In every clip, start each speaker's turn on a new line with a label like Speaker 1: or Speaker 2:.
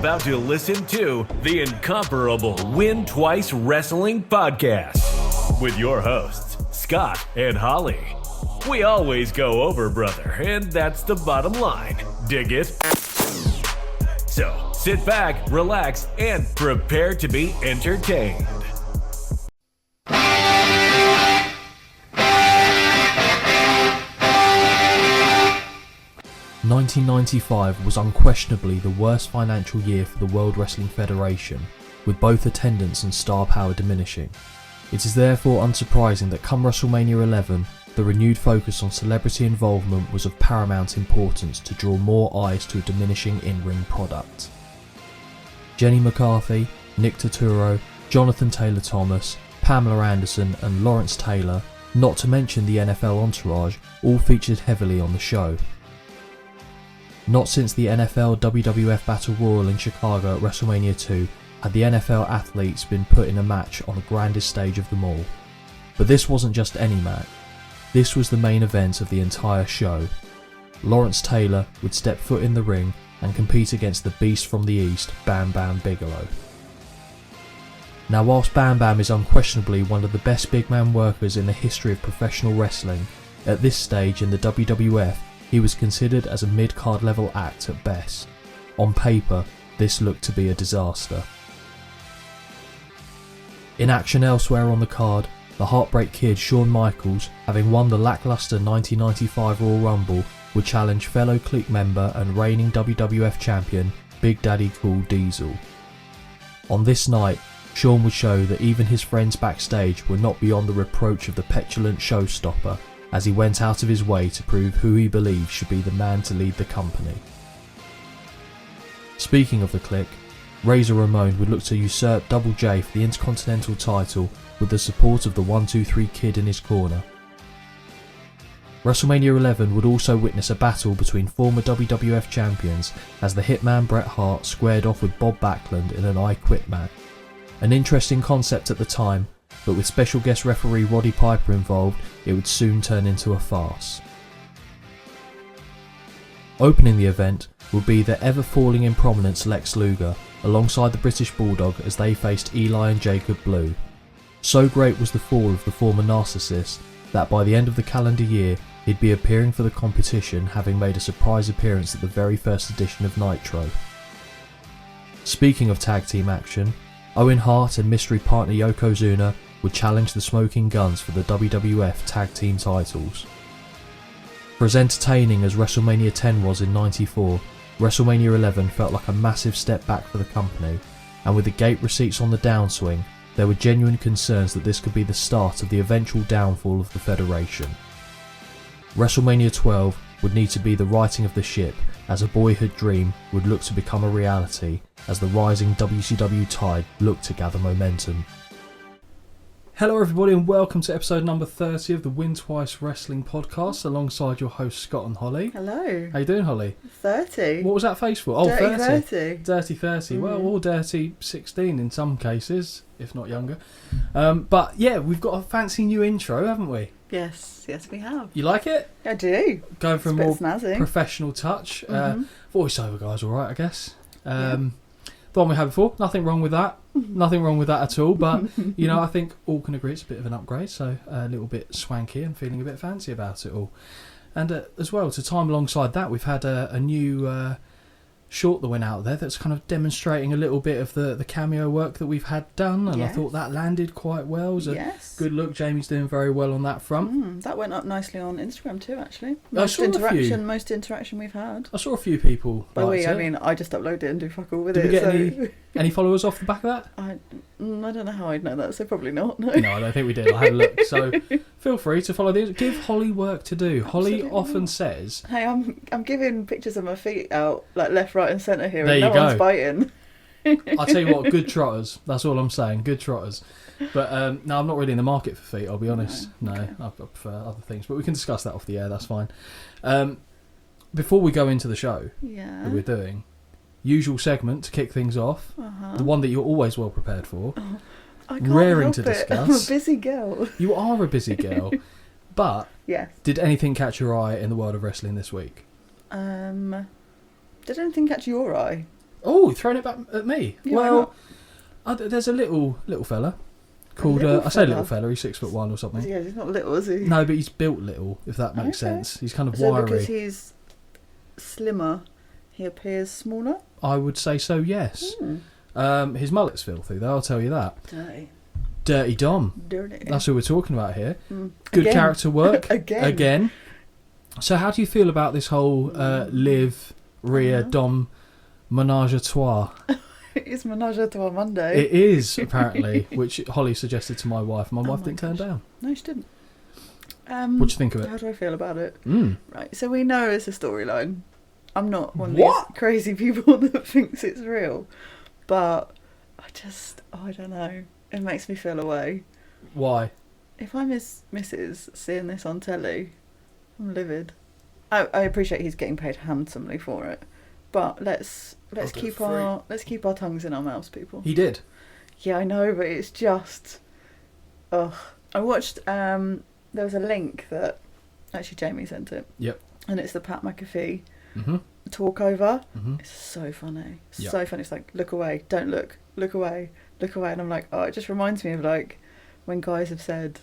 Speaker 1: about to listen to the incomparable Win Twice Wrestling Podcast with your hosts, Scott and Holly. We always go over, brother, and that's the bottom line. Dig it? So, sit back, relax, and prepare to be entertained.
Speaker 2: 1995 was unquestionably the worst financial year for the World Wrestling Federation, with both attendance and star power diminishing. It is therefore unsurprising that come WrestleMania 11, the renewed focus on celebrity involvement was of paramount importance to draw more eyes to a diminishing in-ring product. Jenny McCarthy, Nick Turturro, Jonathan Taylor Thomas, Pamela Anderson and Lawrence Taylor, not to mention the NFL entourage, all featured heavily on the show. Not since the NFL WWF Battle Royal in Chicago at WrestleMania 2 had the NFL athletes been put in a match on the grandest stage of them all. But this wasn't just any match. This was the main event of the entire show. Lawrence Taylor would step foot in the ring and compete against the Beast from the East, Bam Bam Bigelow. Now, whilst Bam Bam is unquestionably one of the best big man workers in the history of professional wrestling, at this stage in the WWF he was considered as a mid-card level act at best. On paper, this looked to be a disaster. In action elsewhere on the card, the Heartbreak Kid Shawn Michaels, having won the lackluster 1995 Royal Rumble, would challenge fellow Clique member and reigning WWF champion Big Daddy Cool Diesel. On this night, Shawn would show that even his friends backstage were not beyond the reproach of the petulant showstopper, as he went out of his way to prove who he believed should be the man to lead the company. Speaking of the Clique, Razor Ramon would look to usurp Double J for the Intercontinental title with the support of the 1-2-3 Kid in his corner. WrestleMania 11 would also witness a battle between former WWF champions as the Hitman Bret Hart squared off with Bob Backlund in an I Quit match. An interesting concept at the time, but with special guest referee Roddy Piper involved, it would soon turn into a farce. Opening the event would be the ever falling in prominence Lex Luger, alongside the British Bulldog as they faced Eli and Jacob Blue. So great was the fall of the former narcissist that by the end of the calendar year he'd be appearing for the competition, having made a surprise appearance at the very first edition of Nitro. Speaking of tag team action, Owen Hart and mystery partner Yokozuna would challenge the Smoking Guns for the WWF Tag Team titles. For as entertaining as WrestleMania 10 was in '94, WrestleMania 11 felt like a massive step back for the company, and with the gate receipts on the downswing, there were genuine concerns that this could be the start of the eventual downfall of the Federation. WrestleMania 12 would need to be the righting of the ship, as a boyhood dream would look to become a reality as the rising WCW tide looked to gather momentum. Hello everybody and welcome to episode number 30 of the Win Twice Wrestling Podcast alongside your hosts Scott and Holly.
Speaker 3: Hello.
Speaker 2: How you doing, Holly?
Speaker 3: 30.
Speaker 2: What was that face for? Oh,
Speaker 3: Dirty
Speaker 2: 30. Dirty 30. Well, or dirty 16 in some cases, if not younger. But yeah, we've got a fancy new intro, haven't we?
Speaker 3: Yes, we have.
Speaker 2: You like it?
Speaker 3: I do.
Speaker 2: Going for a more
Speaker 3: snazzy.
Speaker 2: Professional touch. Voiceover guy's alright, I guess. The one we had before, nothing wrong with that. Nothing wrong with that at all. But, you know, I think all can agree it's a bit of an upgrade. So a little bit swanky and feeling a bit fancy about it all. And as well, to time alongside that, we've had a new short that went out there that's kind of demonstrating a little bit of the cameo work that we've had done. And
Speaker 3: yes.
Speaker 2: I thought that landed quite well. It was a good look. Jamie's doing very well on that front.
Speaker 3: That went up nicely on Instagram too, actually.
Speaker 2: Most
Speaker 3: interaction we've had.
Speaker 2: I saw a few people.
Speaker 3: By the way, I mean, I just uploaded it and do fuck all with
Speaker 2: Did
Speaker 3: it.
Speaker 2: we get any followers off the back of that?
Speaker 3: I don't know how I'd know that, so probably not. No,
Speaker 2: I don't think we did. I had a look. So feel free to follow these. Give Holly work to do.
Speaker 3: Absolutely.
Speaker 2: Holly often says,
Speaker 3: "Hey, I'm giving pictures of my feet out like left, right, and centre here,
Speaker 2: there
Speaker 3: and
Speaker 2: you
Speaker 3: no
Speaker 2: go.
Speaker 3: one's biting."
Speaker 2: I'll tell you what, good trotters. That's all I'm saying. Good trotters. But no, I'm not really in the market for feet. I'll be honest. No, okay. I prefer other things. But we can discuss that off the air. That's fine. Before we go into the show that we're doing, usual segment to kick things off. The one that you're always well prepared for.
Speaker 3: I can't
Speaker 2: raring
Speaker 3: help
Speaker 2: to
Speaker 3: it.
Speaker 2: discuss.
Speaker 3: I'm a busy girl.
Speaker 2: You are a busy girl. But
Speaker 3: yes.
Speaker 2: Did anything catch your eye in the world of wrestling this week?
Speaker 3: Did anything catch your eye?
Speaker 2: Oh, throwing it back at me.
Speaker 3: Yeah,
Speaker 2: well, there's a little fella called.
Speaker 3: little
Speaker 2: I say
Speaker 3: fella?
Speaker 2: little fella. He's 6'1" or something.
Speaker 3: Yeah, he's not little, is he?
Speaker 2: No, but he's built little, if that makes
Speaker 3: Okay.
Speaker 2: sense. He's kind of
Speaker 3: So
Speaker 2: wiry.
Speaker 3: because he's slimmer, he appears smaller?
Speaker 2: I would say so, yes.
Speaker 3: Hmm.
Speaker 2: His mullet's filthy, though, I'll tell you that.
Speaker 3: Dirty.
Speaker 2: Dirty Dom.
Speaker 3: Dirty.
Speaker 2: That's who we're talking about here.
Speaker 3: Mm.
Speaker 2: Good
Speaker 3: Again.
Speaker 2: character work.
Speaker 3: Again.
Speaker 2: So how do you feel about this whole Liv, Rhea, Dom menage a trois?
Speaker 3: It's Menage a Trois Monday.
Speaker 2: It is, apparently, which Holly suggested to my wife. My wife
Speaker 3: my
Speaker 2: didn't turn
Speaker 3: gosh.
Speaker 2: down.
Speaker 3: No, she didn't.
Speaker 2: What do you think of it?
Speaker 3: How do I feel about it?
Speaker 2: Mm.
Speaker 3: Right, so we know it's a storyline. I'm not one of
Speaker 2: What?
Speaker 3: these crazy people that thinks it's real. But I don't know. It makes me feel away.
Speaker 2: Why?
Speaker 3: If I'm his missus seeing this on telly, I'm livid. I appreciate he's getting paid handsomely for it. But let's keep our tongues in our mouths, people.
Speaker 2: He did.
Speaker 3: Yeah, I know, but it's just... Ugh. I watched... there was a link that... Actually, Jamie sent it.
Speaker 2: Yep.
Speaker 3: And it's the Pat McAfee
Speaker 2: Mm-hmm.
Speaker 3: talk over.
Speaker 2: Mm-hmm.
Speaker 3: It's so funny.
Speaker 2: Yep.
Speaker 3: So funny. It's like, look away, don't look, look away, look away. And I'm like, oh, it just reminds me of like when guys have said,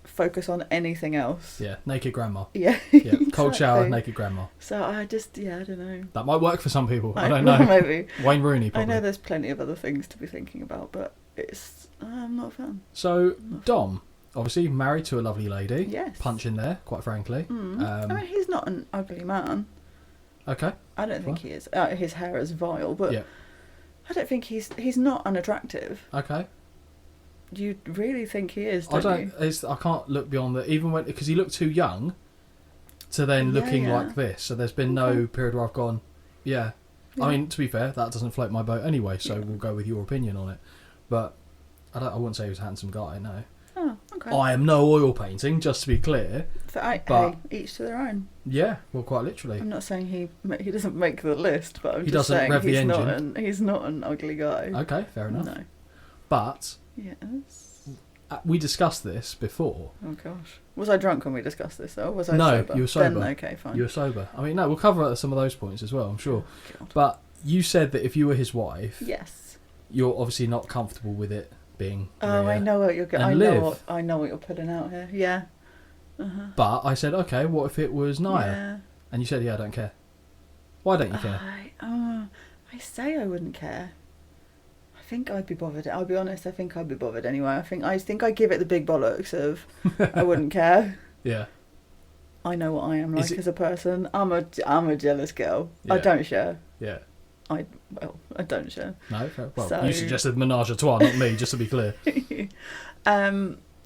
Speaker 3: focus on anything else.
Speaker 2: Yeah, naked grandma.
Speaker 3: Yeah.
Speaker 2: Yeah, cold
Speaker 3: exactly.
Speaker 2: shower, naked grandma.
Speaker 3: So I don't know.
Speaker 2: That might work for some people. I don't
Speaker 3: Well,
Speaker 2: know.
Speaker 3: maybe.
Speaker 2: Wayne Rooney,
Speaker 3: I
Speaker 2: probably.
Speaker 3: know there's plenty of other things to be thinking about, but I'm not a fan.
Speaker 2: So, Dom, obviously married to a lovely lady.
Speaker 3: Yes.
Speaker 2: Punch in there, quite frankly.
Speaker 3: I mean, he's not an ugly man.
Speaker 2: Okay.
Speaker 3: I don't think
Speaker 2: Well.
Speaker 3: he is. His hair is vile, but
Speaker 2: Yeah.
Speaker 3: I don't think he's not unattractive.
Speaker 2: Okay.
Speaker 3: You really think he is,
Speaker 2: I
Speaker 3: don't
Speaker 2: don't.
Speaker 3: you?
Speaker 2: I can't look beyond that. Even when, because he looked too young, to then
Speaker 3: Yeah,
Speaker 2: looking
Speaker 3: yeah.
Speaker 2: like this. So there's been no period where I've gone, yeah. I mean, to be fair, that doesn't float my boat anyway. So we'll go with your opinion on it. But I wouldn't say he was a handsome guy. No.
Speaker 3: Oh, okay.
Speaker 2: I am no oil painting, just to be clear.
Speaker 3: But
Speaker 2: but-
Speaker 3: hey, each to their own.
Speaker 2: Yeah. Well, quite literally.
Speaker 3: I'm not saying he doesn't make the list, but I'm
Speaker 2: He
Speaker 3: just
Speaker 2: doesn't
Speaker 3: saying
Speaker 2: rev the
Speaker 3: he's not an ugly guy.
Speaker 2: Okay. Fair enough.
Speaker 3: No.
Speaker 2: But
Speaker 3: Yes.
Speaker 2: we discussed this before.
Speaker 3: Oh gosh. Was I drunk when we discussed this though? Or was I
Speaker 2: No,
Speaker 3: sober?
Speaker 2: you were sober.
Speaker 3: Then, okay, fine.
Speaker 2: You were sober. I mean, no, we'll cover some of those points as well, I'm sure.
Speaker 3: God.
Speaker 2: But you said that if you were his wife,
Speaker 3: Yes.
Speaker 2: you're obviously not comfortable with it being.
Speaker 3: Oh,
Speaker 2: Rhea
Speaker 3: I know what you're
Speaker 2: and
Speaker 3: I
Speaker 2: Liv.
Speaker 3: know what you're putting out here. Yeah.
Speaker 2: But I said, okay, what if it was Nia?
Speaker 3: Yeah.
Speaker 2: And you said, yeah, I don't care. Why don't you care?
Speaker 3: I say I wouldn't care. I think I'd be bothered. I'll be honest. I think I'd be bothered anyway. I think I give it the big bollocks of I wouldn't care.
Speaker 2: Yeah.
Speaker 3: I know what I am
Speaker 2: Is
Speaker 3: like
Speaker 2: it-
Speaker 3: as a person. I'm a jealous girl. I
Speaker 2: Yeah.
Speaker 3: don't share.
Speaker 2: Yeah.
Speaker 3: I don't share.
Speaker 2: No, fair. Well,
Speaker 3: So-
Speaker 2: you suggested menage a trois, not me, just to be clear.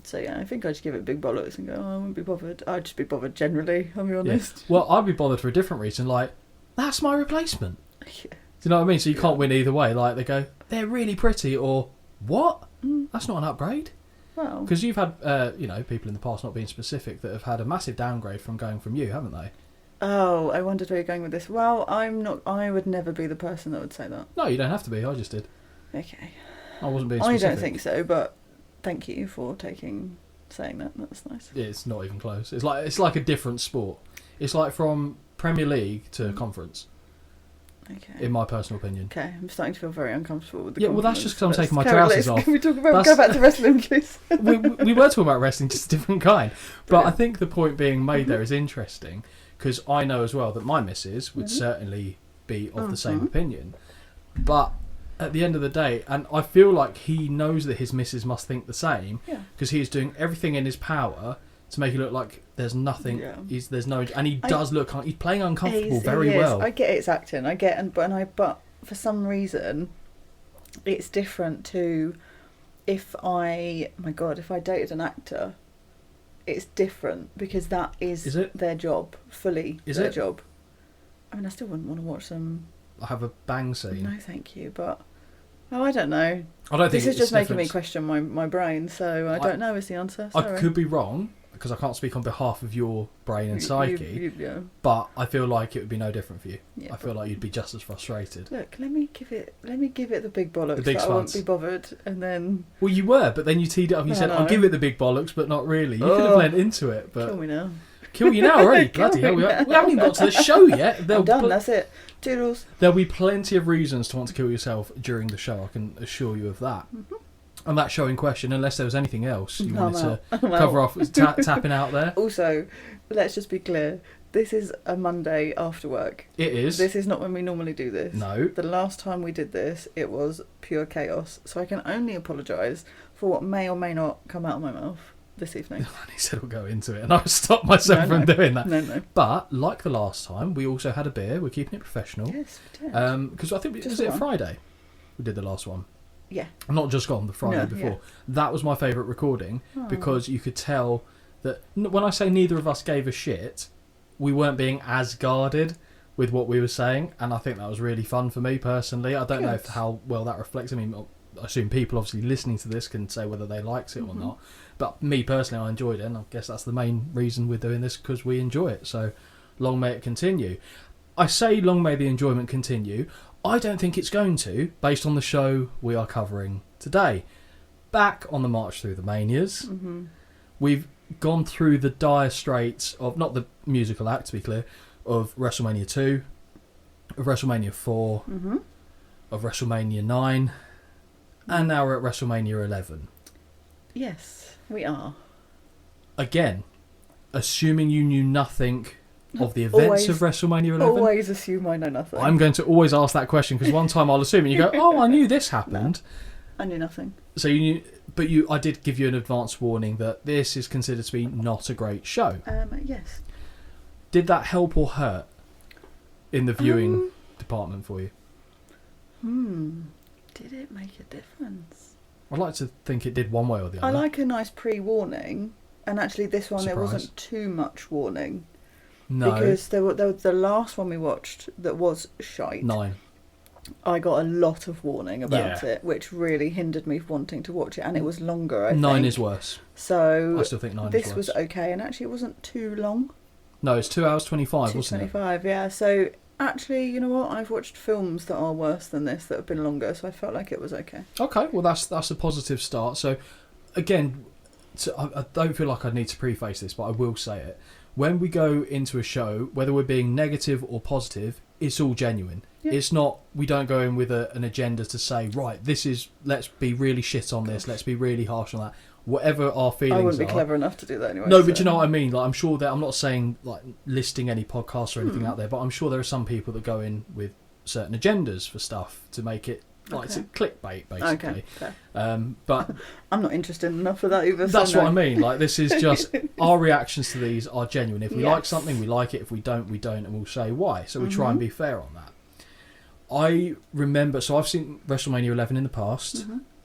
Speaker 3: So yeah, I think I'd just give it big bollocks and go, oh, I wouldn't be bothered. I'd just be bothered generally, I'll be
Speaker 2: Yeah.
Speaker 3: honest.
Speaker 2: Well, I'd be bothered for a different reason, like, that's my replacement.
Speaker 3: Yeah.
Speaker 2: Do you know what I mean? So you can't win either way. Like, they go, they're really pretty, or, what? That's not an upgrade.
Speaker 3: Well,
Speaker 2: Because you've had, people in the past, not being specific, that have had a massive downgrade from going from you, haven't they?
Speaker 3: oh, I wondered where you're going with this. Well, I would never be the person that would say that.
Speaker 2: No, you don't have to be. I just did.
Speaker 3: Okay.
Speaker 2: I wasn't being
Speaker 3: I
Speaker 2: specific.
Speaker 3: don't think so, but thank you for saying that. That's nice.
Speaker 2: Yeah, it's not even close. It's like a different sport. It's like from Premier League to conference,
Speaker 3: Okay.
Speaker 2: in my personal opinion.
Speaker 3: Okay, I'm starting to feel very uncomfortable with the
Speaker 2: Yeah, well, that's just 'cause I'm
Speaker 3: compliments.
Speaker 2: taking my
Speaker 3: Let's carry-
Speaker 2: trousers
Speaker 3: let's-
Speaker 2: off.
Speaker 3: Can we talk about
Speaker 2: That's-
Speaker 3: go back to wrestling, please?
Speaker 2: we were talking about wrestling, just a different kind. But I
Speaker 3: Brilliant.
Speaker 2: think the point being made
Speaker 3: Mm-hmm.
Speaker 2: there is interesting, because I know as well that my missus would
Speaker 3: Mm-hmm.
Speaker 2: certainly be of the same opinion. But at the end of the day, and I feel like he knows that his missus must think the same,
Speaker 3: Yeah.
Speaker 2: because he is doing everything in his power to make it look like there's nothing.
Speaker 3: Yeah.
Speaker 2: There's no, and he does look. He's playing uncomfortable
Speaker 3: He
Speaker 2: very
Speaker 3: is.
Speaker 2: well.
Speaker 3: I get it's acting. I get, but for some reason, it's different to if I dated an actor. It's different because that is
Speaker 2: it?
Speaker 3: their job, fully
Speaker 2: Is
Speaker 3: their
Speaker 2: it?
Speaker 3: job. I mean, I still wouldn't want to watch them.
Speaker 2: I have a bang scene.
Speaker 3: No, thank you. But I don't know.
Speaker 2: I don't think
Speaker 3: This is
Speaker 2: it's
Speaker 3: just making me
Speaker 2: different.
Speaker 3: question my brain. So I don't know is the answer. Sorry.
Speaker 2: I could be wrong because I can't speak on behalf of your brain and psyche.
Speaker 3: Yeah.
Speaker 2: But I feel like it would be no different for you.
Speaker 3: Yeah,
Speaker 2: I feel like you'd be just as frustrated.
Speaker 3: Look, let me give it the big bollocks.
Speaker 2: The big
Speaker 3: that I won't
Speaker 2: swans.
Speaker 3: be bothered, and then
Speaker 2: Well, you were, but then you teed it up. You
Speaker 3: I
Speaker 2: said, "I'll
Speaker 3: know.
Speaker 2: give it the big bollocks, but not really." You could have
Speaker 3: Oh.
Speaker 2: went into it,
Speaker 3: kill
Speaker 2: but
Speaker 3: me now.
Speaker 2: Kill you now already. Bloody hell. We haven't even got to the show yet.
Speaker 3: I'm done, that's it. Toodles.
Speaker 2: There'll be plenty of reasons to want to kill yourself during the show, I can assure you of that. Mm-hmm. And that show in question, unless there was anything else you wanted to cover off, tapping out there.
Speaker 3: Also, let's just be clear. This is a Monday after work.
Speaker 2: It is.
Speaker 3: This is not when we normally do this.
Speaker 2: No.
Speaker 3: The last time we did this, it was pure chaos. So I can only apologise for what may or may not come out of my mouth this evening.
Speaker 2: He said we'll go into it, and I stopped myself from doing that.
Speaker 3: No.
Speaker 2: But, like the last time, we also had a beer. We're keeping it professional.
Speaker 3: Yes, we did.
Speaker 2: Because I think, was it a Friday? We did the last one.
Speaker 3: Yeah.
Speaker 2: Not just gone, the Friday before. Yeah. That was my favourite recording, because you could tell that, when I say neither of us gave a shit, we weren't being as guarded with what we were saying, and I think that was really fun for me personally. I don't know how well that reflects. I mean, I assume people obviously listening to this can say whether they liked it or not, but me personally, I enjoyed it, and I guess that's the main reason we're doing this, because we enjoy it. So long may it continue. I say long may the enjoyment continue. I don't think it's going to, based on the show we are covering today. Back on the March Through the Manias, we've gone through the dire straits of, not the musical act to be clear, of WrestleMania 2, of WrestleMania 4, of WrestleMania 9, and now we're at WrestleMania 11.
Speaker 3: Yes, we are.
Speaker 2: Again, assuming you knew nothing of the events of WrestleMania 11.
Speaker 3: Always assume I know nothing.
Speaker 2: I'm going to always ask that question, because one time I'll assume and you go, oh, I knew this happened.
Speaker 3: No, I knew nothing.
Speaker 2: So you knew, but I did give you an advance warning that this is considered to be not a great show.
Speaker 3: Yes.
Speaker 2: Did that help or hurt in the viewing department for you?
Speaker 3: Did it make a difference?
Speaker 2: I'd like to think it did one way or the other.
Speaker 3: I like a nice pre-warning, and actually this one there
Speaker 2: Surprise.
Speaker 3: wasn't too much warning.
Speaker 2: No.
Speaker 3: Because there was the last one we watched that was shite.
Speaker 2: 9.
Speaker 3: I got a lot of warning about it, which really hindered me wanting to watch it, and it was longer, I think.
Speaker 2: 9 is worse.
Speaker 3: So
Speaker 2: I still think 9 is
Speaker 3: this
Speaker 2: worse.
Speaker 3: was okay, and actually it wasn't too long.
Speaker 2: No, it's 2 hours 25, wasn't it?
Speaker 3: 2:25, yeah. So actually, you know what? I've watched films that are worse than this that have been longer, so I felt like it was okay.
Speaker 2: Okay, well that's a positive start. So again, I don't feel like I need to preface this, but I will say it. When we go into a show, whether we're being negative or positive, it's all genuine. Yeah. It's not, we don't go in with an agenda to say, right, this is, let's be really shit on this, let's be really harsh on that. Whatever our feelings are.
Speaker 3: I wouldn't be clever enough to do that anyway.
Speaker 2: No, but you know what I mean? Like, I'm sure that, I'm not saying, like, listing any podcasts or anything out there, but I'm sure there are some people that go in with certain agendas for stuff to make it, like, it's a clickbait, basically.
Speaker 3: Okay.
Speaker 2: But
Speaker 3: I'm not interested enough for that either.
Speaker 2: That's what I mean. Like, this is just, our reactions to these are genuine. If we like something, we like it. If we don't, we don't, and we'll say why. So we try and be fair on that. I remember, so I've seen WrestleMania 11 in the past,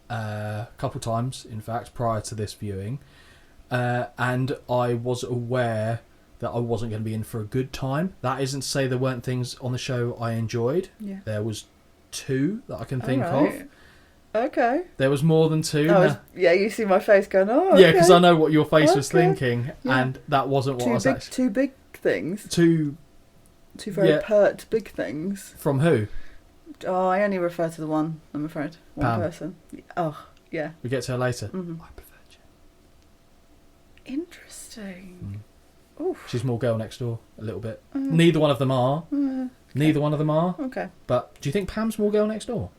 Speaker 2: a couple times, in fact, prior to this viewing, and I was aware that I wasn't going to be in for a good time. That isn't to say there weren't things on the show I enjoyed. Yeah. There was 2 that I can think of.
Speaker 3: Okay.
Speaker 2: There was more than 2.
Speaker 3: Yeah, you see my face going, oh,
Speaker 2: yeah, because I know what your face was thinking, and that wasn't what I was actually...
Speaker 3: 2 big things.
Speaker 2: 2
Speaker 3: very pert big things.
Speaker 2: From who?
Speaker 3: Oh, I only refer to the one, I'm afraid. One person. Oh, yeah.
Speaker 2: We get to her later. I prefer Jen.
Speaker 3: Interesting. Oof.
Speaker 2: She's more girl next door, a little bit. Neither one of them are. Okay. Neither one of them are.
Speaker 3: Okay.
Speaker 2: But do you think Pam's more girl next door?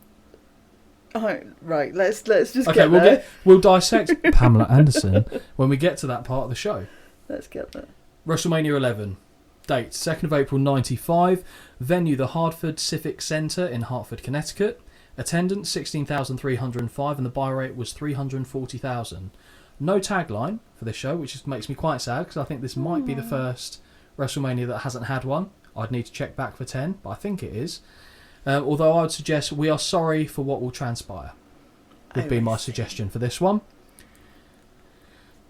Speaker 3: Oh, right, let's just get there.
Speaker 2: We'll dissect Pamela Anderson when we get to that part of the show.
Speaker 3: Let's get there.
Speaker 2: WrestleMania 11. Date, 2nd of April 95. Venue, the Hartford Civic Centre in Hartford, Connecticut. Attendance, 16,305, and the buy rate was 340,000. No tagline for this show, which makes me quite sad, because I think this might be the first WrestleMania that hasn't had one. I'd need to check back for 10, but I think it is. Although I would suggest we are sorry for what will transpire, would be my suggestion for this one.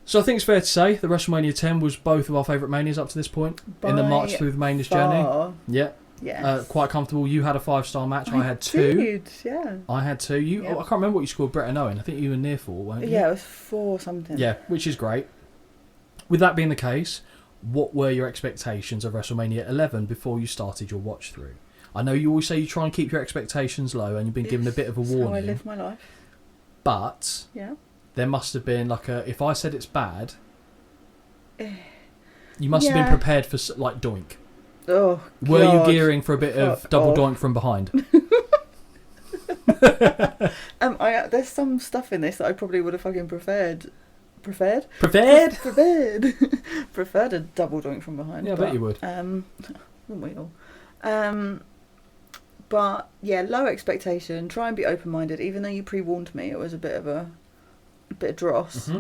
Speaker 2: So I think it's fair to say that WrestleMania 10 was both of our favourite Manias up to this point in the March Through the Manias journey. Yeah.
Speaker 3: Yes.
Speaker 2: Quite comfortable. You had a 5-star match. I had 2.
Speaker 3: Did, yeah.
Speaker 2: I had 2. I can't remember what you scored Brett and Owen. I think you were near 4, weren't you?
Speaker 3: Yeah, it was 4 something.
Speaker 2: Yeah, which is great. With that being the case, what were your expectations of WrestleMania 11 before you started your watch through? I know you always say you try and keep your expectations low, and you've been given a bit of a warning.
Speaker 3: That's how I live my life.
Speaker 2: But there must have been like a... If I said it's bad... You must have been prepared for, like, doink.
Speaker 3: Oh,
Speaker 2: Were
Speaker 3: God.
Speaker 2: you gearing for a bit of double doink from behind?
Speaker 3: There's some stuff in this that I probably would have fucking preferred. Preferred?
Speaker 2: Prepared?
Speaker 3: Preferred a double doink from behind.
Speaker 2: Yeah, I bet you would.
Speaker 3: Wouldn't we all? But yeah, low expectation. Try and be open-minded. Even though you pre-warned me, it was a bit of dross.
Speaker 2: Mm-hmm.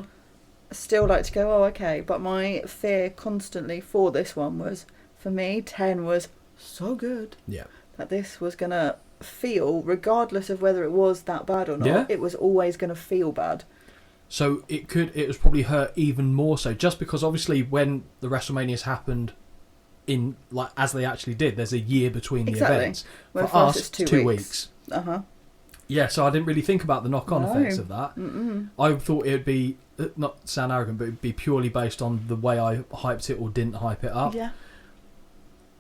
Speaker 3: I still like to go, oh, okay. But my fear constantly for this one was, for me, 10 was so good.
Speaker 2: Yeah.
Speaker 3: That this was going to feel, regardless of whether it was that bad or not,
Speaker 2: Yeah.
Speaker 3: it was always going to feel bad.
Speaker 2: So it was probably hurt even more so, just because obviously when the WrestleManias happened in, like, as they actually did, there's a year between the events.
Speaker 3: Well,
Speaker 2: for us,
Speaker 3: it's
Speaker 2: it's
Speaker 3: 2
Speaker 2: weeks.
Speaker 3: Uh-huh.
Speaker 2: Yeah, so I didn't really think about the knock-on effects of that.
Speaker 3: Mm-mm.
Speaker 2: I thought it would be, not sound arrogant, but it would be purely based on the way I hyped it or didn't hype it up.
Speaker 3: Yeah.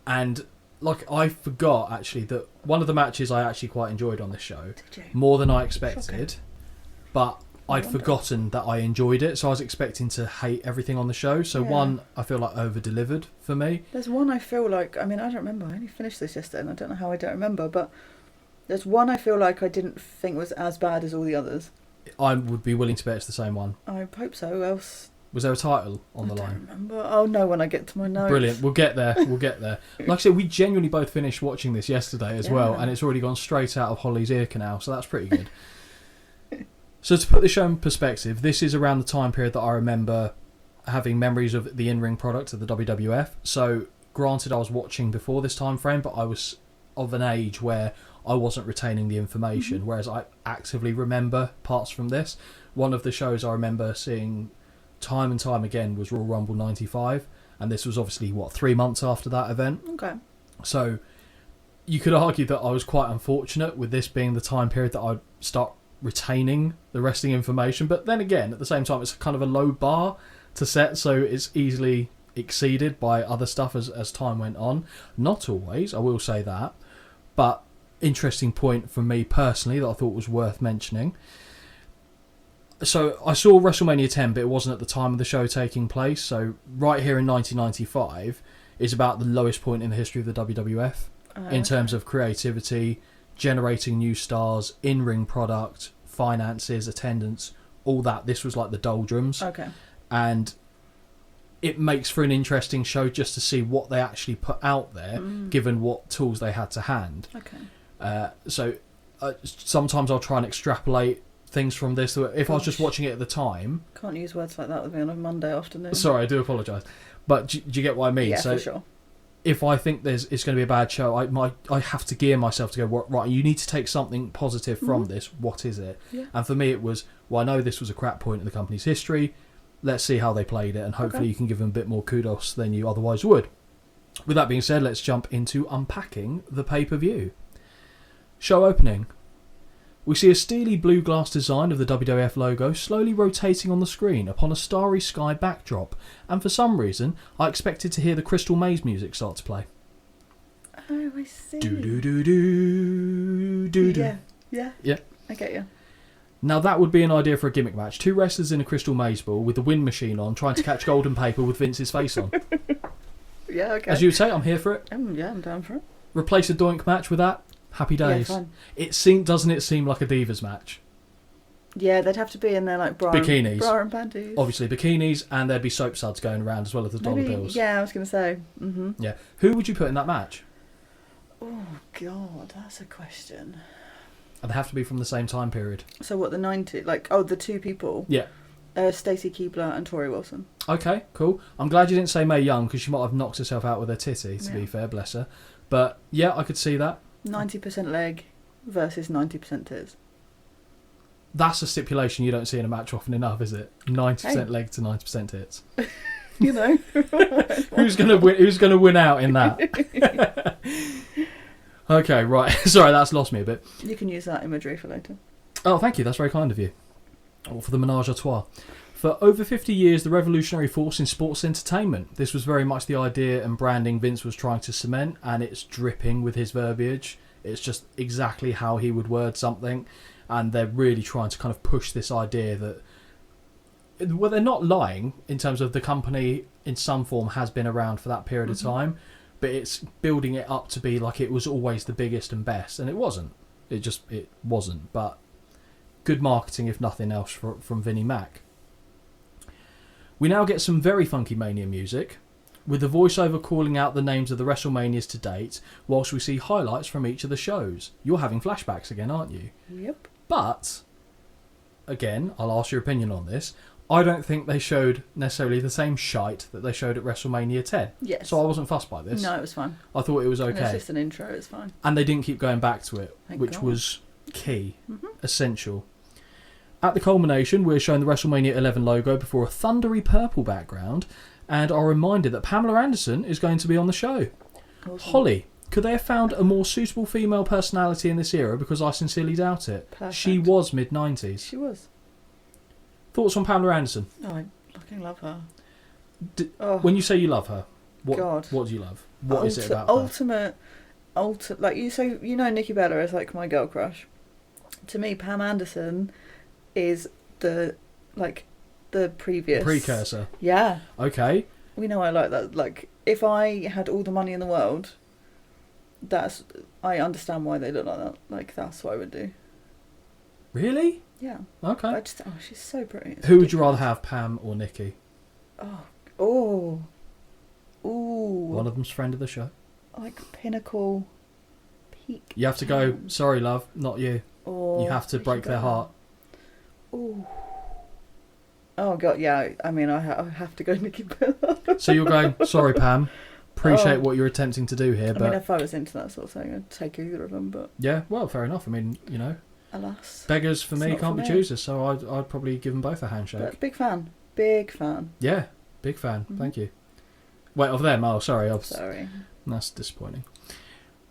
Speaker 2: And, like, I forgot, actually, that one of the matches I actually quite enjoyed on this show.
Speaker 3: Did you?
Speaker 2: More than I expected.
Speaker 3: Shocking.
Speaker 2: But I'd forgotten that I enjoyed it, so I was expecting to hate everything on the show. So one, I feel like over-delivered for me.
Speaker 3: There's one I feel like, I mean, I don't remember. I only finished this yesterday and I don't know how I don't remember, but there's one I feel like I didn't think was as bad as all the others.
Speaker 2: I would be willing to bet it's the same one.
Speaker 3: I hope so, else...
Speaker 2: Was there a title on the line?
Speaker 3: I don't remember. Oh, no, when I get to my notes.
Speaker 2: Brilliant. We'll get there. Like I said, we genuinely both finished watching this yesterday as well, and it's already gone straight out of Holly's ear canal, so that's pretty good. So to put the show in perspective, this is around the time period that I remember having memories of the in-ring product of the WWF. So granted, I was watching before this time frame, but I was of an age where I wasn't retaining the information, whereas I actively remember parts from this. One of the shows I remember seeing time and time again was Royal Rumble 95, and this was obviously 3 months after that event.
Speaker 3: Okay.
Speaker 2: So you could argue that I was quite unfortunate with this being the time period that I'd start retaining the wrestling information, but then again, at the same time, it's kind of a low bar to set, so it's easily exceeded by other stuff as time went on. Not always, I will say that, but interesting point for me personally that I thought was worth mentioning. So I saw WrestleMania 10, but it wasn't at the time of the show taking place. So right here in 1995 is about the lowest point in the history of the WWF in terms of creativity, generating new stars, in-ring product, finances, attendance, all that. This was like the doldrums.
Speaker 3: Okay.
Speaker 2: And it makes for an interesting show just to see what they actually put out there, given what tools they had to hand.
Speaker 3: Okay.
Speaker 2: So sometimes I'll try and extrapolate things from this. If I was just watching it at the time...
Speaker 3: Can't use words like that with me on a Monday afternoon.
Speaker 2: Sorry, I do apologise. But do you get what I mean?
Speaker 3: Yeah,
Speaker 2: so
Speaker 3: for sure.
Speaker 2: If I think it's going to be a bad show, I have to gear myself to go, right, you need to take something positive from this. What is it?
Speaker 3: Yeah.
Speaker 2: And for me, it was, I know this was a crap point in the company's history. Let's see how they played it, and hopefully you can give them a bit more kudos than you otherwise would. With that being said, let's jump into unpacking the pay-per-view. Show opening. We see a steely blue glass design of the WWF logo slowly rotating on the screen upon a starry sky backdrop, and for some reason I expected to hear the Crystal Maze music start to play.
Speaker 3: Oh, I see.
Speaker 2: Do do do do do do.
Speaker 3: Yeah. I get you.
Speaker 2: Now that would be an idea for a gimmick match. 2 wrestlers in a crystal maze ball with the wind machine on, trying to catch golden paper with Vince's face on.
Speaker 3: Yeah, okay.
Speaker 2: As you would say, I'm here for it.
Speaker 3: Yeah, I'm down for it.
Speaker 2: Replace a doink match with that. Happy days.
Speaker 3: Yeah, fine.
Speaker 2: Doesn't it seem like a Divas match?
Speaker 3: Yeah, they'd have to be in there like
Speaker 2: bikinis.
Speaker 3: Bra and panties.
Speaker 2: Obviously bikinis, and there'd be soap suds going around as well as the dollar bills.
Speaker 3: Yeah, I was going to say. Mm-hmm.
Speaker 2: Yeah. Who would you put in that match?
Speaker 3: Oh, God, that's a question.
Speaker 2: And they have to be from the same time period.
Speaker 3: So what, the 90s? The 2 people?
Speaker 2: Yeah.
Speaker 3: Stacey Keibler and Tori Wilson.
Speaker 2: Okay, cool. I'm glad you didn't say Mae Young, because she might have knocked herself out with her titty, to be fair, bless her. But, yeah, I could see that.
Speaker 3: 90% leg versus 90% tits.
Speaker 2: That's a stipulation you don't see in a match often enough, is it? 90% leg to 90% tits.
Speaker 3: You know.
Speaker 2: Who's gonna win out in that? Okay, right. Sorry, that's lost me a bit.
Speaker 3: You can use that imagery for later.
Speaker 2: Oh, thank you. That's very kind of you. Or for the menage a trois. For over 50 years, the revolutionary force in sports entertainment. This was very much the idea and branding Vince was trying to cement, and it's dripping with his verbiage. It's just exactly how he would word something, and they're really trying to kind of push this idea that... Well, they're not lying in terms of the company in some form has been around for that period of time, but it's building it up to be like it was always the biggest and best, and it wasn't. It wasn't, but good marketing if nothing else from Vinnie Mac. We now get some very funky Mania music, with the voiceover calling out the names of the WrestleManias to date, whilst we see highlights from each of the shows. You're having flashbacks again, aren't you?
Speaker 3: Yep.
Speaker 2: But, again, I'll ask your opinion on this. I don't think they showed necessarily the same shite that they showed at WrestleMania 10.
Speaker 3: Yes.
Speaker 2: So I wasn't fussed by this.
Speaker 3: No, it was fine.
Speaker 2: I thought it was okay.
Speaker 3: It's just an intro, it's fine.
Speaker 2: And they didn't keep going back to it,
Speaker 3: Thank
Speaker 2: which
Speaker 3: God.
Speaker 2: was key, essential. At the culmination, we're shown the WrestleMania 11 logo before a thundery purple background, and are reminded that Pamela Anderson is going to be on the show.
Speaker 3: Awesome.
Speaker 2: Holly, could they have found a more suitable female personality in this era? Because I sincerely doubt it.
Speaker 3: Perfect.
Speaker 2: She was mid-90s.
Speaker 3: She was.
Speaker 2: Thoughts on Pamela Anderson?
Speaker 3: Oh, I fucking love her.
Speaker 2: When you say you love her, what do you love? What is it about her?
Speaker 3: Ultimate, like you say, you know, Nikki Bella is like my girl crush. To me, Pam Anderson is the previous
Speaker 2: Precursor.
Speaker 3: Yeah.
Speaker 2: Okay.
Speaker 3: We know I like that. Like, if I had all the money in the world, I understand why they look like that. Like, that's what I would do.
Speaker 2: Really?
Speaker 3: Yeah.
Speaker 2: Okay.
Speaker 3: She's so pretty. It's
Speaker 2: Who would you
Speaker 3: ridiculous.
Speaker 2: rather have, Pam or Nikki?
Speaker 3: Ooh.
Speaker 2: One of them's friend of the show.
Speaker 3: Like pinnacle, peak.
Speaker 2: You have to go, sorry love, not you.
Speaker 3: Or
Speaker 2: You have to break their heart.
Speaker 3: Ooh. Oh god, yeah. I mean, I have to go Nikki Bella.
Speaker 2: So you're going, sorry Pam, appreciate what you're attempting to do here,
Speaker 3: I
Speaker 2: but...
Speaker 3: mean, if I was into that sort of thing, I'd take either of them, but...
Speaker 2: Yeah, well, fair enough. I mean, you know...
Speaker 3: Alas.
Speaker 2: Beggars for me
Speaker 3: not
Speaker 2: can't
Speaker 3: for
Speaker 2: be
Speaker 3: me.
Speaker 2: choosers, so I'd probably give them both a handshake.
Speaker 3: But big fan. Big fan.
Speaker 2: Yeah, big fan. Thank you. Wait, of them? Oh, sorry.
Speaker 3: Sorry.
Speaker 2: That's disappointing.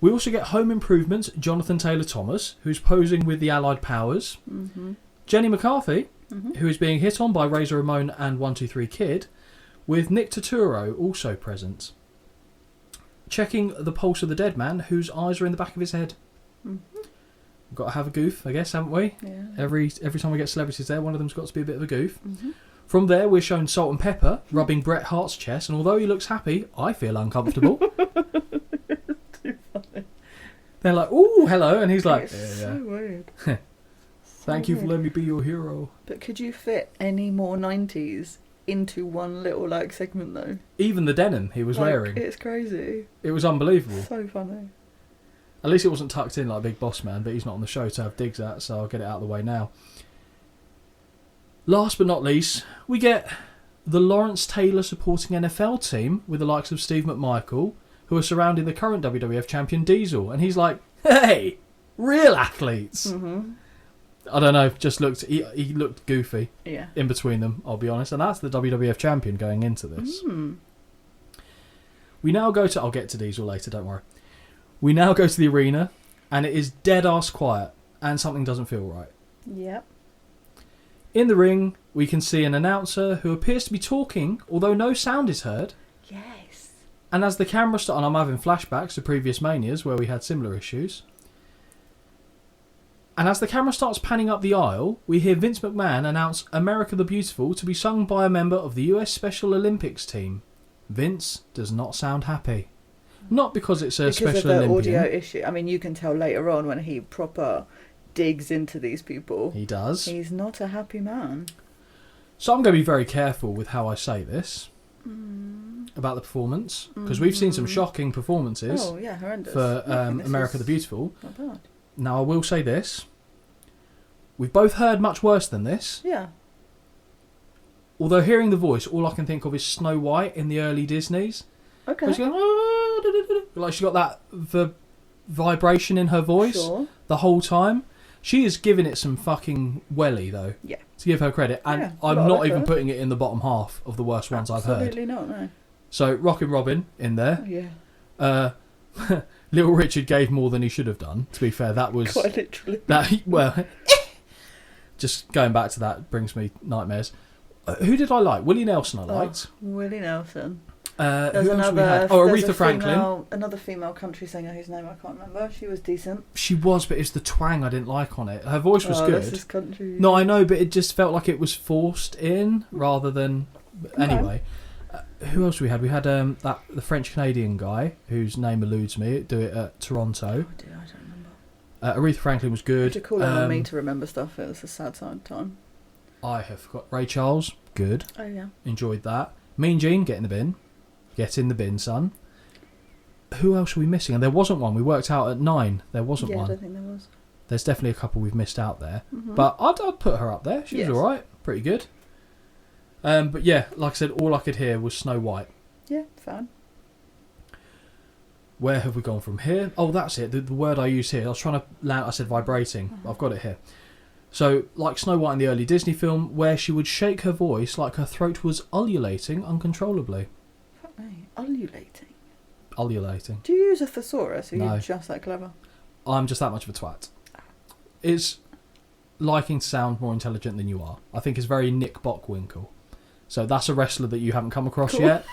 Speaker 2: We also get Home Improvement's Jonathan Taylor-Thomas, who's posing with the Allied Powers. Jenny McCarthy, who is being hit on by Razor Ramon and 123 Kid, with Nick Turturro also present. Checking the pulse of the dead man, whose eyes are in the back of his head. We've got to have a goof, I guess, haven't we?
Speaker 3: Yeah.
Speaker 2: Every time we get celebrities there, one of them's got to be a bit of a goof. From there, we're shown Salt and Pepper rubbing Bret Hart's chest, and although he looks happy, I feel uncomfortable.
Speaker 3: Too funny.
Speaker 2: They're like, ooh, hello, and he's like,
Speaker 3: It's
Speaker 2: yeah.
Speaker 3: so weird.
Speaker 2: Thank you for letting me be your hero.
Speaker 3: But could you fit any more 90s into one little like segment though?
Speaker 2: Even the denim he was wearing.
Speaker 3: It's crazy.
Speaker 2: It was unbelievable.
Speaker 3: So funny.
Speaker 2: At least it wasn't tucked in like Big Boss Man, but he's not on the show to have digs at, so I'll get it out of the way now. Last but not least, we get the Lawrence Taylor supporting NFL team with the likes of Steve McMichael, who are surrounding the current WWF champion Diesel, and he's like, hey, real athletes. I don't know, just looked he looked goofy in between them, I'll be honest, and that's the WWF champion going into this. We now go to, I'll get to Diesel later, don't worry. We now go to the arena, and it is dead ass quiet, and something doesn't feel right.
Speaker 3: Yep.
Speaker 2: In the ring, we can see an announcer who appears to be talking, although no sound is heard.
Speaker 3: Yes.
Speaker 2: And as the camera starts, and I'm having flashbacks to previous Manias where we had similar issues. And as the camera starts panning up the aisle, we hear Vince McMahon announce America the Beautiful to be sung by a member of the US Special Olympics team. Vince does not sound happy. Not because it's a Special
Speaker 3: Because of the
Speaker 2: Olympian.
Speaker 3: audio issue. I mean, you can tell later on when he proper digs into these people.
Speaker 2: He does.
Speaker 3: He's not a happy man.
Speaker 2: So I'm going to be very careful with how I say this about the performance, because we've seen some shocking performances
Speaker 3: horrendous.
Speaker 2: for
Speaker 3: This
Speaker 2: America
Speaker 3: is
Speaker 2: the Beautiful.
Speaker 3: Not bad.
Speaker 2: Now I will say this. We've both heard much worse than this.
Speaker 3: Yeah.
Speaker 2: Although hearing the voice, all I can think of is Snow White in the early Disneys.
Speaker 3: Okay.
Speaker 2: Where she's going, "Ah, da, da, da, da." Like she got that vibration in her voice the whole time. She is giving it some fucking welly though.
Speaker 3: Yeah.
Speaker 2: To give her credit, and
Speaker 3: Yeah,
Speaker 2: I'm not
Speaker 3: like
Speaker 2: even
Speaker 3: her.
Speaker 2: putting it in the bottom half of the worst ones I've heard.
Speaker 3: Absolutely not, no.
Speaker 2: So Rockin' Robin in there.
Speaker 3: Yeah.
Speaker 2: Little Richard gave more than he should have done. To be fair, that was
Speaker 3: Quite literally.
Speaker 2: that. Well, just going back to that brings me nightmares. Who did I like? Willie Nelson I liked.
Speaker 3: Willie Nelson.
Speaker 2: Who
Speaker 3: There's
Speaker 2: else we had?
Speaker 3: another.
Speaker 2: Oh,
Speaker 3: there's
Speaker 2: Aretha
Speaker 3: a
Speaker 2: Franklin.
Speaker 3: Another female country singer whose name I can't remember. She was decent.
Speaker 2: She was, but it's the twang I didn't like on it. Her voice was good.
Speaker 3: This is country.
Speaker 2: No, I know, but it just felt like it was forced in rather than... Anyway. Who else we had? We had the French Canadian guy whose name eludes me. Do it at Toronto.
Speaker 3: Oh dear, I don't remember.
Speaker 2: Aretha Franklin was good.
Speaker 3: You call on me to remember stuff. It was a sad time.
Speaker 2: I have forgot. Ray Charles, good.
Speaker 3: Oh yeah.
Speaker 2: Enjoyed that. Mean Gene, get in the bin. Get in the bin, son. Who else are we missing? And there wasn't one. We worked out at 9. There wasn't one.
Speaker 3: I don't think there was.
Speaker 2: There's definitely a couple we've missed out there.
Speaker 3: Mm-hmm.
Speaker 2: But I'd put her up there. She was alright. Pretty good. But yeah, like I said, all I could hear was Snow White.
Speaker 3: Yeah, fine.
Speaker 2: Where have we gone from here? Oh, that's it. The word I used here. I was trying to I said vibrating. Mm-hmm. I've got it here. So, like Snow White in the early Disney film, where she would shake her voice like her throat was ululating uncontrollably.
Speaker 3: Fuck me. Ululating?
Speaker 2: Ululating.
Speaker 3: Do you use a thesaurus? Or are
Speaker 2: No.
Speaker 3: you just that clever?
Speaker 2: I'm just that much of a twat. It's liking to sound more intelligent than you are. I think it's very Nick Bockwinkel. So that's a wrestler that you haven't come across yet.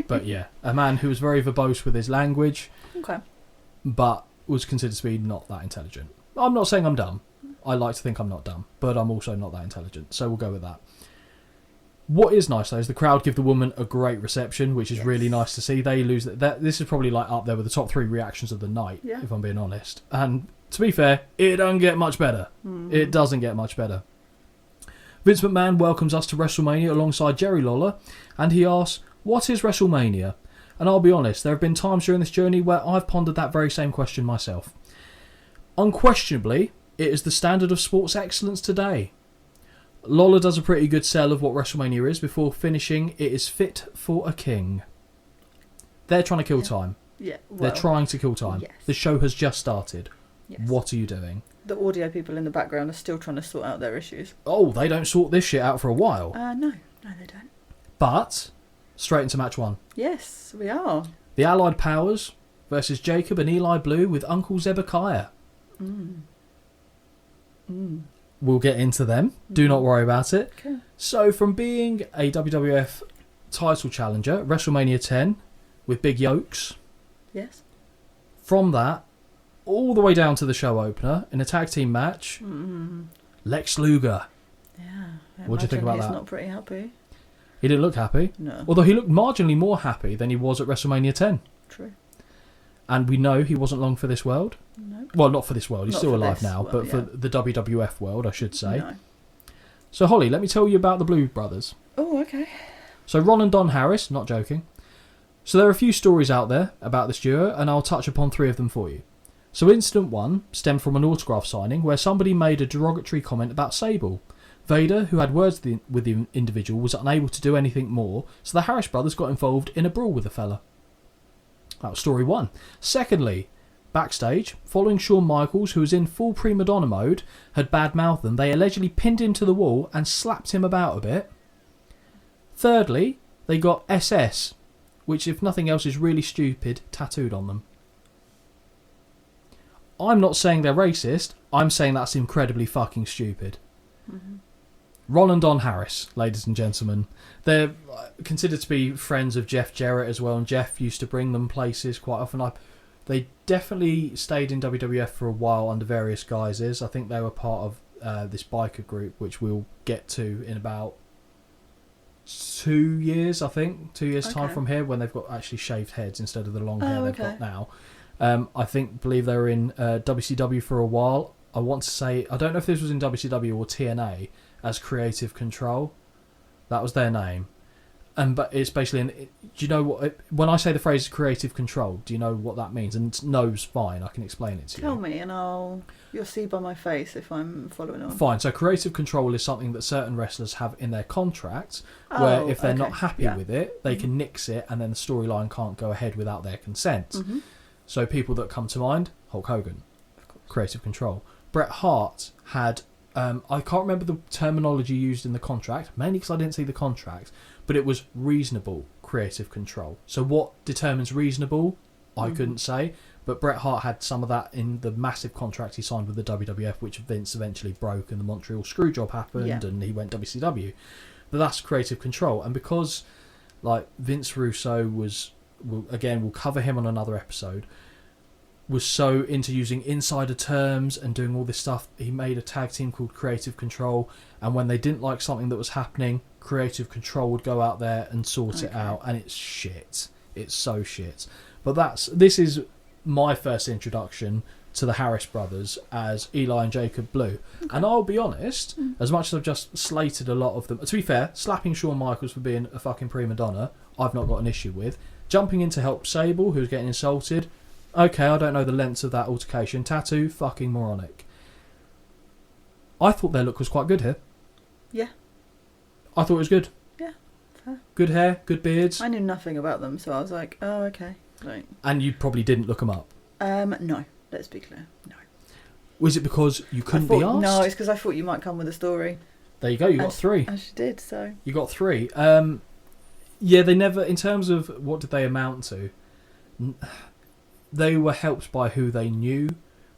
Speaker 2: But yeah, a man who was very verbose with his language.
Speaker 3: Okay.
Speaker 2: But was considered to be not that intelligent. I'm not saying I'm dumb. I like to think I'm not dumb, but I'm also not that intelligent. So we'll go with that. What is nice though is the crowd give the woman a great reception, which is really nice to see. They lose that. This is probably like up there with the top 3 reactions of the night, if I'm being honest. And to be fair, it doesn't get much better. It doesn't get much better. Vince McMahon welcomes us to WrestleMania alongside Jerry Lawler, and he asks, "What is WrestleMania?" And I'll be honest, there have been times during this journey where I've pondered that very same question myself. Unquestionably, it is the standard of sports excellence today. Lawler does a pretty good sell of what WrestleMania is before finishing, "It is fit for a king." They're trying to kill time.
Speaker 3: Yeah,
Speaker 2: They're trying to kill time.
Speaker 3: Yes.
Speaker 2: The show has just started.
Speaker 3: Yes.
Speaker 2: What are you doing?
Speaker 3: The audio people in the background are still trying to sort out their issues.
Speaker 2: Oh, they don't sort this shit out for a while.
Speaker 3: No, they don't.
Speaker 2: But, straight into match 1.
Speaker 3: Yes, we are.
Speaker 2: The Allied Powers versus Jacob and Eli Blue with Uncle Zebekiah. We'll get into them. Do not worry about it.
Speaker 3: Okay.
Speaker 2: So, from being a WWF title challenger, WrestleMania 10 with big yokes.
Speaker 3: Yes.
Speaker 2: From that, all the way down to the show opener in a tag team match, Lex Luger.
Speaker 3: Yeah.
Speaker 2: What do you think about
Speaker 3: he's
Speaker 2: that?
Speaker 3: He's not pretty happy.
Speaker 2: He didn't look happy.
Speaker 3: No.
Speaker 2: Although he looked marginally more happy than he was at WrestleMania 10.
Speaker 3: True.
Speaker 2: And we know he wasn't long for this world.
Speaker 3: No.
Speaker 2: Well, not for this world. He's
Speaker 3: Not
Speaker 2: still
Speaker 3: for
Speaker 2: alive
Speaker 3: this
Speaker 2: now,
Speaker 3: world,
Speaker 2: but for the WWF world, I should say.
Speaker 3: No.
Speaker 2: So, Holly, let me tell you about the Blue Brothers.
Speaker 3: Oh, okay.
Speaker 2: So, Ron and Don Harris, not joking. So, there are a few stories out there about this duo, and I'll touch upon 3 of them for you. So, incident 1 stemmed from an autograph signing where somebody made a derogatory comment about Sable. Vader, who had words with the individual, was unable to do anything more, so the Harris brothers got involved in a brawl with the fella. That was story 1. Secondly, backstage, following Shawn Michaels, who was in full prima donna mode, had bad-mouthed them, they allegedly pinned him to the wall and slapped him about a bit. Thirdly, they got SS, which if nothing else is really stupid, tattooed on them. I'm not saying they're racist, I'm saying that's incredibly fucking stupid. Ron and Don Harris, ladies and gentlemen. They're considered to be friends of Jeff Jarrett as well, and Jeff used to bring them places quite often. They definitely stayed in WWF for a while under various guises. I think they were part of this biker group, which we'll get to in about 2 years, I think. 2 years' time from here, when they've got actually shaved heads instead of the long hair they've got now. Believe they were in WCW for a while. I want to say, I don't know if this was in WCW or TNA, as Creative Control. That was their name. But it's basically, do you know what, when I say the phrase Creative Control, do you know what that means? And no's fine, I can explain it to you.
Speaker 3: Tell me and you'll see by my face if I'm following on.
Speaker 2: Fine, so Creative Control is something that certain wrestlers have in their contracts, where if they're not happy with it, they can nix it, and then the storyline can't go ahead without their consent. So people that come to mind, Hulk Hogan, Creative Control. Bret Hart had, I can't remember the terminology used in the contract, mainly because I didn't see the contract, but it was reasonable creative control. So what determines reasonable, I couldn't say, but Bret Hart had some of that in the massive contract he signed with the WWF, which Vince eventually broke, and the Montreal Screwjob happened, and he went WCW. But that's creative control, and because like Vince Russo we'll cover him on another episode, was so into using insider terms and doing all this stuff. He made a tag team called Creative Control, and when they didn't like something that was happening, Creative Control would go out there and sort it out, and it's shit. It's so shit. But this is my first introduction to the Harris brothers as Eli and Jacob Blue. Okay. And I'll be honest, as much as I've just slated a lot of them, to be fair, slapping Shawn Michaels for being a fucking prima donna, I've not got an issue with. Jumping in to help Sable, who's getting insulted, okay, I don't know the lengths of that altercation. Tattoo, fucking moronic. I thought their look was quite good here.
Speaker 3: Yeah.
Speaker 2: I thought it was good.
Speaker 3: Yeah, fair.
Speaker 2: Good hair, good beards.
Speaker 3: I knew nothing about them, so I was like, oh, okay. Right.
Speaker 2: And you probably didn't look them up?
Speaker 3: No. Let's be clear. No.
Speaker 2: Was it because you couldn't be asked?
Speaker 3: No, it's because I thought you might come with a story.
Speaker 2: There you go, you got 3.
Speaker 3: As you did, so.
Speaker 2: You got 3. Yeah, they never, in terms of what did they amount to, they were helped by who they knew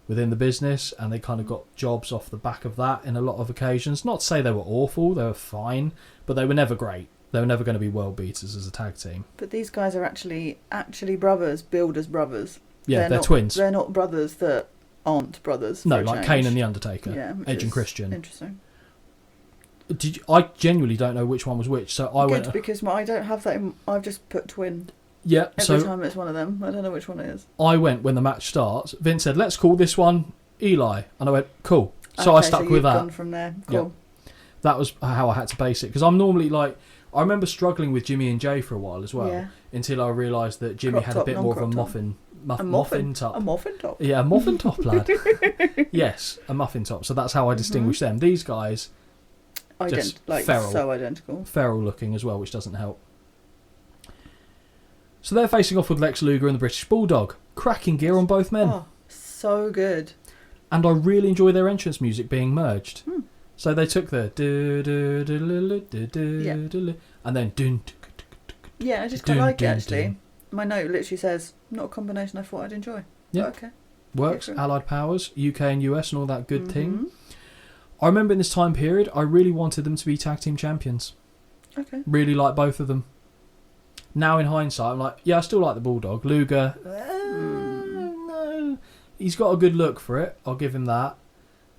Speaker 2: within the business, and they kind of got jobs off the back of that in a lot of occasions. Not to say they were awful, they were fine, but they were never great. They were never going to be world beaters as a tag team.
Speaker 3: But these guys are actually brothers, builders brothers.
Speaker 2: Yeah, they're twins.
Speaker 3: They're not brothers that aren't brothers.
Speaker 2: No, like Kane and The Undertaker.
Speaker 3: Yeah,
Speaker 2: Edge and Christian.
Speaker 3: Interesting.
Speaker 2: I genuinely don't know which one was which, so I went...
Speaker 3: because I don't have that I've just put twin.
Speaker 2: Yeah,
Speaker 3: Every time it's one of them. I don't know which one it is.
Speaker 2: I went when the match starts. Vince said, let's call this one Eli. And I went, cool. So I stuck with that.
Speaker 3: Gone from there. Cool.
Speaker 2: Yep. That was how I had to base it. Because I'm normally like... I remember struggling with Jimmy and Jay for a while as well. Yeah. Until I realised that Jimmy had a bit more of a muffin top.
Speaker 3: A muffin top?
Speaker 2: Yeah, a muffin top, lad. Yes, a muffin top. So that's how I distinguish them. These guys... just feral.
Speaker 3: So identical.
Speaker 2: Feral looking as well, which doesn't help. So they're facing off with Lex Luger and the British Bulldog. Cracking gear on both men.
Speaker 3: Oh, so good.
Speaker 2: And I really enjoy their entrance music being merged. So they took the and then dun.
Speaker 3: Yeah, I just quite like it actually. My note literally says, not a combination I thought I'd enjoy.
Speaker 2: Yeah.
Speaker 3: Okay.
Speaker 2: Works, Allied Powers, UK and US and all that good thing. I remember in this time period, I really wanted them to be tag team champions.
Speaker 3: Okay.
Speaker 2: Really like both of them. Now in hindsight, I'm like, yeah, I still like the Bulldog. Luger, no. He's got a good look for it. I'll give him that.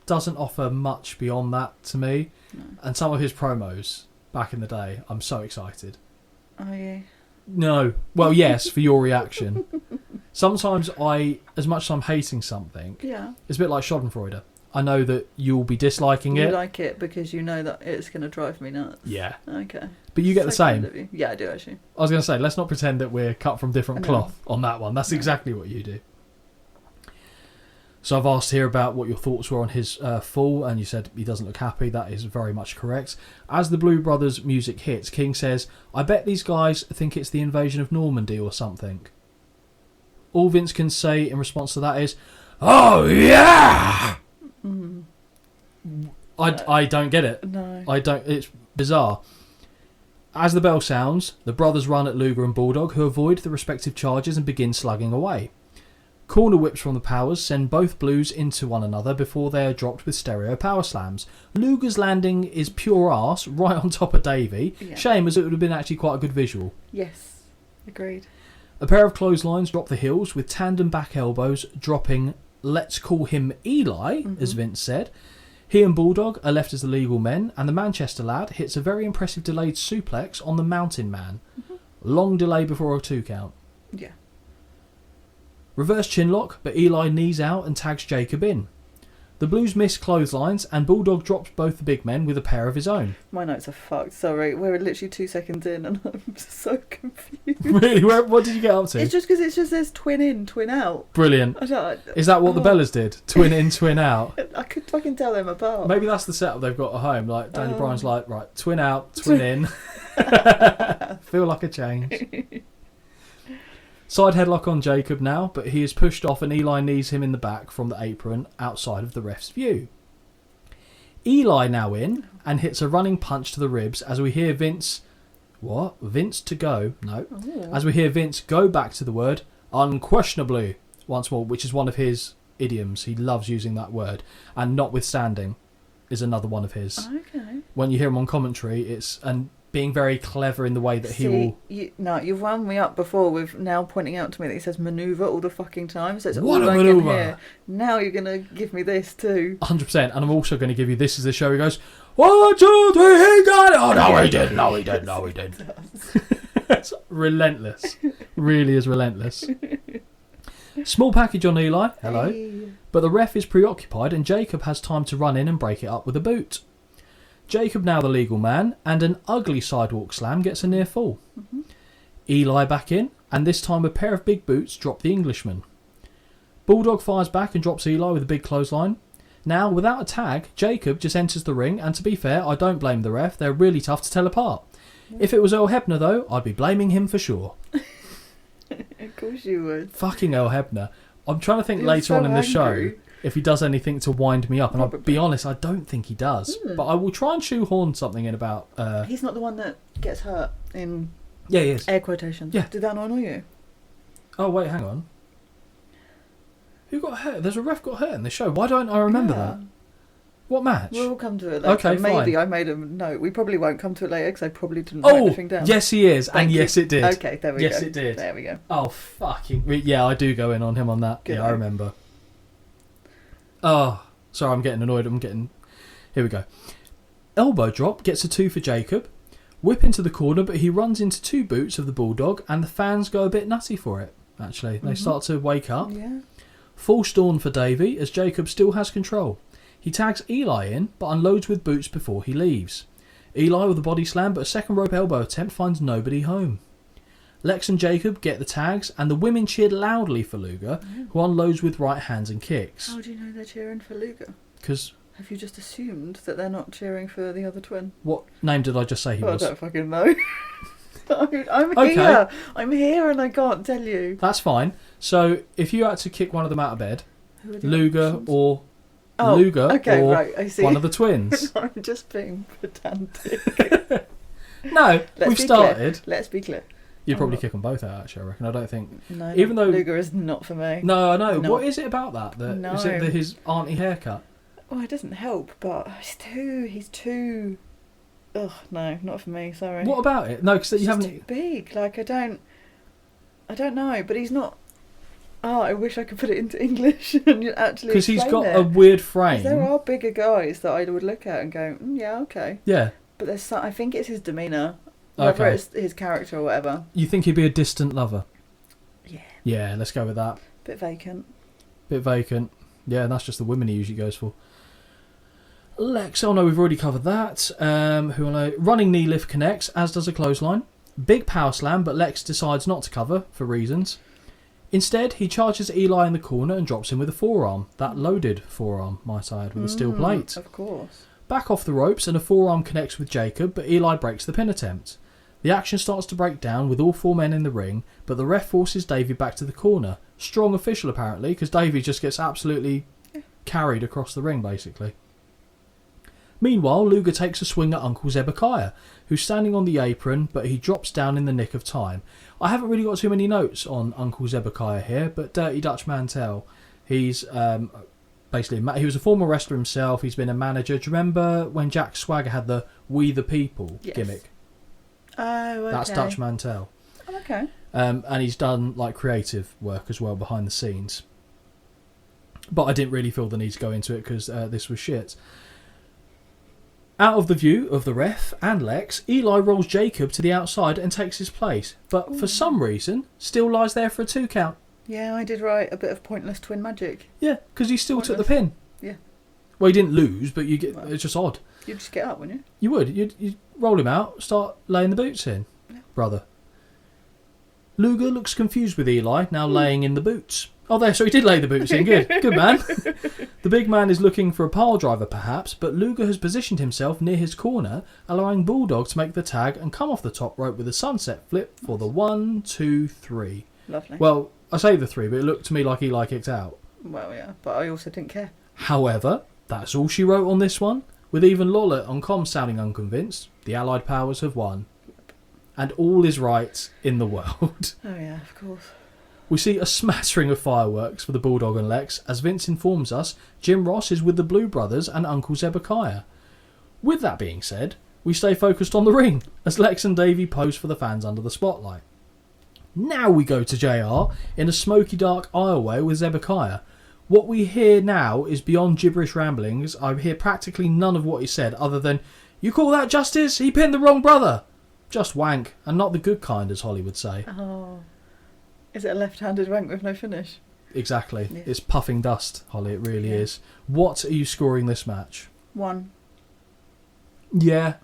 Speaker 2: Doesn't offer much beyond that to me. No. And some of his promos back in the day, I'm so excited.
Speaker 3: Are you?
Speaker 2: No. Well, yes, for your reaction. Sometimes as much as I'm hating something, it's a bit like Schadenfreude. I know that you'll be disliking it.
Speaker 3: You like it because you know that it's going to drive me nuts.
Speaker 2: Yeah.
Speaker 3: Okay.
Speaker 2: But you get the same.
Speaker 3: Yeah, I do actually.
Speaker 2: I was going to say, let's not pretend that we're cut from different cloth on that one. That's exactly what you do. So I've asked here about what your thoughts were on his fall, and you said he doesn't look happy. That is very much correct. As the Blue Brothers music hits, King says, I bet these guys think it's the invasion of Normandy or something. All Vince can say in response to that is, oh yeah! I don't get it.
Speaker 3: No.
Speaker 2: I don't. It's bizarre. As the bell sounds, the brothers run at Luger and Bulldog, who avoid the respective charges and begin slugging away. Corner whips from the Powers send both Blues into one another before they are dropped with stereo power slams. Luger's landing is pure arse right on top of Davey. Yeah. Shame, as it would have been actually quite a good visual.
Speaker 3: Yes, agreed.
Speaker 2: A pair of clotheslines drop the heels with tandem back elbows dropping, let's call him Eli, as Vince said. He and Bulldog are left as the legal men, and the Manchester lad hits a very impressive delayed suplex on the Mountain Man. Long delay before a 2 count.
Speaker 3: Yeah.
Speaker 2: Reverse chinlock, but Eli knees out and tags Jacob in. The Blues miss clotheslines, and Bulldog drops both the big men with a pair of his own. My
Speaker 3: notes are fucked, sorry. We're literally 2 seconds in and I'm so confused.
Speaker 2: Really? What did you get up to?
Speaker 3: It's just because it just says twin in, twin out.
Speaker 2: Brilliant. Is that what the Bellas did? Twin in, twin out?
Speaker 3: I could fucking tell them apart.
Speaker 2: Maybe that's the setup they've got at home. Like Daniel Bryan's like, right, twin out, twin in. Feel like a change. Side headlock on Jacob now, but he is pushed off and Eli knees him in the back from the apron outside of the ref's view. Eli now in and hits a running punch to the ribs as we hear Vince... What? Vince to go? No. Oh. As we hear Vince go back to the word unquestionably once more, which is one of his idioms. He loves using that word. And notwithstanding is another one of his.
Speaker 3: Okay.
Speaker 2: When you hear him on commentary, it's... And being very clever in the way that he will...
Speaker 3: You've wound me up before with now pointing out to me that he says manoeuvre all the fucking time, so it's
Speaker 2: What
Speaker 3: all
Speaker 2: a
Speaker 3: I can
Speaker 2: manoeuvre!
Speaker 3: hear. Now you're going to give me this too.
Speaker 2: 100%, and I'm also going to give you This Is the Show. He goes, 1, 2, 3, he got it! Oh, no, he did, no, he did, no, he did. It's relentless. Really is relentless. Small package on Eli. Hello.
Speaker 3: Hey.
Speaker 2: But the ref is preoccupied and Jacob has time to run in and break it up with a boot. Jacob, now the legal man, and an ugly sidewalk slam gets a near fall.
Speaker 3: Mm-hmm.
Speaker 2: Eli back in, and this time a pair of big boots drop the Englishman. Bulldog fires back and drops Eli with a big clothesline. Now, without a tag, Jacob just enters the ring, and to be fair, I don't blame the ref. They're really tough to tell apart. Yeah. If it was Earl Hebner, though, I'd be blaming him for sure.
Speaker 3: Of course you would.
Speaker 2: Fucking Earl Hebner. I'm trying to think later on in the show if he does anything to wind me up. And I'll be honest, I don't think he does. But I will try and shoehorn something in about...
Speaker 3: He's not the one that gets hurt in...
Speaker 2: Yeah, he is.
Speaker 3: Air quotations.
Speaker 2: Yeah.
Speaker 3: Did that not annoy you?
Speaker 2: Oh, wait, hang on. Who got hurt? There's a ref got hurt in the show. Why don't I remember that? What match?
Speaker 3: We'll come to it later.
Speaker 2: Okay,
Speaker 3: Maybe
Speaker 2: fine.
Speaker 3: I made a note. We probably won't come to it later because I probably didn't write anything down.
Speaker 2: Yes, he is.
Speaker 3: Thank
Speaker 2: and
Speaker 3: you.
Speaker 2: yes, it did.
Speaker 3: Okay, there we go.
Speaker 2: Yes, it did.
Speaker 3: There we go.
Speaker 2: Oh, fucking... Yeah, I do go in on him on that.
Speaker 3: Good.
Speaker 2: Yeah, I remember. Oh, sorry, I'm getting annoyed. Here we go. Elbow drop gets a 2 for Jacob. Whip into the corner, but he runs into 2 boots of the Bulldog, and the fans go a bit nutty for it, actually. They start to wake up.
Speaker 3: Yeah.
Speaker 2: False dawn for Davey, as Jacob still has control. He tags Eli in, but unloads with boots before he leaves. Eli with a body slam, but a second rope elbow attempt finds nobody home. Lex and Jacob get the tags, and the women cheered loudly for Luger, who unloads with right hands and kicks.
Speaker 3: How do you know they're cheering for Luger?
Speaker 2: Because...
Speaker 3: Have you just assumed that they're not cheering for the other twin?
Speaker 2: What name did I just say he was?
Speaker 3: I don't fucking know. I'm
Speaker 2: Okay.
Speaker 3: here. I'm here and I can't tell you.
Speaker 2: That's fine. So, if you had to kick one of them out of bed,
Speaker 3: Who are the
Speaker 2: Luger
Speaker 3: options?
Speaker 2: or
Speaker 3: Okay,
Speaker 2: or
Speaker 3: right, I see.
Speaker 2: one of the twins.
Speaker 3: I'm just being pedantic.
Speaker 2: No, we've started.
Speaker 3: Let's be clear.
Speaker 2: You'd probably kick them both out, actually, I reckon. I don't think...
Speaker 3: No,
Speaker 2: Even though...
Speaker 3: Luger is not for me.
Speaker 2: No, I know.
Speaker 3: No.
Speaker 2: What is it about that?
Speaker 3: No.
Speaker 2: Is it his auntie haircut?
Speaker 3: Well, it doesn't help, but he's too... Ugh, no, not for me, sorry.
Speaker 2: What about it? No, because you
Speaker 3: He's
Speaker 2: haven't...
Speaker 3: too big. Like, I don't know, but he's not... Oh, I wish I could put it into English and actually
Speaker 2: Because he's
Speaker 3: explain
Speaker 2: got
Speaker 3: it.
Speaker 2: a weird
Speaker 3: 'Cause
Speaker 2: frame.
Speaker 3: there are bigger guys that I would look at and go, yeah, okay.
Speaker 2: Yeah.
Speaker 3: But there's I think it's his demeanour. Whether
Speaker 2: Okay.
Speaker 3: it's his character or whatever.
Speaker 2: You think he'd be a distant lover?
Speaker 3: Yeah.
Speaker 2: Yeah, let's go with that.
Speaker 3: Bit vacant.
Speaker 2: Bit vacant. Yeah, and that's just the women he usually goes for. Lex, oh no, we've already covered that. Running knee lift connects, as does a clothesline. Big power slam, but Lex decides not to cover, for reasons. Instead, he charges Eli in the corner and drops him with a forearm. That loaded forearm, might I add, with a steel plate.
Speaker 3: Of course.
Speaker 2: Back off the ropes and a forearm connects with Jacob, but Eli breaks the pin attempt. The action starts to break down with all 4 men in the ring, but the ref forces Davey back to the corner. Strong official, apparently, because Davey just gets absolutely carried across the ring, basically. Meanwhile, Luger takes a swing at Uncle Zebekiah, who's standing on the apron, but he drops down in the nick of time. I haven't really got too many notes on Uncle Zebekiah here, but Dirty Dutch Mantel. He's basically, he was a former wrestler himself. He's been a manager. Do you remember when Jack Swagger had the We the People gimmick?
Speaker 3: Oh, okay.
Speaker 2: That's Dutch Mantel.
Speaker 3: Oh, okay.
Speaker 2: And he's done like creative work as well behind the scenes. But I didn't really feel the need to go into it because this was shit. Out of the view of the ref and Lex, Eli rolls Jacob to the outside and takes his place, but for some reason still lies there for a 2 count.
Speaker 3: Yeah, I did write a bit of pointless twin magic.
Speaker 2: Yeah, because he still took the pin.
Speaker 3: Yeah.
Speaker 2: Well, he didn't lose, but it's just odd.
Speaker 3: You'd just get up, wouldn't you?
Speaker 2: You would. You'd roll him out, start laying the boots in, brother. Luger looks confused with Eli, now laying in the boots. Oh, there, so he did lay the boots in. Good man. The big man is looking for a pile driver, perhaps, but Luger has positioned himself near his corner, allowing Bulldog to make the tag and come off the top rope with a sunset flip for the 1, 2, 3.
Speaker 3: Lovely.
Speaker 2: Well, I say the 3, but it looked to me like Eli kicked out.
Speaker 3: Well, yeah, but I also didn't care.
Speaker 2: However, that's all she wrote on this one, with even Lola on comms sounding unconvinced. The Allied powers have won. And all is right in the world.
Speaker 3: Oh, yeah, of course.
Speaker 2: We see a smattering of fireworks for the Bulldog and Lex, as Vince informs us Jim Ross is with the Blue Brothers and Uncle Zebekiah. With that being said, we stay focused on the ring as Lex and Davey pose for the fans under the spotlight. Now we go to JR in a smoky dark aisleway with Zebekiah. What we hear now is beyond gibberish ramblings. I hear practically none of what he said other than, "You call that justice? He pinned the wrong brother." Just wank, and not the good kind, as Holly would say.
Speaker 3: Oh. Is it a left-handed wank with no finish?
Speaker 2: Exactly.
Speaker 3: Yeah.
Speaker 2: It's puffing dust, Holly, it really is. What are you scoring this match?
Speaker 3: 1.
Speaker 2: Yeah.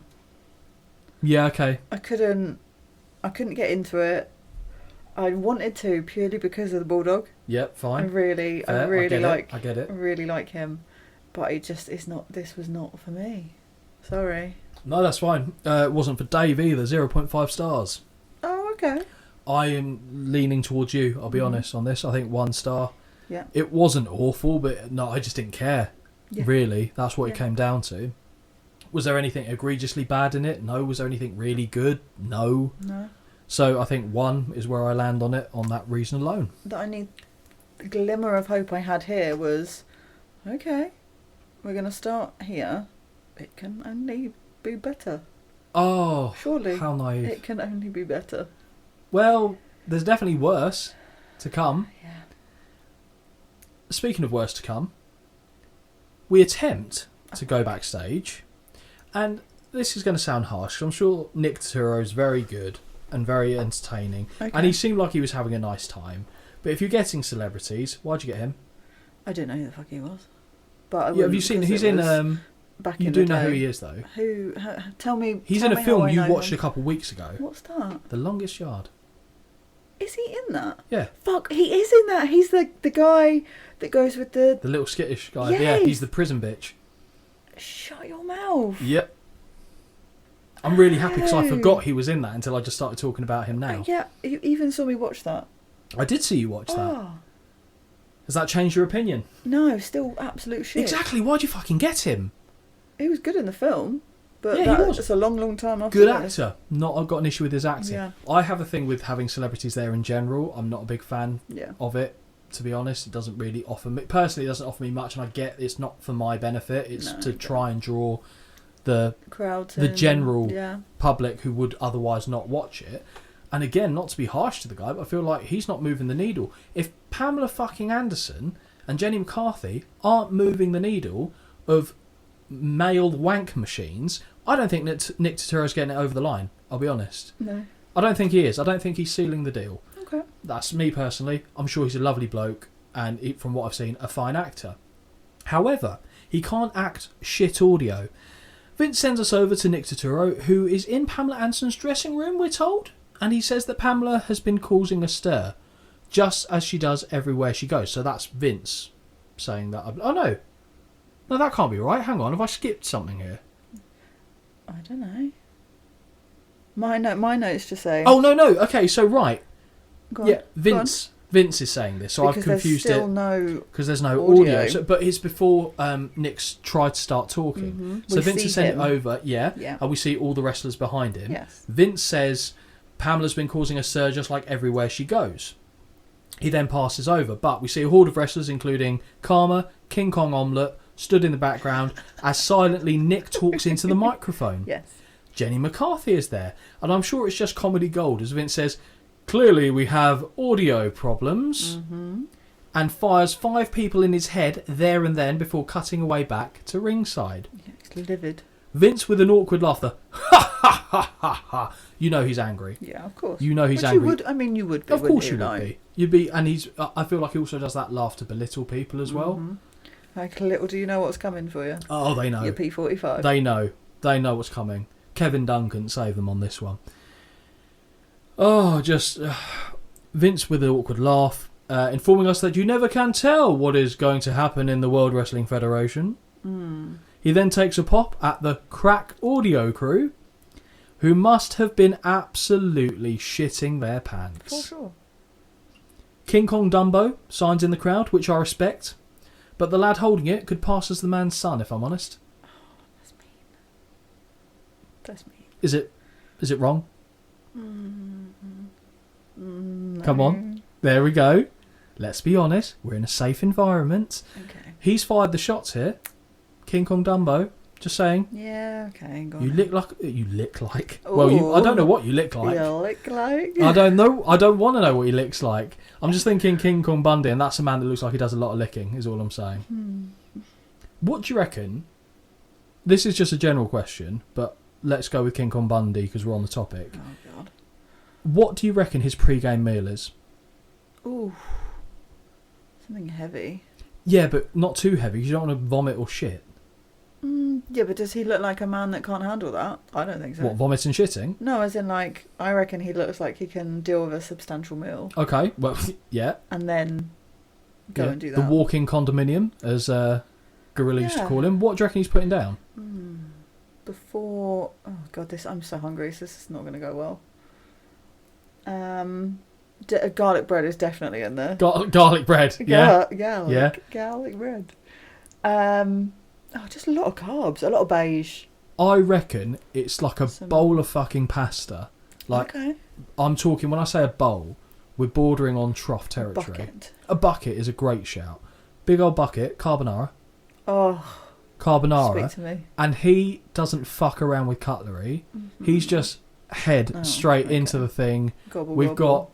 Speaker 2: Yeah, okay.
Speaker 3: I couldn't get into it. I wanted to purely because of the Bulldog.
Speaker 2: Yep, fine.
Speaker 3: I really
Speaker 2: I get it.
Speaker 3: I really like him, but this was not for me. Sorry.
Speaker 2: No, that's fine. It wasn't for Dave either. 0.5 stars.
Speaker 3: Oh, okay.
Speaker 2: I am leaning towards you, I'll be honest, on this. I think 1 star.
Speaker 3: Yeah.
Speaker 2: It wasn't awful, but no, I just didn't care.
Speaker 3: Yeah.
Speaker 2: Really, that's what it came down to. Was there anything egregiously bad in it? No. Was there anything really good? No.
Speaker 3: No.
Speaker 2: So I think 1 is where I land on it, on that reason alone.
Speaker 3: The only glimmer of hope I had here was, okay, we're going to start here. It can only be better.
Speaker 2: Oh,
Speaker 3: Surely.
Speaker 2: how naive.
Speaker 3: It can only be better.
Speaker 2: Well, there's definitely worse to come.
Speaker 3: Yeah.
Speaker 2: Speaking of worse to come, we attempt to go backstage, and this is going to sound harsh. I'm sure Nick Turturro is very good and very entertaining, and he seemed like he was having a nice time. But if you're getting celebrities, why'd you get him?
Speaker 3: I didn't know who the fuck he was. But
Speaker 2: Have you seen? He's in.
Speaker 3: Back
Speaker 2: You
Speaker 3: in
Speaker 2: do
Speaker 3: the
Speaker 2: know who
Speaker 3: day.
Speaker 2: he is, though.
Speaker 3: Tell me.
Speaker 2: He's
Speaker 3: tell
Speaker 2: in a
Speaker 3: me
Speaker 2: film
Speaker 3: how I
Speaker 2: you
Speaker 3: know
Speaker 2: watched
Speaker 3: him.
Speaker 2: a couple of weeks ago.
Speaker 3: What's that?
Speaker 2: The Longest Yard.
Speaker 3: Is he in that?
Speaker 2: Yeah.
Speaker 3: Fuck, he is in that. He's the guy that goes with the.
Speaker 2: The little skittish guy.
Speaker 3: Yes.
Speaker 2: Yeah, he's the prison bitch.
Speaker 3: Shut your mouth.
Speaker 2: Yep. I'm really happy because I
Speaker 3: Oh.
Speaker 2: forgot he was in that until I just started talking about him now.
Speaker 3: Yeah, you even saw me watch that.
Speaker 2: I did see you watch that.
Speaker 3: Oh.
Speaker 2: Has that changed your opinion?
Speaker 3: No, still absolute shit.
Speaker 2: Exactly. Why'd you fucking get him?
Speaker 3: He was good in the film, but
Speaker 2: Yeah, he was.
Speaker 3: it's a long, long time after.
Speaker 2: Good
Speaker 3: this.
Speaker 2: actor. I've got an issue with his acting.
Speaker 3: Yeah.
Speaker 2: I have a thing with having celebrities there in general. I'm not a big fan
Speaker 3: Yeah.
Speaker 2: of it, to be honest. It doesn't really offer me... Personally, it doesn't offer me much, and I get it's not for my benefit. It's
Speaker 3: No,
Speaker 2: to
Speaker 3: I
Speaker 2: try and draw the
Speaker 3: Crowd.
Speaker 2: the general
Speaker 3: Yeah.
Speaker 2: public who would otherwise not watch it. And again, not to be harsh to the guy, but I feel like he's not moving the needle. If Pamela fucking Anderson and Jenny McCarthy aren't moving the needle of male wank machines, I don't think Nick Turturro's getting it over the line, I'll be honest.
Speaker 3: No.
Speaker 2: I don't think he is. I don't think he's sealing the deal.
Speaker 3: Okay.
Speaker 2: That's me personally. I'm sure he's a lovely bloke and, from what I've seen, a fine actor. However, he can't act shit audio. Vince sends us over to Nick Turturro, who is in Pamela Anderson's dressing room, we're told, and he says that Pamela has been causing a stir, just as she does everywhere she goes. So that's Vince saying that. Oh no. No, that can't be right. Hang on, have I skipped something here?
Speaker 3: I don't know. My notes just say.
Speaker 2: Oh, no. Okay, so right.
Speaker 3: Go on,
Speaker 2: Yeah,
Speaker 3: go on.
Speaker 2: Vince is saying this, so
Speaker 3: Because
Speaker 2: I've confused
Speaker 3: there's still
Speaker 2: it.
Speaker 3: no
Speaker 2: Because there's no
Speaker 3: audio.
Speaker 2: audio. So, but it's before Nick's tried to start talking.
Speaker 3: Mhm.
Speaker 2: So
Speaker 3: We
Speaker 2: Vince
Speaker 3: see
Speaker 2: has sent
Speaker 3: him.
Speaker 2: it over,
Speaker 3: Yeah.
Speaker 2: and we see all the wrestlers behind him.
Speaker 3: Yes.
Speaker 2: Vince says Pamela's been causing a stir just like everywhere she goes. He then passes over, but we see a horde of wrestlers, including Karma, King Kong Omelette, stood in the background as silently Nick talks into the microphone.
Speaker 3: Yes.
Speaker 2: Jenny McCarthy is there, and I'm sure it's just comedy gold, as Vince says, clearly we have audio problems, and fires 5 people in his head there and then before cutting away back to ringside.
Speaker 3: Yeah, it's livid.
Speaker 2: Vince with an awkward laughter. Ha ha ha ha ha. You know he's angry.
Speaker 3: Yeah, of course.
Speaker 2: You know he's
Speaker 3: Which
Speaker 2: angry.
Speaker 3: You would. I mean, you would be.
Speaker 2: Of course you
Speaker 3: wouldn't
Speaker 2: would
Speaker 3: No.
Speaker 2: be. You'd be, and he's. I feel like he also does that laugh to belittle people as well.
Speaker 3: Like, little do you know what's coming for you.
Speaker 2: Oh, they know.
Speaker 3: Your P45.
Speaker 2: They know. They know what's coming. Kevin Dunn couldn't save them on this one. Oh, just Vince with an awkward laugh, informing us that you never can tell what is going to happen in the World Wrestling Federation. He then takes a pop at the crack audio crew, who must have been absolutely shitting their pants.
Speaker 3: For sure.
Speaker 2: King Kong Dumbo signs in the crowd, which I respect, but the lad holding it could pass as the man's son, if I'm honest.
Speaker 3: That's mean. That's mean.
Speaker 2: Is it wrong?
Speaker 3: No.
Speaker 2: Come on. There we go. Let's be honest. We're in a safe environment.
Speaker 3: Okay.
Speaker 2: He's fired the shots here. King Kong Dumbo. Just saying.
Speaker 3: Yeah, okay. Go
Speaker 2: You
Speaker 3: on.
Speaker 2: lick like. Well, I don't know what you lick like.
Speaker 3: You lick like.
Speaker 2: I don't know. I don't want to know what he licks like. I'm just thinking King Kong Bundy, and that's a man that looks like he does a lot of licking. Is all I'm saying. What do you reckon? This is just a general question, but let's go with King Kong Bundy because we're on the topic.
Speaker 3: Oh God.
Speaker 2: What do you reckon his pre-game meal is?
Speaker 3: Ooh. Something heavy.
Speaker 2: Yeah, but not too heavy because you don't want to vomit or shit.
Speaker 3: Yeah, but does he look like a man that can't handle that? I don't think so.
Speaker 2: What, vomit and shitting?
Speaker 3: No, as in like, I reckon he looks like he can deal with a substantial meal.
Speaker 2: Okay, well, yeah.
Speaker 3: And then go and do that.
Speaker 2: The walking condominium, as Gorilla used to call him. What do you reckon he's putting down?
Speaker 3: Before... Oh, God, I'm so hungry, so this is not going to go well. Garlic bread is definitely in there.
Speaker 2: Garlic bread, yeah.
Speaker 3: Garlic bread. Just a lot of carbs, a lot of beige.
Speaker 2: I reckon it's like a bowl of fucking pasta. Like,
Speaker 3: okay.
Speaker 2: I'm talking, when I say a bowl, we're bordering on trough territory. A bucket is a great shout. Big old bucket, carbonara.
Speaker 3: Oh,
Speaker 2: carbonara.
Speaker 3: speak to me.
Speaker 2: And he doesn't fuck around with cutlery. He's just head straight into the thing. We've got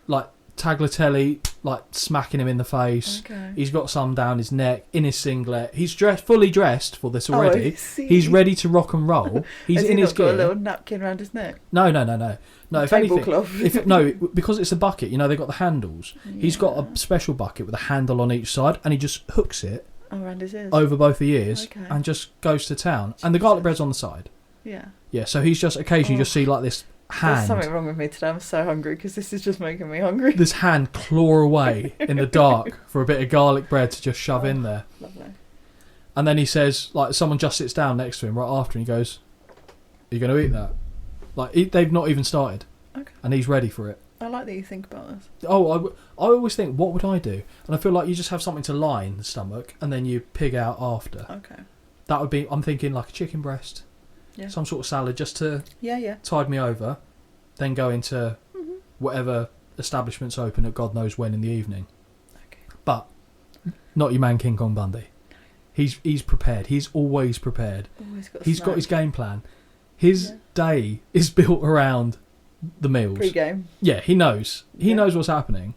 Speaker 2: like tagliatelle, like smacking him in the face.
Speaker 3: Okay.
Speaker 2: He's got some down his neck, in his singlet. He's fully dressed for this already. He's ready to rock and roll. He's in his gear.
Speaker 3: Got a little napkin around his neck?
Speaker 2: No. If anything,
Speaker 3: Tablecloth.
Speaker 2: because it's a bucket. You know, they've got the handles. Yeah. He's got a special bucket with a handle on each side, and he just hooks it
Speaker 3: around his ears,
Speaker 2: over both the ears, and just goes to town. Jesus. And the garlic bread's on the side.
Speaker 3: Yeah.
Speaker 2: Yeah. So he's just occasionally just see like this hand.
Speaker 3: There's something wrong with me today. I'm so hungry because this is just making me hungry.
Speaker 2: This hand claw away in the dark for a bit of garlic bread to just shove in there.
Speaker 3: Lovely.
Speaker 2: And then he says, like, someone just sits down next to him right after, and he goes, "Are you going to eat that?" Like, they've not even started.
Speaker 3: Okay.
Speaker 2: And he's ready for it.
Speaker 3: I like that you think about this.
Speaker 2: Oh, I always think, what would I do? And I feel like you just have something to line the stomach, and then you pig out after.
Speaker 3: Okay.
Speaker 2: That would be, I'm thinking like a chicken breast.
Speaker 3: Yeah.
Speaker 2: Some sort of salad just to
Speaker 3: yeah
Speaker 2: tide me over, then go into whatever establishment's open at God knows when in the evening.
Speaker 3: Okay.
Speaker 2: But not your man King Kong Bundy. He's prepared. He's always prepared. He's got his game plan. His day is built around the meals.
Speaker 3: Pre-game.
Speaker 2: Yeah, he knows. He knows what's happening.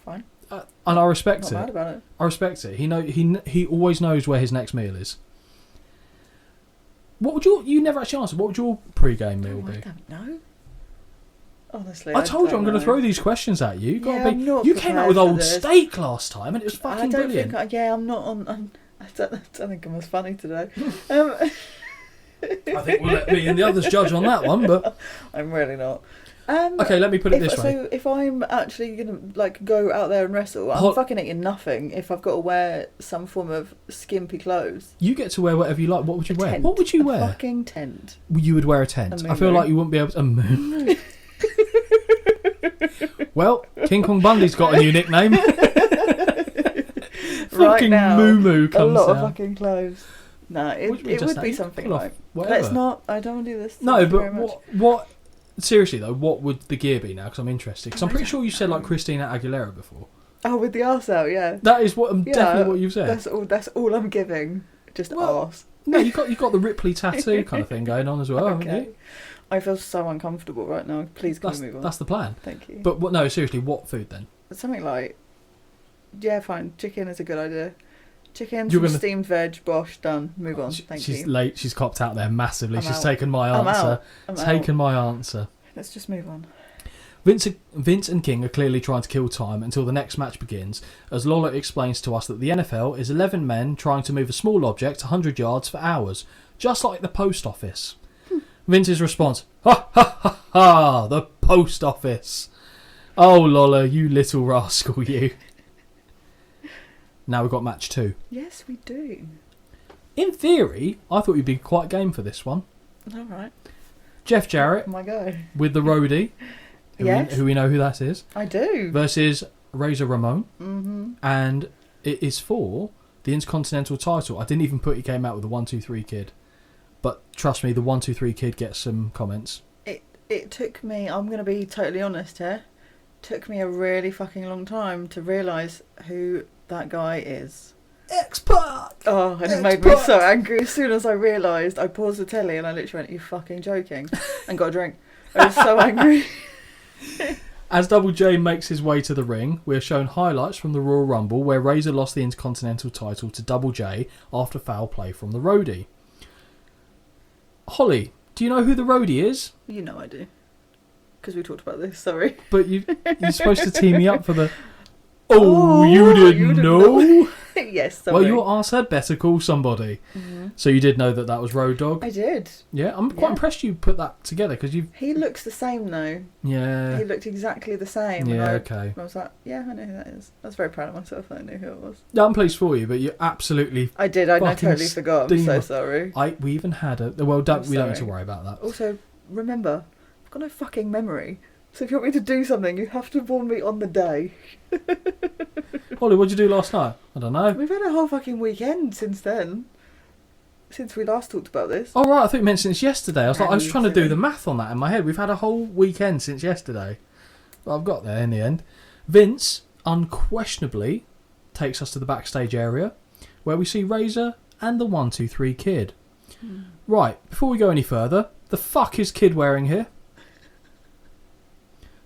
Speaker 3: Fine.
Speaker 2: And I respect
Speaker 3: Not
Speaker 2: it.
Speaker 3: mad about it.
Speaker 2: I respect it. He always knows where his next meal is. What would you never actually answered. What would your pre-game meal be?
Speaker 3: I don't know. Honestly,
Speaker 2: I told you I'm going to throw these questions at you. You came out with old steak last time, and it was fucking brilliant.
Speaker 3: I'm not on. I don't think I'm as funny today.
Speaker 2: I think we'll let me and the others judge on that one, but
Speaker 3: I'm really not.
Speaker 2: Okay, let me put it this way.
Speaker 3: So if I'm actually going to go out there and wrestle, I'm fucking eating nothing if I've got to wear some form of skimpy clothes.
Speaker 2: You get to wear whatever you like. What would you wear? What would you wear?
Speaker 3: A fucking tent.
Speaker 2: You would wear a tent. I feel like you wouldn't be able to... A moon. Well, King Kong Bundy's got a new nickname. Fucking Moo comes out.
Speaker 3: A lot of fucking clothes. No, it would be something like... Let's not... I don't want to do this.
Speaker 2: No, but what... Seriously though, what would the gear be now? Because I'm interested. Because I'm pretty sure you said like Christina Aguilera before.
Speaker 3: Oh, with the arse out, yeah.
Speaker 2: That is definitely what you've said.
Speaker 3: That's all I'm giving. Just arse.
Speaker 2: No, you got the Ripley tattoo kind of thing going on as well, haven't you?
Speaker 3: I feel so uncomfortable right now. Please can we move on?
Speaker 2: That's the plan.
Speaker 3: Thank you.
Speaker 2: But no, seriously, what food then?
Speaker 3: Something like, yeah, fine. Chicken is a good idea. Chicken, some steamed veg, bosh, done. Move on. Thank you.
Speaker 2: She's late. She's copped out there massively. She's taken my answer. My answer.
Speaker 3: Let's just move on.
Speaker 2: Vince and King are clearly trying to kill time until the next match begins, as Lawler explains to us that the NFL is 11 men trying to move a small object 100 yards for hours, just like the post office. Vince's response, "Ha ha ha ha, the post office. Oh, Lawler, you little rascal, you." Now we've got match 2.
Speaker 3: Yes, we do.
Speaker 2: In theory, I thought you'd be quite game for this one.
Speaker 3: All right.
Speaker 2: Jeff Jarrett,
Speaker 3: my guy,
Speaker 2: with the roadie, who we know who that is.
Speaker 3: I do.
Speaker 2: Versus Razor Ramon, and it is for the Intercontinental title. I didn't even put he came out with the 1-2-3 Kid, but trust me, the 1-2-3 Kid gets some comments.
Speaker 3: It took me. I'm going to be totally honest here. Took me a really fucking long time to realise who that guy is.
Speaker 2: X-Pac!
Speaker 3: Oh, and it made me so angry. As soon as I realised, I paused the telly and I literally went, "You fucking joking?" and got a drink. I was so angry.
Speaker 2: As Double J makes his way to the ring, we are shown highlights from the Royal Rumble where Razor lost the Intercontinental title to Double J after foul play from the roadie. Holly, do you know who the roadie is?
Speaker 3: You know I do. Because we talked about this, sorry.
Speaker 2: But you're supposed to tee me up for the... Oh, you didn't know?
Speaker 3: Yes, sorry.
Speaker 2: Well, your arse had better call somebody.
Speaker 3: Mm-hmm.
Speaker 2: So you did know that was Road Dogg?
Speaker 3: I did.
Speaker 2: Yeah, I'm quite impressed you put that together because you've...
Speaker 3: He looks the same though.
Speaker 2: Yeah.
Speaker 3: He looked exactly the same.
Speaker 2: Yeah,
Speaker 3: and
Speaker 2: okay.
Speaker 3: I was like, yeah, I know who that is. I was very proud of myself that I knew who it was.
Speaker 2: Yeah, I'm pleased for you, but you absolutely...
Speaker 3: I did, I
Speaker 2: fucking
Speaker 3: totally forgot. I'm so sorry.
Speaker 2: We even had a... Well, we don't need to worry about that.
Speaker 3: Also, remember, I've got no fucking memory. So if you want me to do something, you have to warn me on the day.
Speaker 2: Holly, what did you do last night? I don't know.
Speaker 3: We've had a whole fucking weekend since then. Since we last talked about this.
Speaker 2: Oh, right, I thought you meant since yesterday. I was trying to do the math on that in my head. We've had a whole weekend since yesterday. Well, I've got there in the end. Vince, unquestionably, takes us to the backstage area where we see Razor and the 1-2-3 Kid. Right, before we go any further, the fuck is Kid wearing here?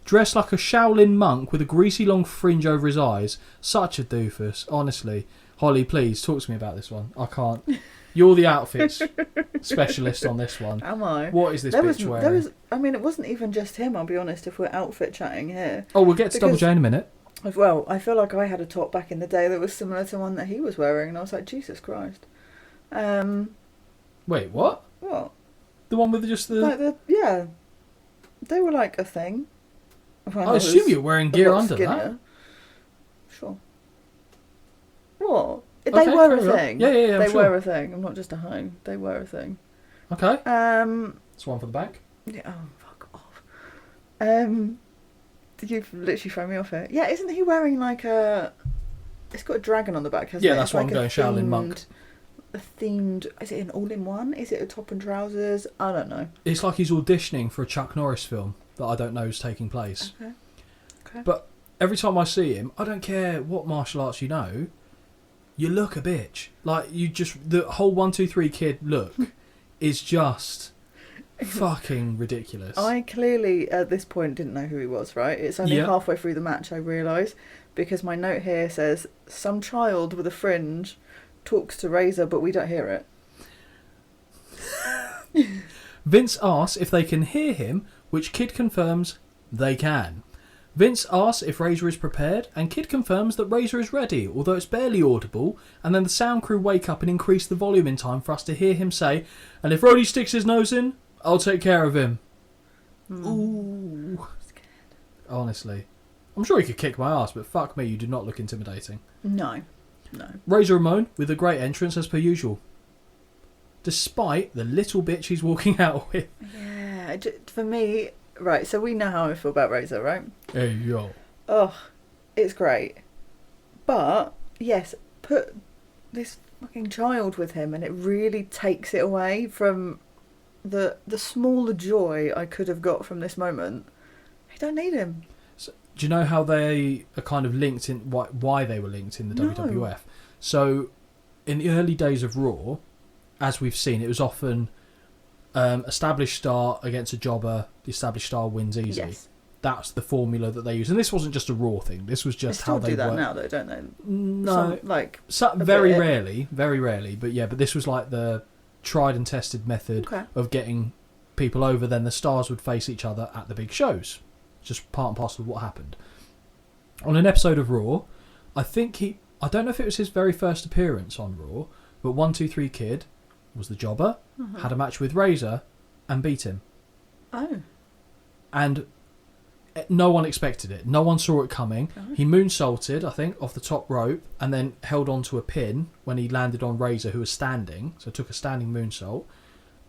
Speaker 2: Dressed like a Shaolin monk with a greasy long fringe over his eyes. Such a doofus, honestly. Holly, please, talk to me about this one. I can't. You're the outfits specialist on this one.
Speaker 3: Am I?
Speaker 2: What is this bitch wearing?
Speaker 3: It wasn't even just him, I'll be honest, if we're outfit chatting here.
Speaker 2: Oh, we'll get to Double J in a minute.
Speaker 3: Well, I feel like I had a top back in the day that was similar to one that he was wearing, and I was like, Jesus Christ.
Speaker 2: Wait, what?
Speaker 3: What?
Speaker 2: The one with just the...
Speaker 3: Yeah. They were like a thing.
Speaker 2: I assume you're wearing gear under that.
Speaker 3: Sure. What?
Speaker 2: Okay,
Speaker 3: they were a thing.
Speaker 2: Yeah,
Speaker 3: They were a thing. I'm not just a hoe. They were a thing.
Speaker 2: Okay. That's one for the back.
Speaker 3: Yeah. Oh, fuck off. You've literally thrown me off here. Yeah, isn't he wearing like a... It's got a dragon on the back, hasn't it?
Speaker 2: Yeah, that's why I'm going Shaolin monk.
Speaker 3: A themed... Is it an all-in-one? Is it a top and trousers? I don't know.
Speaker 2: It's like he's auditioning for a Chuck Norris film that I don't know is taking place.
Speaker 3: Okay.
Speaker 2: But every time I see him, I don't care what martial arts you know, you look a bitch. Like, you just... The whole 1-2-3 Kid look is just fucking ridiculous.
Speaker 3: I clearly, at this point, didn't know who he was, right? It's only halfway through the match I realise, because my note here says, some child with a fringe talks to Razor, but we don't hear it.
Speaker 2: Vince asks if they can hear him, which Kid confirms they can. Vince asks if Razor is prepared, and Kid confirms that Razor is ready, although it's barely audible, and then the sound crew wake up and increase the volume in time for us to hear him say, and if Roddy sticks his nose in, I'll take care of him. Ooh.
Speaker 3: Scared.
Speaker 2: Honestly. I'm sure he could kick my ass, but fuck me, you do not look intimidating.
Speaker 3: No.
Speaker 2: Razor Ramon with a great entrance as per usual. Despite the little bitch he's walking out with.
Speaker 3: Yeah, for me... Right, so we know how I feel about Razor, right?
Speaker 2: Hey, yo.
Speaker 3: Oh, it's great. But, yes, put this fucking child with him and it really takes it away from the smaller joy I could have got from this moment. I don't need him.
Speaker 2: So, do you know how they are kind of linked in... Why they were linked in the WWF? So, in the early days of Raw, as we've seen, it was often... established star against a jobber, the established star wins easy. Yes. That's the formula that they use. And this wasn't just a Raw thing. This was just how they
Speaker 3: do that
Speaker 2: work.
Speaker 3: now, though, don't they?
Speaker 2: No. Very rarely. But yeah, but this was like the tried and tested method of getting people over. Then the stars would face each other at the big shows. Just part and parcel of what happened. On an episode of Raw, I don't know if it was his very first appearance on Raw, but 1-2-3 Kid was the jobber, had a match with Razor, and beat him.
Speaker 3: Oh.
Speaker 2: And no one expected it. No one saw it coming. Oh. He moonsaulted, I think, off the top rope, and then held onto a pin when he landed on Razor, who was standing. So took a standing moonsault,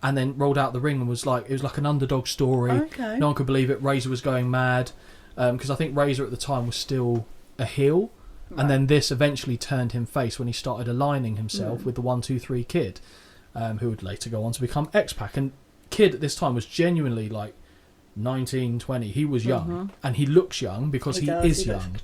Speaker 2: and then rolled out the ring and was like, it was like an underdog story.
Speaker 3: Okay.
Speaker 2: No one could believe it. Razor was going mad, because I think Razor at the time was still a heel. Right. And then this eventually turned him face when he started aligning himself with the 1-2-3 Kid. Who would later go on to become X-Pac. And Kid at this time was genuinely like 19, 20. He was young. And he looks young because he is young.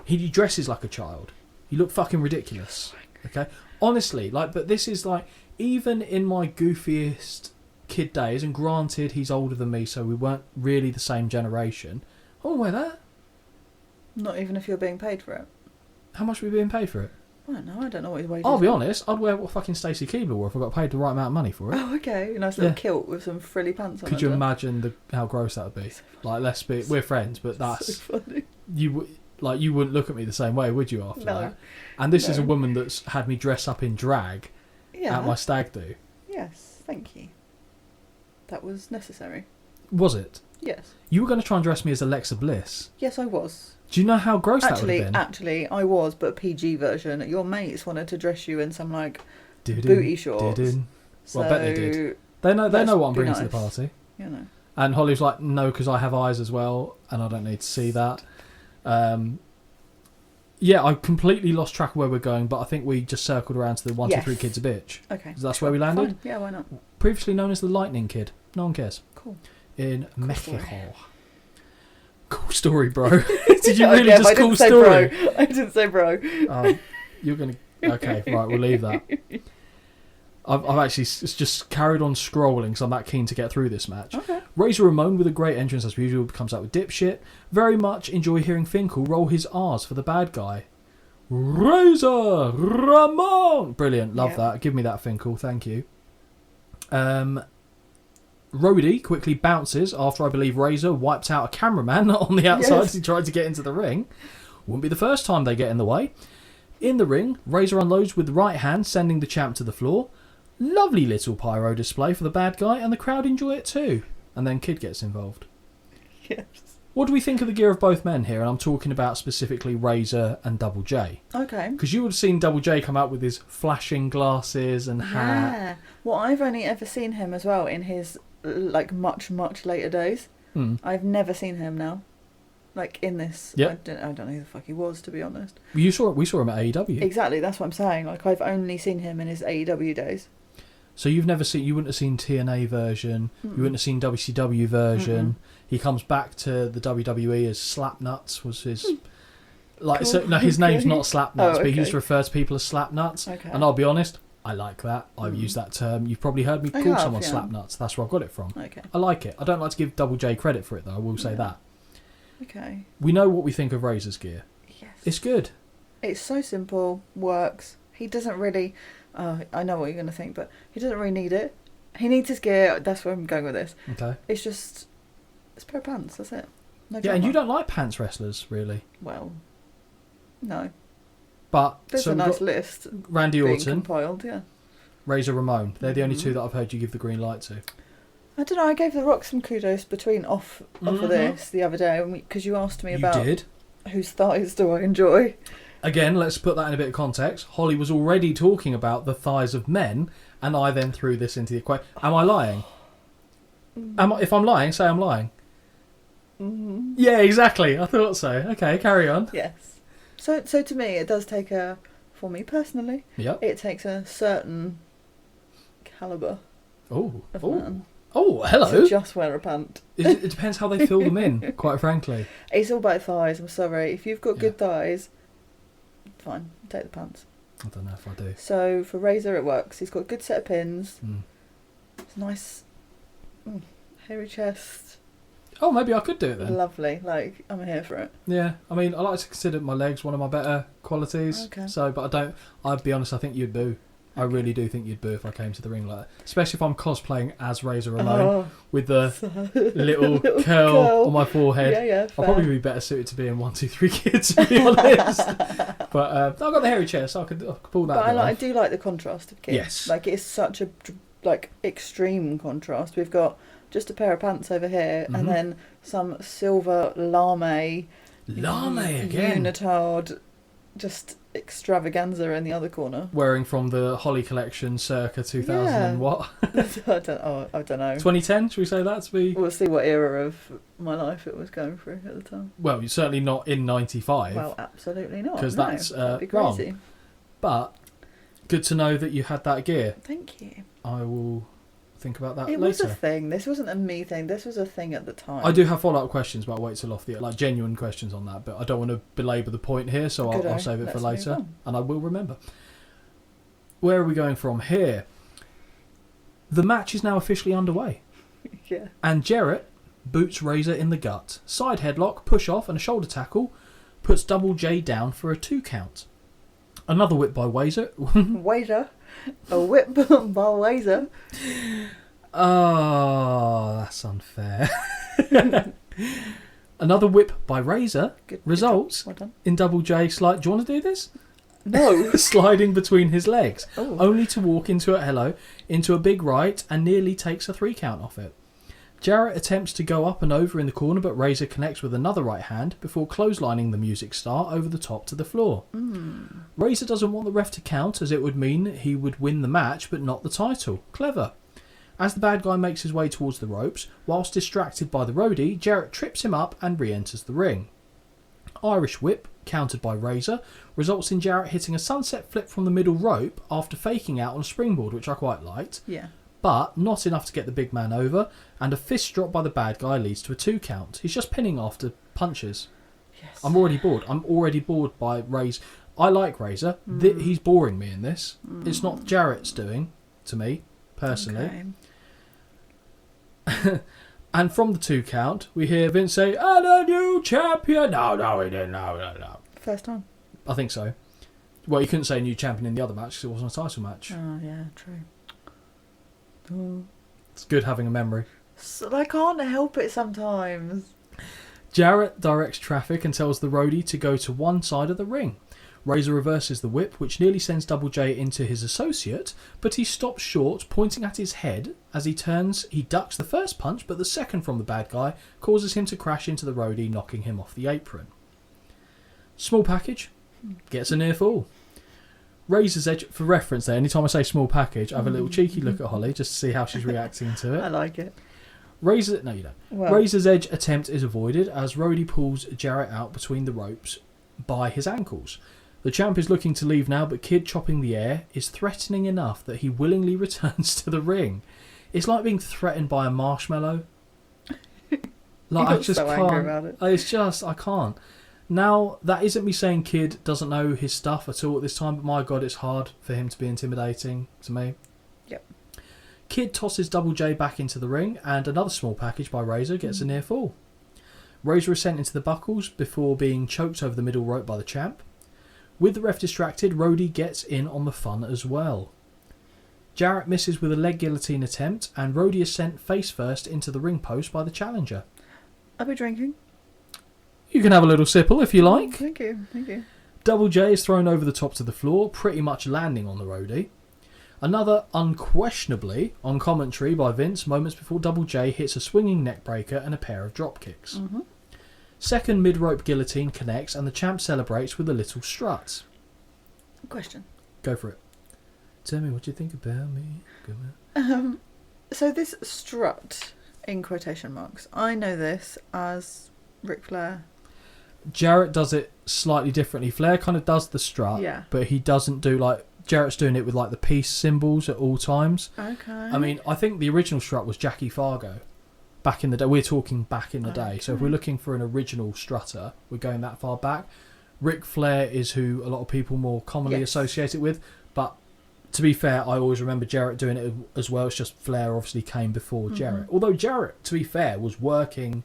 Speaker 2: He dresses like a child. He looked fucking ridiculous. Okay, honestly, like, but this is like, even in my goofiest kid days, and granted he's older than me, so we weren't really the same generation. I wouldn't wear that.
Speaker 3: Not even if you're being paid for it.
Speaker 2: How much are we being paid for it?
Speaker 3: I don't know what his wages
Speaker 2: I'll be
Speaker 3: are.
Speaker 2: honest, I'd wear what fucking Stacey Keebler wore if I got paid the right amount of money for it.
Speaker 3: Oh, okay. A nice little kilt with some frilly pants on.
Speaker 2: Could you imagine how gross that would be? Like, we're friends, but that's
Speaker 3: so funny.
Speaker 2: you wouldn't look at me the same way, would you? After
Speaker 3: No.
Speaker 2: that, and this is a woman that's had me dress up in drag at my stag do.
Speaker 3: Yes, thank you. That was necessary.
Speaker 2: Was it?
Speaker 3: Yes.
Speaker 2: You were going to try and dress me as Alexa Bliss.
Speaker 3: Yes, I was.
Speaker 2: Do you know how gross that would have been?
Speaker 3: Actually, I was, but a PG version. Your mates wanted to dress you in some like booty shorts.
Speaker 2: Well, I bet they did. They know what I'm bringing to the party.
Speaker 3: You know.
Speaker 2: And Holly was like, no, because I have eyes as well, and I don't need to see that. Yeah, I completely lost track of where we're going, but I think we just circled around to the 1, 2, 3 kids a bitch.
Speaker 3: Okay.
Speaker 2: So that's where we landed?
Speaker 3: Fine. Yeah, why not?
Speaker 2: Previously known as the Lightning Kid. No one cares.
Speaker 3: Cool.
Speaker 2: In
Speaker 3: Cool
Speaker 2: Mexico.
Speaker 3: story.
Speaker 2: Cool story, bro. Did you really
Speaker 3: Okay,
Speaker 2: just
Speaker 3: I didn't
Speaker 2: cool
Speaker 3: say
Speaker 2: story?
Speaker 3: Bro. I didn't say bro.
Speaker 2: You're going to... Okay, right, we'll leave that. I've actually just carried on scrolling because I'm that keen to get through this match.
Speaker 3: Okay.
Speaker 2: Razor Ramon with a great entrance as usual comes out with dipshit. Very much enjoy hearing Finkel roll his R's for the bad guy. Razor Ramon! Brilliant, love that. Give me that, Finkel, thank you. Rhodey quickly bounces after I believe Razor wiped out a cameraman on the outside as he tried to get into the ring. Wouldn't be the first time they get in the way. In the ring, Razor unloads with the right hand, sending the champ to the floor. Lovely little pyro display for the bad guy, and the crowd enjoy it too. And then Kid gets involved.
Speaker 3: Yes.
Speaker 2: What do we think of the gear of both men here? And I'm talking about specifically Razor and Double J.
Speaker 3: Okay.
Speaker 2: Because you would have seen Double J come out with his flashing glasses and hat.
Speaker 3: Yeah. Well, I've only ever seen him as well in his like much later days. I've never seen him now. Like in this, I don't know who the fuck he was, to be honest.
Speaker 2: We saw him at AEW.
Speaker 3: Exactly, that's what I'm saying. Like I've only seen him in his AEW days.
Speaker 2: So you wouldn't have seen TNA version. You wouldn't have seen WCW version. He comes back to the WWE as Slapnuts was his. Like, cool. So no, his name's not Slapnuts, but he used to refer to people as Slapnuts. Okay. And I'll be honest, I like that. I've used that term. You've probably heard me call someone Slapnuts. That's where I got it from.
Speaker 3: Okay.
Speaker 2: I like it. I don't like to give Double J credit for it, though. I will say that.
Speaker 3: Okay.
Speaker 2: We know what we think of Razor's gear.
Speaker 3: Yes.
Speaker 2: It's good.
Speaker 3: It's so simple. Works. He doesn't really... I know what you're going to think, but he doesn't really need it. He needs his gear. That's where I'm going with this.
Speaker 2: Okay.
Speaker 3: It's just... It's a pair of pants. That's it. No
Speaker 2: drama. And you don't like pants wrestlers, really?
Speaker 3: Well, no.
Speaker 2: But...
Speaker 3: There's a nice list.
Speaker 2: Randy Orton.
Speaker 3: Compiled, yeah.
Speaker 2: Razor Ramon. They're the only two that I've heard you give the green light to.
Speaker 3: I don't know, I gave The Rock some kudos off of this the other day because you asked me about whose thighs do I enjoy. Again,
Speaker 2: let's put that in a bit of context. Holly was already talking about the thighs of men, and I then threw this into the equation. Am I lying? If I'm lying, say I'm lying. Mm-hmm. Yeah, exactly. I thought so. Okay, carry on.
Speaker 3: Yes. So to me, it does take for me personally, it takes a certain calibre of man.
Speaker 2: Oh, hello.
Speaker 3: To just wear a pant.
Speaker 2: It depends how they fill them in, quite frankly.
Speaker 3: It's all about thighs, I'm sorry. If you've got good thighs, fine, take the pants.
Speaker 2: I don't know if I do.
Speaker 3: So for Razor it works. He's got a good set of pins. It's nice hairy chest.
Speaker 2: Oh, maybe I could do it then.
Speaker 3: Lovely. Like, I'm here for it.
Speaker 2: Yeah. I mean, I like to consider my legs one of my better qualities. Okay. So, but I'll be honest, I think you'd boo. I really do think you'd boo if I came to the ring like that. Especially if I'm cosplaying as Razor Ramon with the little curl on my forehead.
Speaker 3: Yeah,
Speaker 2: I'll probably be better suited to being 1, 2, 3 kids, to be honest. But I've got the hairy chest, so I could pull that off.
Speaker 3: I do like the contrast of kids.
Speaker 2: Yes.
Speaker 3: Like, it's such a extreme contrast. We've got just a pair of pants over here and then some silver lame again. Unitard, just extravaganza in the other corner.
Speaker 2: Wearing from the Holly collection circa 2000 and what?
Speaker 3: I don't know.
Speaker 2: 2010, should we say that to be?
Speaker 3: We'll see what era of my life it was going through at the time.
Speaker 2: Well, certainly not in 95.
Speaker 3: Well, absolutely not.
Speaker 2: Because that's
Speaker 3: that'd be crazy.
Speaker 2: Wrong. But good to know that you had that gear.
Speaker 3: Thank you.
Speaker 2: I will think about that later.
Speaker 3: It was a thing. This wasn't a me thing. This was a thing at the time.
Speaker 2: I do have follow-up questions about Wait Till Off the... Like, genuine questions on that, but I don't want to belabour the point here, so I'll save it for later, and I will remember. where are we going from here? The match is now officially underway.
Speaker 3: Yeah.
Speaker 2: And Jarrett boots Razor in the gut. Side headlock, push off, and a shoulder tackle puts Double J down for a 2 count. Another whip by Razor.
Speaker 3: Waiter. A whip by Razor.
Speaker 2: Oh, that's unfair. Another whip by Razor results
Speaker 3: Well done.
Speaker 2: in Double J slide. Do you want to do this?
Speaker 3: No.
Speaker 2: Sliding between his legs,
Speaker 3: Oh.
Speaker 2: only to walk into a big right and nearly takes a 3 count off it. Jarrett attempts to go up and over in the corner, but Razor connects with another right hand before clotheslining the music star over the top to the floor. Razor doesn't want the ref to count, as it would mean he would win the match but not the title. Clever. As the bad guy makes his way towards the ropes, whilst distracted by the roadie, Jarrett trips him up and re-enters the ring. Irish whip, countered by Razor, results in Jarrett hitting a sunset flip from the middle rope after faking out on a springboard, which I quite liked,
Speaker 3: Yeah.
Speaker 2: but not enough to get the big man over, and a fist drop by the bad guy leads to a 2 count. He's just pinning after punches.
Speaker 3: Yes.
Speaker 2: I'm already bored by Razor. I like Razor. He's boring me in this. It's not Jarrett's doing, to me, personally.
Speaker 3: Okay.
Speaker 2: And from the 2 count, we hear Vince say, "And a new champion." No, he didn't. No.
Speaker 3: First time.
Speaker 2: I think so. Well, you couldn't say new champion in the other match because it wasn't a title match.
Speaker 3: Oh, yeah, true. Oh.
Speaker 2: It's good having a memory.
Speaker 3: So I can't help it sometimes.
Speaker 2: Jarrett directs traffic and tells the roadie to go to one side of the ring. Razor reverses the whip, which nearly sends Double J into his associate, but he stops short, pointing at his head. As he turns, he ducks the first punch, but the second from the bad guy causes him to crash into the roadie, knocking him off the apron. Small package gets a near fall. Razor's Edge, for reference there, anytime I say small package, I have a little cheeky look at Holly just to see how she's reacting to
Speaker 3: I
Speaker 2: it.
Speaker 3: like it.
Speaker 2: No, you don't.
Speaker 3: Well,
Speaker 2: Razor's Edge attempt is avoided as Roddy pulls Jarrett out between the ropes by his ankles. The champ is looking to leave now, but Kid, chopping the air, is threatening enough that he willingly returns to the ring. It's like being threatened by a marshmallow. Like, I
Speaker 3: You're
Speaker 2: just
Speaker 3: so
Speaker 2: can't.
Speaker 3: angry about it.
Speaker 2: It's just, I can't. Now, that isn't me saying Kid doesn't know his stuff at all at this time, but my God, it's hard for him to be intimidating to me.
Speaker 3: Yep.
Speaker 2: Kid tosses Double J back into the ring, and another small package by Razor gets a near fall. Razor is sent into the buckles before being choked over the middle rope by the champ. With the ref distracted, Roddy gets in on the fun as well. Jarrett misses with a leg guillotine attempt, and Roddy is sent face first into the ring post by the challenger.
Speaker 3: I'll be drinking.
Speaker 2: You can have a little sipple if you like.
Speaker 3: Thank you.
Speaker 2: Double J is thrown over the top to the floor, pretty much landing on the roadie. Another unquestionably on commentary by Vince moments before Double J hits a swinging neck breaker and a pair of drop kicks.
Speaker 3: Mm-hmm.
Speaker 2: Second mid-rope guillotine connects and the champ celebrates with a little strut.
Speaker 3: Question.
Speaker 2: Go for it. Tell me what you think about me. Go on.
Speaker 3: So this strut, in quotation marks, I know this as Ric Flair.
Speaker 2: Jarrett does it slightly differently. Flair kind of does the strut,
Speaker 3: Yeah.
Speaker 2: but he doesn't do like... Jarrett's doing it with like the peace symbols at all times.
Speaker 3: Okay.
Speaker 2: I mean, I think the original strut was Jackie Fargo. Back in the day. We're talking back in the day. So if we're looking for an original strutter, we're going that far back. Ric Flair is who a lot of people more commonly associate it with. But to be fair, I always remember Jarrett doing it as well. It's just Flair obviously came before Jarrett. Although Jarrett, to be fair, was working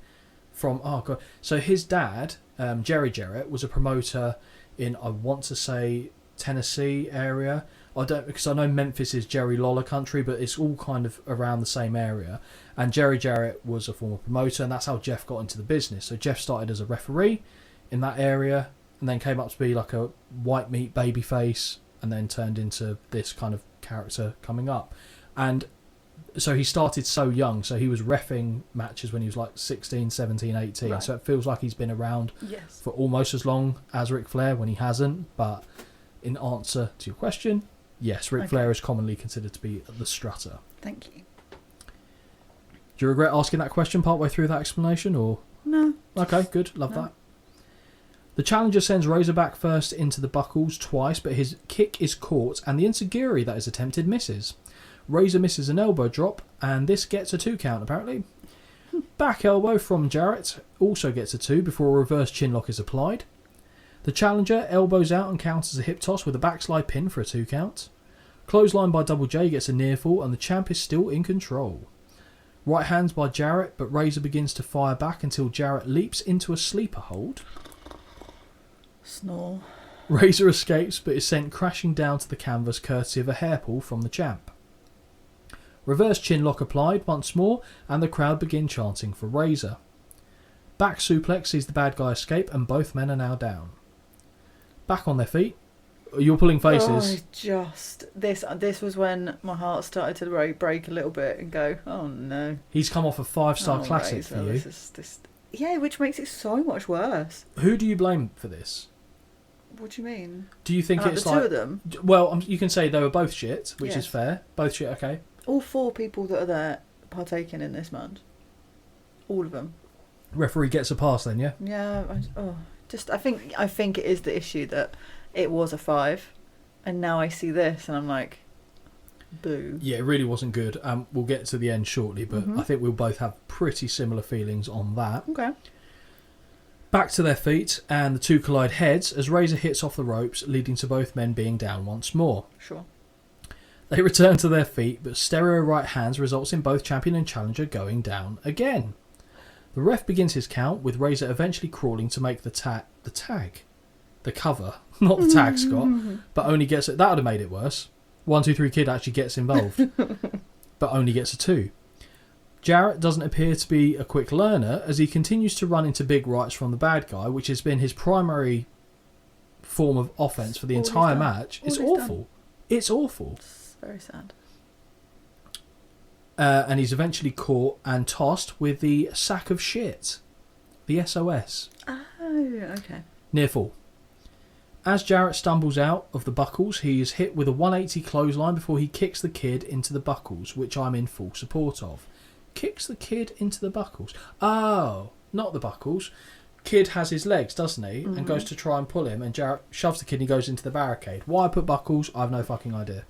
Speaker 2: from... Oh, God. So his dad, Jerry Jarrett, was a promoter in, I want to say, Tennessee area. Because I know Memphis is Jerry Lawler country, but it's all kind of around the same area. And Jerry Jarrett was a former promoter, and that's how Jeff got into the business. So Jeff started as a referee in that area, and then came up to be like a white meat babyface, and then turned into this kind of character coming up. And so he started so young, so he was reffing matches when he was like 16, 17, 18. Right. So it feels like he's been around for almost as long as Ric Flair when he hasn't. But in answer to your question, yes, Ric Flair is commonly considered to be the strutter.
Speaker 3: Thank you.
Speaker 2: Do you regret asking that question partway through that explanation, or...?
Speaker 3: No.
Speaker 2: Okay, good. Love that. The challenger sends Razorback first into the buckles twice, but his kick is caught, and the enziguri that is attempted misses. Razor misses an elbow drop, and this gets a 2 count, apparently. Back elbow from Jarrett also gets a 2 before a reverse chinlock is applied. The challenger elbows out and counters a hip toss with a backslide pin for a 2 count. Clothesline by Double J gets a near fall and the champ is still in control. Right hands by Jarrett, but Razor begins to fire back until Jarrett leaps into a sleeper hold.
Speaker 3: Snore.
Speaker 2: Razor escapes but is sent crashing down to the canvas courtesy of a hair pull from the champ. Reverse chin lock applied once more and the crowd begin chanting for Razor. Back suplex sees the bad guy escape and both men are now down. Back on their feet. You're pulling faces.
Speaker 3: This was when my heart started to break a little bit and go, oh no.
Speaker 2: He's come off a 5-star classic
Speaker 3: Razor,
Speaker 2: for you.
Speaker 3: Yeah, which makes it so much worse.
Speaker 2: Who do you blame for this?
Speaker 3: What do you mean?
Speaker 2: Do you think it's
Speaker 3: the
Speaker 2: like...
Speaker 3: two of them?
Speaker 2: Well, you can say they were both shit, which is
Speaker 3: Yes.
Speaker 2: fair. Both shit, okay.
Speaker 3: All 4 people that are there partaking in this match. All of them.
Speaker 2: Referee gets a pass then, yeah?
Speaker 3: Yeah, I think it is the issue that it was a 5 and now I see this and I'm like, boo.
Speaker 2: Yeah, it really wasn't good. We'll get to the end shortly, but I think we'll both have pretty similar feelings on that.
Speaker 3: Okay.
Speaker 2: Back to their feet, and the two collide heads as Razor hits off the ropes, leading to both men being down once more.
Speaker 3: Sure.
Speaker 2: They return to their feet, but stereo right hands results in both champion and challenger going down again. The ref begins his count, with Razor eventually crawling to make the cover, not the tag, Scott, but only gets it. That would have made it worse. 1, 2, 3 Kid actually gets involved, but only gets a 2. Jarrett doesn't appear to be a quick learner as he continues to run into big rights from the bad guy, which has been his primary form of offense for the entire match. It's awful. It's awful.
Speaker 3: It's very sad.
Speaker 2: And he's eventually caught and tossed with the sack of shit. The SOS.
Speaker 3: Oh, okay.
Speaker 2: Near fall. As Jarrett stumbles out of the buckles, he is hit with a 180 clothesline before he kicks the Kid into the buckles, which I'm in full support of. Kicks the Kid into the buckles. Oh, not the buckles. Kid has his legs, doesn't he? And goes to try and pull him, and Jarrett shoves the Kid and he goes into the barricade. Why I put buckles, I have no fucking idea.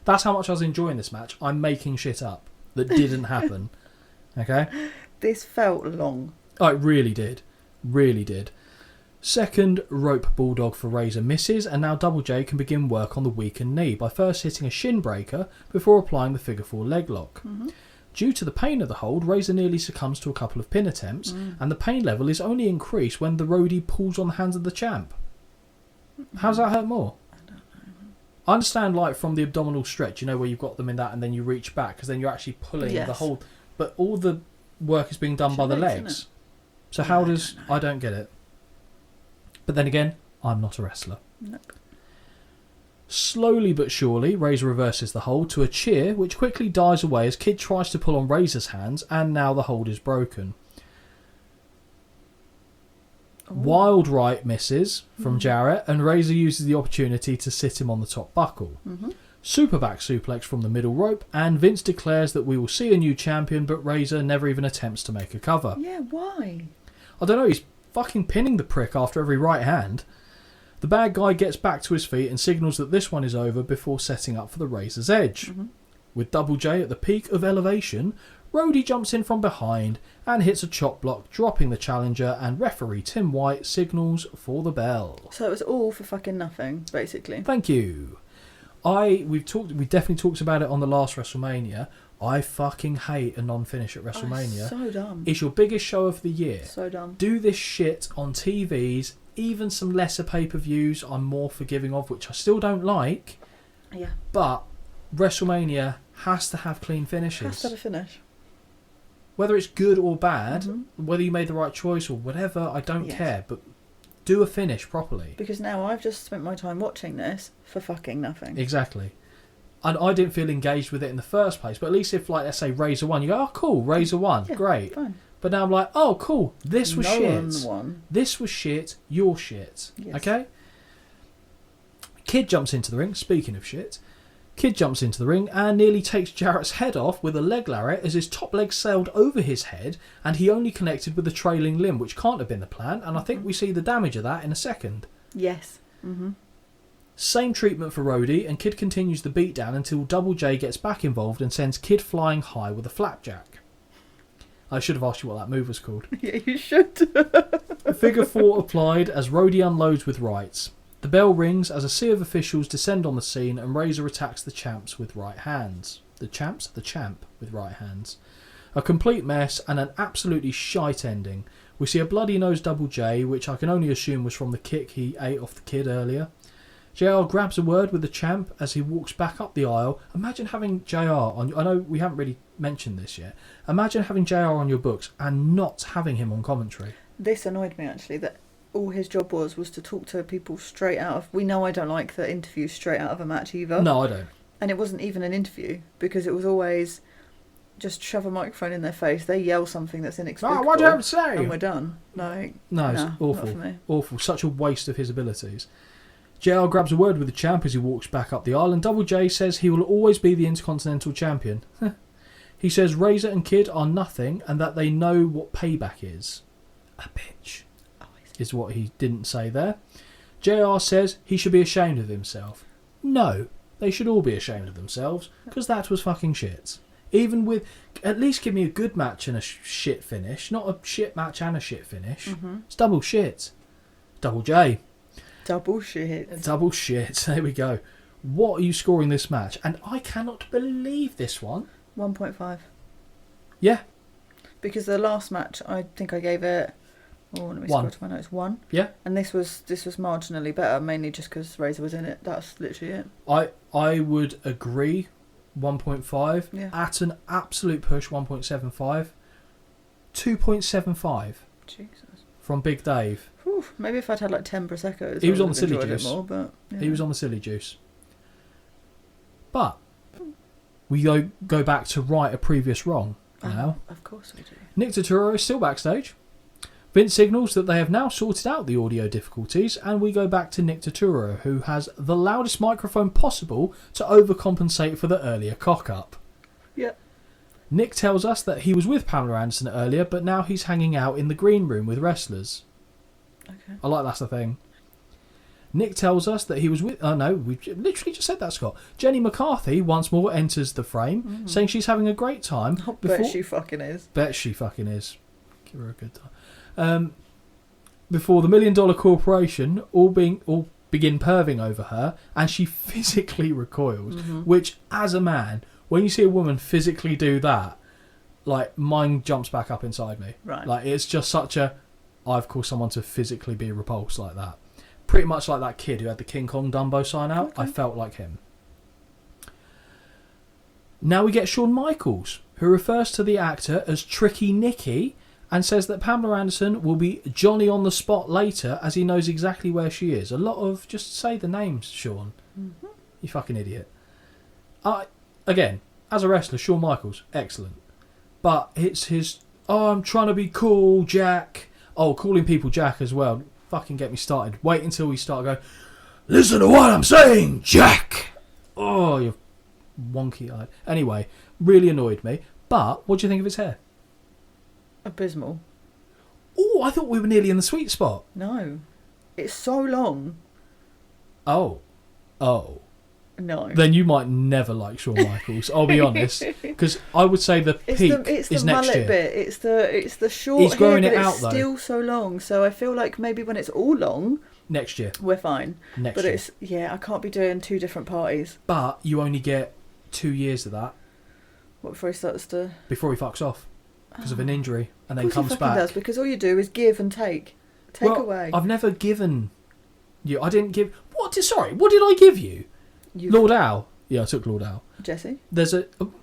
Speaker 2: That's how much I was enjoying this match. I'm making shit up that didn't happen. Okay?
Speaker 3: This felt long.
Speaker 2: Oh, it really did. Really did. Second rope bulldog for Razor misses, and now Double J can begin work on the weakened knee by first hitting a shin breaker before applying the figure 4 leg lock. Due to the pain of the hold, Razor nearly succumbs to a couple of pin attempts, and the pain level is only increased when the roadie pulls on the hands of the champ. How does that hurt more?
Speaker 3: I don't know.
Speaker 2: I understand, like, from the abdominal stretch, you know, where you've got them in that and then you reach back, because then you're actually pulling the whole... But all the work is being done by the legs. So how does... I don't get it. But then again, I'm not a wrestler.
Speaker 3: Nope.
Speaker 2: Slowly but surely, Razor reverses the hold to a cheer, which quickly dies away as Kid tries to pull on Razor's hands, and now the hold is broken. Ooh. Wild right misses from Jarrett, and Razor uses the opportunity to sit him on the top buckle. Super back suplex from the middle rope, and Vince declares that we will see a new champion, but Razor never even attempts to make a cover.
Speaker 3: Yeah, why?
Speaker 2: I don't know, he's fucking pinning the prick after every right hand. The bad guy gets back to his feet and signals that this one is over before setting up for the Razor's Edge. With Double J at the peak of elevation, Rhodey jumps in from behind and hits a chop block, dropping the challenger, and referee Tim White signals for the bell.
Speaker 3: So it was all for fucking nothing, basically.
Speaker 2: Thank you. We definitely talked about it on the last WrestleMania. I fucking hate a non-finish at WrestleMania.
Speaker 3: So dumb.
Speaker 2: It's your biggest show of the year.
Speaker 3: So dumb.
Speaker 2: Do this shit on TVs. Even some lesser pay-per-views I'm more forgiving of, which I still don't like.
Speaker 3: Yeah.
Speaker 2: But WrestleMania has to have clean finishes.
Speaker 3: Has to have a finish.
Speaker 2: Whether it's good or bad, whether you made the right choice or whatever, I don't care. But do a finish properly.
Speaker 3: Because now I've just spent my time watching this for fucking nothing.
Speaker 2: Exactly. And I didn't feel engaged with it in the first place. But at least if, like, let's say Razor won, you go, oh, cool, Razor won. Great.
Speaker 3: Fine.
Speaker 2: But now I'm like, oh, cool, this was shit.
Speaker 3: One won.
Speaker 2: This was shit, you're shit.
Speaker 3: Yes.
Speaker 2: Okay? Kid jumps into the ring, speaking of shit. Kid jumps into the ring and nearly takes Jarrett's head off with a leg lariat as his top leg sailed over his head and he only connected with the trailing limb, which can't have been the plan, and I think we see the damage of that in a second.
Speaker 3: Yes.
Speaker 2: Same treatment for Rhodey, and Kid continues the beatdown until Double J gets back involved and sends Kid flying high with a flapjack. I should have asked you what that move was called.
Speaker 3: Yeah, you should.
Speaker 2: Figure 4 applied as Rhodey unloads with rights. The bell rings as a sea of officials descend on the scene and Razor attacks the champs with right hands. The champs? The champ with right hands. A complete mess and an absolutely shite ending. We see a bloody-nosed Double J, which I can only assume was from the kick he ate off the kid earlier. JR grabs a word with the champ as he walks back up the aisle. Imagine having JR on... I know we haven't really mentioned this yet. Imagine having JR on your books and not having him on commentary.
Speaker 3: This annoyed me, actually, that all his job was to talk to people straight out of... We know I don't like the interviews straight out of a match either.
Speaker 2: No, I don't.
Speaker 3: And it wasn't even an interview, because it was always just shove a microphone in their face, they yell something that's inexplicable.
Speaker 2: Oh, what do you have to say?
Speaker 3: And we're done. No,
Speaker 2: it's awful.
Speaker 3: Not for me.
Speaker 2: Awful. Such a waste of his abilities. JR grabs a word with the champ as he walks back up the aisle, and Double J says he will always be the Intercontinental Champion. He says Razor and Kid are nothing and that they know what payback is. A bitch. Is what he didn't say there. JR says he should be ashamed of himself. No, they should all be ashamed of themselves, because that was fucking shit. Even with... At least give me a good match and a shit finish, not a shit match and a shit finish. Mm-hmm. It's double shit. Double J.
Speaker 3: Double shit.
Speaker 2: Double shit. There we go. What are you scoring this match? And I cannot believe this one.
Speaker 3: 1.5.
Speaker 2: Yeah.
Speaker 3: Because the last match, I think I gave it... Oh, let me scroll to my notes. 1.
Speaker 2: Yeah.
Speaker 3: And this was marginally better, mainly just because Razor was in it. That's literally it.
Speaker 2: I would agree. 1.5.
Speaker 3: Yeah.
Speaker 2: At an absolute push, 1.75. 2.75.
Speaker 3: Jesus.
Speaker 2: From Big Dave.
Speaker 3: Whew, maybe if I'd had like 10 Prosecco's,
Speaker 2: he was on the silly juice.
Speaker 3: More, but, yeah.
Speaker 2: He was on the silly juice. But we go back to right a previous wrong now.
Speaker 3: Of course we do.
Speaker 2: Nick Turturro is still backstage. Vince signals that they have now sorted out the audio difficulties, and we go back to Nick Turturro, who has the loudest microphone possible to overcompensate for the earlier cock-up.
Speaker 3: Yeah.
Speaker 2: Nick tells us that he was with Pamela Anderson earlier, but now he's hanging out in the green room with wrestlers.
Speaker 3: Okay.
Speaker 2: I like that's the thing. Nick tells us that he was with... Oh, no, we literally just said that, Scott. Jenny McCarthy once more enters the frame, saying she's having a great time.
Speaker 3: Bet she fucking is.
Speaker 2: Bet she fucking is. Give her a good time. Before the $1 Million Corporation all begin perving over her, and she physically recoils, which, as a man, when you see a woman physically do that, like, mine jumps back up inside me.
Speaker 3: Right.
Speaker 2: Like, it's just such a... I've caused someone to physically be repulsed like that. Pretty much like that kid who had the King Kong Dumbo sign out. Okay. I felt like him. Now we get Shawn Michaels, who refers to the actor as Tricky Nicky and says that Pamela Anderson will be Johnny on the spot later as he knows exactly where she is. A lot of just say the names, Shawn. Mm-hmm. You fucking idiot. Again, as a wrestler, Shawn Michaels, excellent. But it's his, I'm trying to be cool, Jack. Oh, calling people Jack as well. Fucking get me started. Wait until we start going, listen to what I'm saying, Jack. Oh, you're wonky-eyed. Anyway, really annoyed me. But what do you think of his hair?
Speaker 3: Abysmal.
Speaker 2: Oh, I thought we were nearly in the sweet spot.
Speaker 3: No. It's so long.
Speaker 2: Oh.
Speaker 3: No.
Speaker 2: Then you might never like Shawn Michaels. I'll be honest, because I would say the peak is next year.
Speaker 3: It's the short
Speaker 2: He's growing
Speaker 3: hair,
Speaker 2: it
Speaker 3: but
Speaker 2: out,
Speaker 3: it's
Speaker 2: though.
Speaker 3: still so long. So I feel like maybe when it's all long,
Speaker 2: next year
Speaker 3: we're fine.
Speaker 2: Next year.
Speaker 3: I can't be doing 2 different parties.
Speaker 2: But you only get 2 years of that.
Speaker 3: What, before he starts to?
Speaker 2: Before he fucks off because of an injury and then comes
Speaker 3: he
Speaker 2: back.
Speaker 3: Does, because all you do is give and take away.
Speaker 2: I've never given you. I didn't give. What did I give you? Lord Al. Yeah, I took Lord Al.
Speaker 3: Jesse?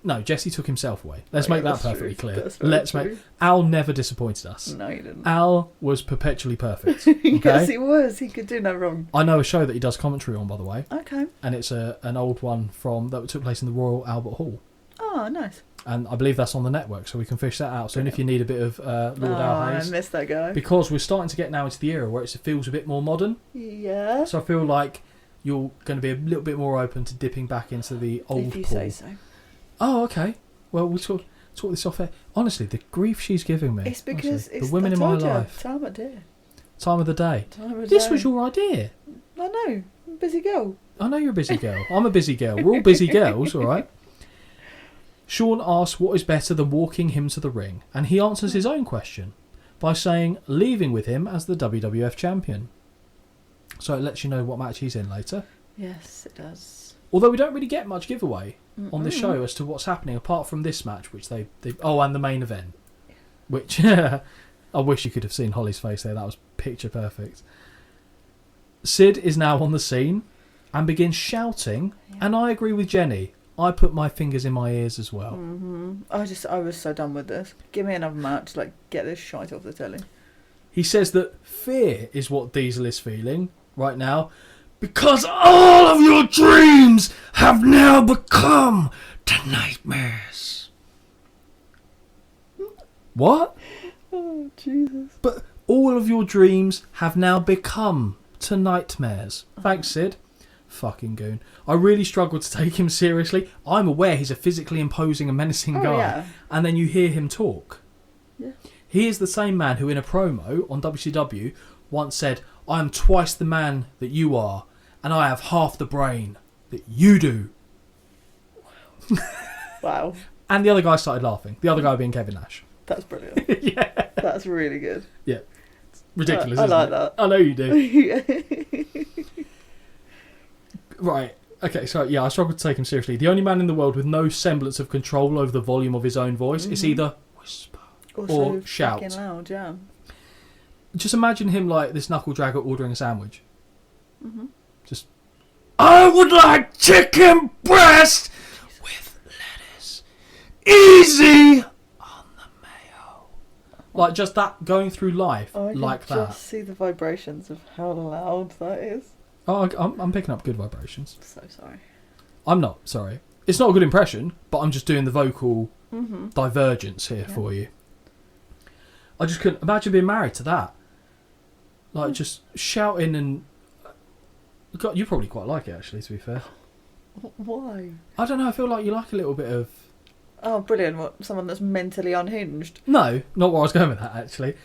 Speaker 2: No, Jesse took himself away. Let's make that perfectly clear.
Speaker 3: True.
Speaker 2: Al never disappointed us.
Speaker 3: No, he didn't.
Speaker 2: Al was perpetually perfect. Okay?
Speaker 3: Yes, he was. He could do no wrong.
Speaker 2: I know a show that he does commentary on, by the way.
Speaker 3: Okay.
Speaker 2: And it's an old one that took place in the Royal Albert Hall.
Speaker 3: Oh, nice.
Speaker 2: And I believe that's on the network, so we can fish that out soon if you need a bit of Lord Al Hayes.
Speaker 3: I missed that guy.
Speaker 2: Because we're starting to get now into the era where it feels a bit more modern.
Speaker 3: Yeah.
Speaker 2: So I feel like you're going to be a little bit more open to dipping back into the old
Speaker 3: if you
Speaker 2: pool.
Speaker 3: say so.
Speaker 2: Oh, okay. Well, we'll talk this off air. Honestly, the grief she's giving me.
Speaker 3: It's because
Speaker 2: the women in my life.
Speaker 3: Time of day.
Speaker 2: Time of the day. This was your idea.
Speaker 3: I know. I'm a busy girl.
Speaker 2: I know you're a busy girl. I'm a busy girl. We're all busy girls, all right? Shawn asks what is better than walking him to the ring, and he answers his own question by saying leaving with him as the WWF champion. So it lets you know what match he's in later.
Speaker 3: Yes, it does.
Speaker 2: Although we don't really get much giveaway on this show as to what's happening, apart from this match, which they and the main event. Which, I wish you could have seen Holly's face there. That was picture perfect. Sid is now on the scene and begins shouting, and I agree with Jenny. I put my fingers in my ears as well.
Speaker 3: I was so done with this. Give me another match. Like, get this shite off the telly.
Speaker 2: He says that fear is what Diesel is feeling right now, because all of your dreams have now become to nightmares. What?
Speaker 3: Oh, Jesus.
Speaker 2: But all of your dreams have now become to nightmares. Thanks, Sid. Fucking goon. I really struggle to take him seriously. I'm aware he's a physically imposing and menacing guy.
Speaker 3: Yeah.
Speaker 2: And then you hear him talk.
Speaker 3: Yeah.
Speaker 2: He is the same man who in a promo on WCW once said, I am twice the man that you are, and I have half the brain that you do.
Speaker 3: Wow.
Speaker 2: And the other guy started laughing. The other guy being Kevin Nash.
Speaker 3: That's brilliant.
Speaker 2: Yeah.
Speaker 3: That's really good.
Speaker 2: Yeah. It's ridiculous,
Speaker 3: I
Speaker 2: isn't
Speaker 3: like
Speaker 2: it?
Speaker 3: that.
Speaker 2: I know you do. Right. Okay, so yeah, I struggle to take him seriously. The only man in the world with no semblance of control over the volume of his own voice is either whisper or shout.
Speaker 3: Fucking loud, yeah.
Speaker 2: Just imagine him like this knuckle dragger ordering a sandwich. Just, I would like chicken breast with lettuce. Easy on the mayo. Like just that going through life like that.
Speaker 3: I can just see the vibrations of how loud that is.
Speaker 2: Oh, I'm picking up good vibrations.
Speaker 3: So sorry.
Speaker 2: I'm not, sorry. It's not a good impression, but I'm just doing the vocal divergence here for you. I just couldn't imagine being married to that. Like, just shouting and... God, you probably quite like it, actually, to be fair.
Speaker 3: Why?
Speaker 2: I don't know, I feel like you like a little bit of...
Speaker 3: Oh, brilliant. What, someone that's mentally unhinged?
Speaker 2: No, not where I was going with that, actually.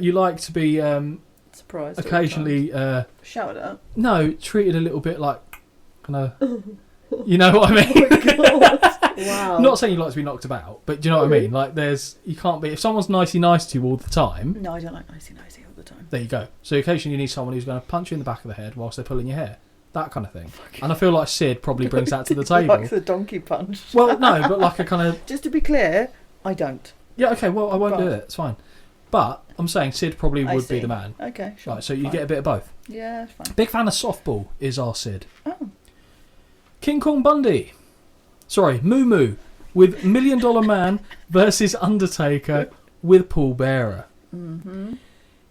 Speaker 2: You like to be...
Speaker 3: Surprised.
Speaker 2: occasionally...
Speaker 3: Shouted at?
Speaker 2: No, treated a little bit like... kind of... You know what I mean?
Speaker 3: Oh my God. Wow.
Speaker 2: Not saying you like to be knocked about, but do you know what I mean? Like, you can't be... If someone's nicey nice to you all the time...
Speaker 3: No, I don't like nicey all the time.
Speaker 2: There you go. So occasionally you need someone who's going to punch you in the back of the head whilst they're pulling your hair. That kind of thing. And I feel like Sid probably brings that to the table.
Speaker 3: Like the donkey punch.
Speaker 2: Well, no, but like a kind of...
Speaker 3: Just to be clear, I don't.
Speaker 2: Yeah, okay, well, I won't do it. It's fine. But I'm saying Sid probably would be the man.
Speaker 3: Okay, sure.
Speaker 2: Right, so you get a bit of both.
Speaker 3: Yeah, it's fine.
Speaker 2: Big fan of softball is our Sid.
Speaker 3: Oh.
Speaker 2: King Kong Bundy. Sorry, Moo Moo with $1 Million Man versus Undertaker with Paul Bearer.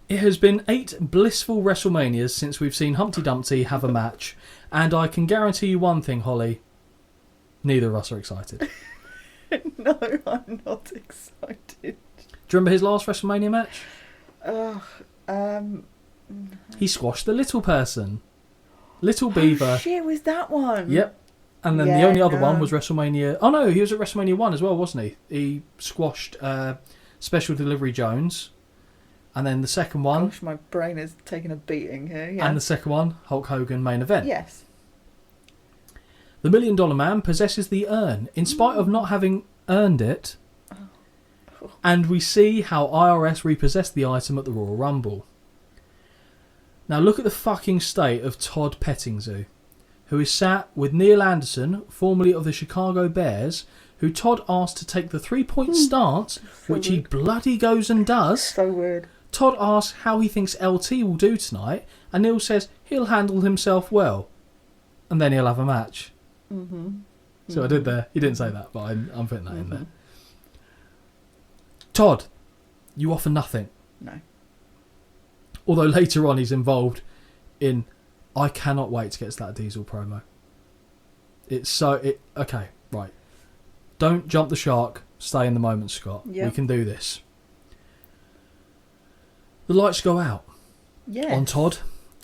Speaker 2: It has been 8 blissful WrestleManias since we've seen Humpty Dumpty have a match, and I can guarantee you one thing, Holly. Neither of us are excited.
Speaker 3: No, I'm not excited.
Speaker 2: Do you remember his last WrestleMania match? He squashed the little person. Little Beaver.
Speaker 3: Oh, shit, was that one?
Speaker 2: Yep. And then the only other one was WrestleMania... Oh, no, he was at WrestleMania 1 as well, wasn't he? He squashed Special Delivery Jones. And then the second one...
Speaker 3: Gosh, my brain is taking a beating here. Yeah.
Speaker 2: And the second one, Hulk Hogan main event.
Speaker 3: Yes.
Speaker 2: The $1 Million Man possesses the urn, in spite of not having earned it. And we see how IRS repossessed the item at the Royal Rumble. Now look at the fucking state of Todd Pettingzoo, who is sat with Neil Anderson, formerly of the Chicago Bears, who Todd asked to take the 3-point stance, which he bloody goes and does.
Speaker 3: So weird.
Speaker 2: Todd asks how he thinks LT will do tonight, and Neil says he'll handle himself well, and then he'll have a match. So I did there. He didn't say that, but I'm putting that in there. Todd, you offer nothing.
Speaker 3: No.
Speaker 2: Although later on he's involved in... I cannot wait to get to that Diesel promo. It's so... Okay, right. Don't jump the shark. Stay in the moment, Scott.
Speaker 3: Yep.
Speaker 2: We can do this. The lights go out on Todd,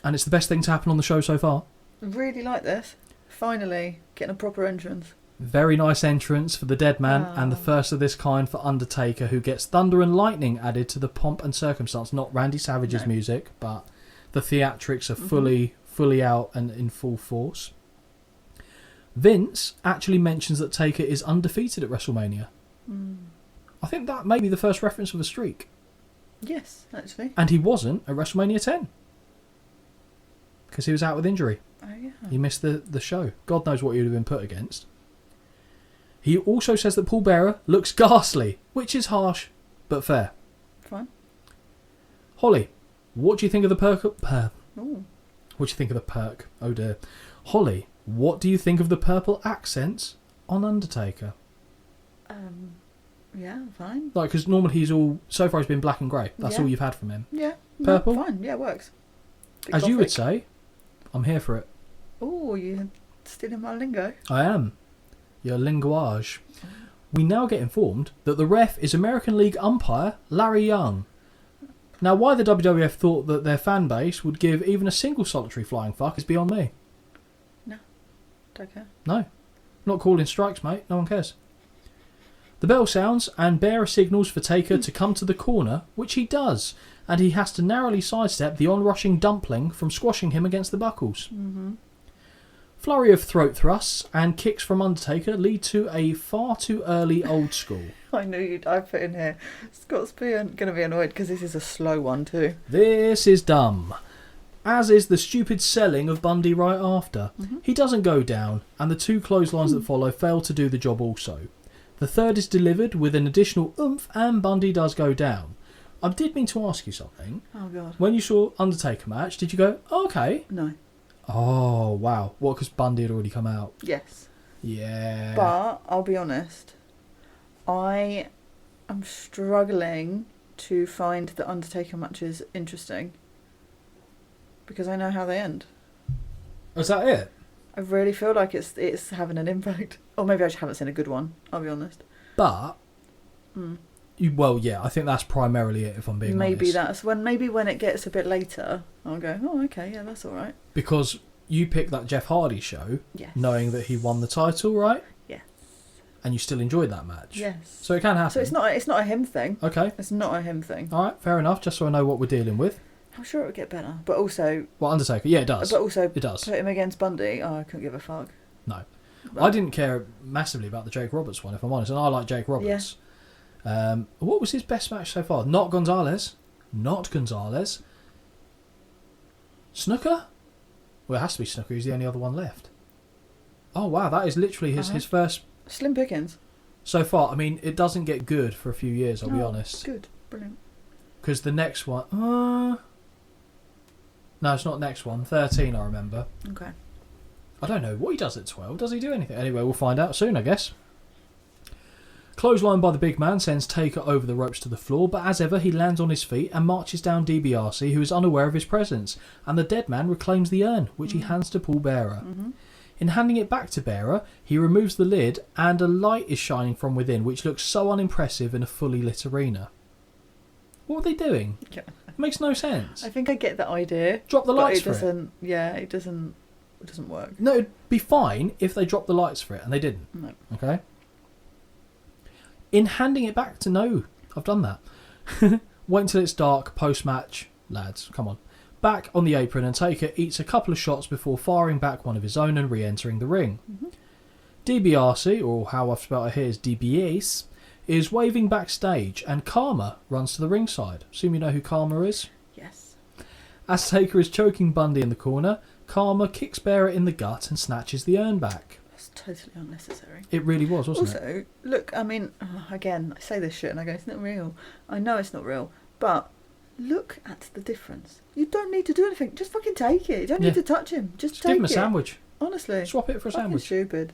Speaker 2: and it's the best thing to happen on the show so far.
Speaker 3: Really like this. Finally, getting a proper entrance.
Speaker 2: Very nice entrance for the Dead Man, and the first of this kind for Undertaker, who gets thunder and lightning added to the pomp and circumstance. Not Randy Savage's music, but the theatrics are fully out and in full force. Vince actually mentions that Taker is undefeated at WrestleMania. I think that may be the first reference of a streak.
Speaker 3: Yes, actually.
Speaker 2: And he wasn't at WrestleMania 10. because he was out with injury.
Speaker 3: Oh, yeah.
Speaker 2: He missed the show. God knows what he would have been put against. He also says that Paul Bearer looks ghastly, which is harsh, but fair.
Speaker 3: Fine.
Speaker 2: Holly, what do you think of the perk?
Speaker 3: Ooh.
Speaker 2: What do you think of the perk? Oh dear. Holly, what do you think of the purple accents on Undertaker?
Speaker 3: Yeah, fine.
Speaker 2: Like, because normally so far he's been black and grey. That's all you've had from him.
Speaker 3: Yeah.
Speaker 2: Purple?
Speaker 3: No, fine. Yeah, it works. Bit
Speaker 2: As you would
Speaker 3: gothic.
Speaker 2: say, I'm here for it.
Speaker 3: Oh, you're stealing my lingo.
Speaker 2: I am. Your linguage. We now get informed that the ref is American League umpire Larry Young. Now, why the WWF thought that their fan base would give even a single solitary flying fuck is beyond me.
Speaker 3: No. Don't care.
Speaker 2: No. Not calling strikes, mate. No one cares. The bell sounds and Bearer signals for Taker to come to the corner, which he does, and he has to narrowly sidestep the on-rushing dumpling from squashing him against the buckles.
Speaker 3: Mm-hmm.
Speaker 2: Flurry of throat thrusts and kicks from Undertaker lead to a far too early old school.
Speaker 3: I knew I put in here. Scott's going to be annoyed because this is a slow one too.
Speaker 2: This is dumb. As is the stupid selling of Bundy right after.
Speaker 3: Mm-hmm.
Speaker 2: He doesn't go down, and the two clotheslines that follow fail to do the job also. The third is delivered with an additional oomph, and Bundy does go down. I did mean to ask you something.
Speaker 3: Oh, God.
Speaker 2: When you saw Undertaker match, did you go, oh, okay?
Speaker 3: No.
Speaker 2: Oh, wow. What, because Bundy had already come out?
Speaker 3: Yes.
Speaker 2: Yeah.
Speaker 3: But, I'll be honest, I am struggling to find the Undertaker matches interesting. Because I know how they end.
Speaker 2: Is that it?
Speaker 3: I really feel like it's having an impact. Or maybe I just haven't seen a good one, I'll be honest.
Speaker 2: But, well, yeah, I think that's primarily it, if I'm being honest.
Speaker 3: Maybe when it gets a bit later, I'll go, oh, okay, yeah, that's all right.
Speaker 2: Because you picked that Jeff Hardy show,
Speaker 3: Yes.
Speaker 2: knowing that he won the title, right?
Speaker 3: Yes.
Speaker 2: And you still enjoyed that match.
Speaker 3: Yes.
Speaker 2: So it can happen.
Speaker 3: So it's not a him thing.
Speaker 2: Okay.
Speaker 3: It's not a him thing.
Speaker 2: All right, fair enough, just so I know what we're dealing with.
Speaker 3: I'm sure it would get better. But also...
Speaker 2: Well, Undertaker, yeah, it does.
Speaker 3: But also,
Speaker 2: it does.
Speaker 3: Put him against Bundy, I couldn't give a fuck.
Speaker 2: No.
Speaker 3: But
Speaker 2: I didn't care massively about the Jake Roberts one, if I'm honest, and I like Jake Roberts. Yeah. What was his best match so far? Not Gonzalez. Snooker? Well, it has to be Snooker. He's the only other one left. Oh, wow, that is literally his first...
Speaker 3: Slim Pickens.
Speaker 2: So far, I mean, it doesn't get good for a few years, I'll be honest.
Speaker 3: Good. Brilliant.
Speaker 2: Because the next one... no, it's not next one. 13, I remember.
Speaker 3: Okay.
Speaker 2: I don't know what he does at 12. Does he do anything? Anyway, we'll find out soon, I guess. Clothesline by the big man sends Taker over the ropes to the floor, but as ever, he lands on his feet and marches down DiBiase, who is unaware of his presence, and the dead man reclaims the urn, which he hands to Paul Bearer.
Speaker 3: Mm-hmm.
Speaker 2: In handing it back to Bearer, he removes the lid, and a light is shining from within, which looks so unimpressive in a fully lit arena. What are they doing?
Speaker 3: Yeah.
Speaker 2: It makes no sense.
Speaker 3: I think I get the idea.
Speaker 2: Drop the lights
Speaker 3: but
Speaker 2: for it.
Speaker 3: Yeah, it doesn't work.
Speaker 2: No, it'd be fine if they dropped the lights for it, and they didn't.
Speaker 3: No.
Speaker 2: Okay? In handing it back to... No, I've done that. Wait until it's dark, post-match. Lads, come on. Back on the apron, and Taker eats a couple of shots before firing back one of his own and re-entering the ring. Mm-hmm. DiBiase, or how I've spelled it here is DiBiase, is waving backstage, and Karma runs to the ringside. Assume you know who Karma is?
Speaker 3: Yes.
Speaker 2: As Taker is choking Bundy in the corner, Karma kicks Bearer in the gut and snatches the urn back.
Speaker 3: That's totally unnecessary.
Speaker 2: It really was, wasn't it?
Speaker 3: Also, look, I mean, again, I say this shit and I go, it's not real. I know it's not real, but look at the difference. You don't need to do anything. Just fucking take it. You don't need to touch him. Just take
Speaker 2: give him a
Speaker 3: it.
Speaker 2: sandwich.
Speaker 3: Honestly.
Speaker 2: Swap it for a sandwich.
Speaker 3: Stupid.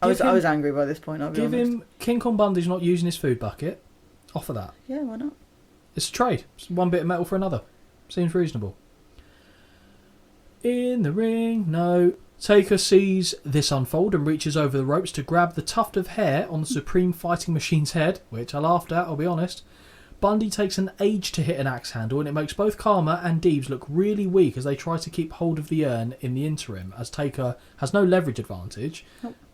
Speaker 3: I was angry by this point, I'll be honest.
Speaker 2: Give him King Kong Bundy's not using his food bucket. Offer that.
Speaker 3: Yeah, why not?
Speaker 2: It's a trade. It's one bit of metal for another. Seems reasonable. In the ring, no. Taker sees this unfold and reaches over the ropes to grab the tuft of hair on the Supreme Fighting Machine's head, which I laughed at, I'll be honest. Bundy takes an age to hit an axe handle, and it makes both Karma and Deebs look really weak as they try to keep hold of the urn in the interim, as Taker has no leverage advantage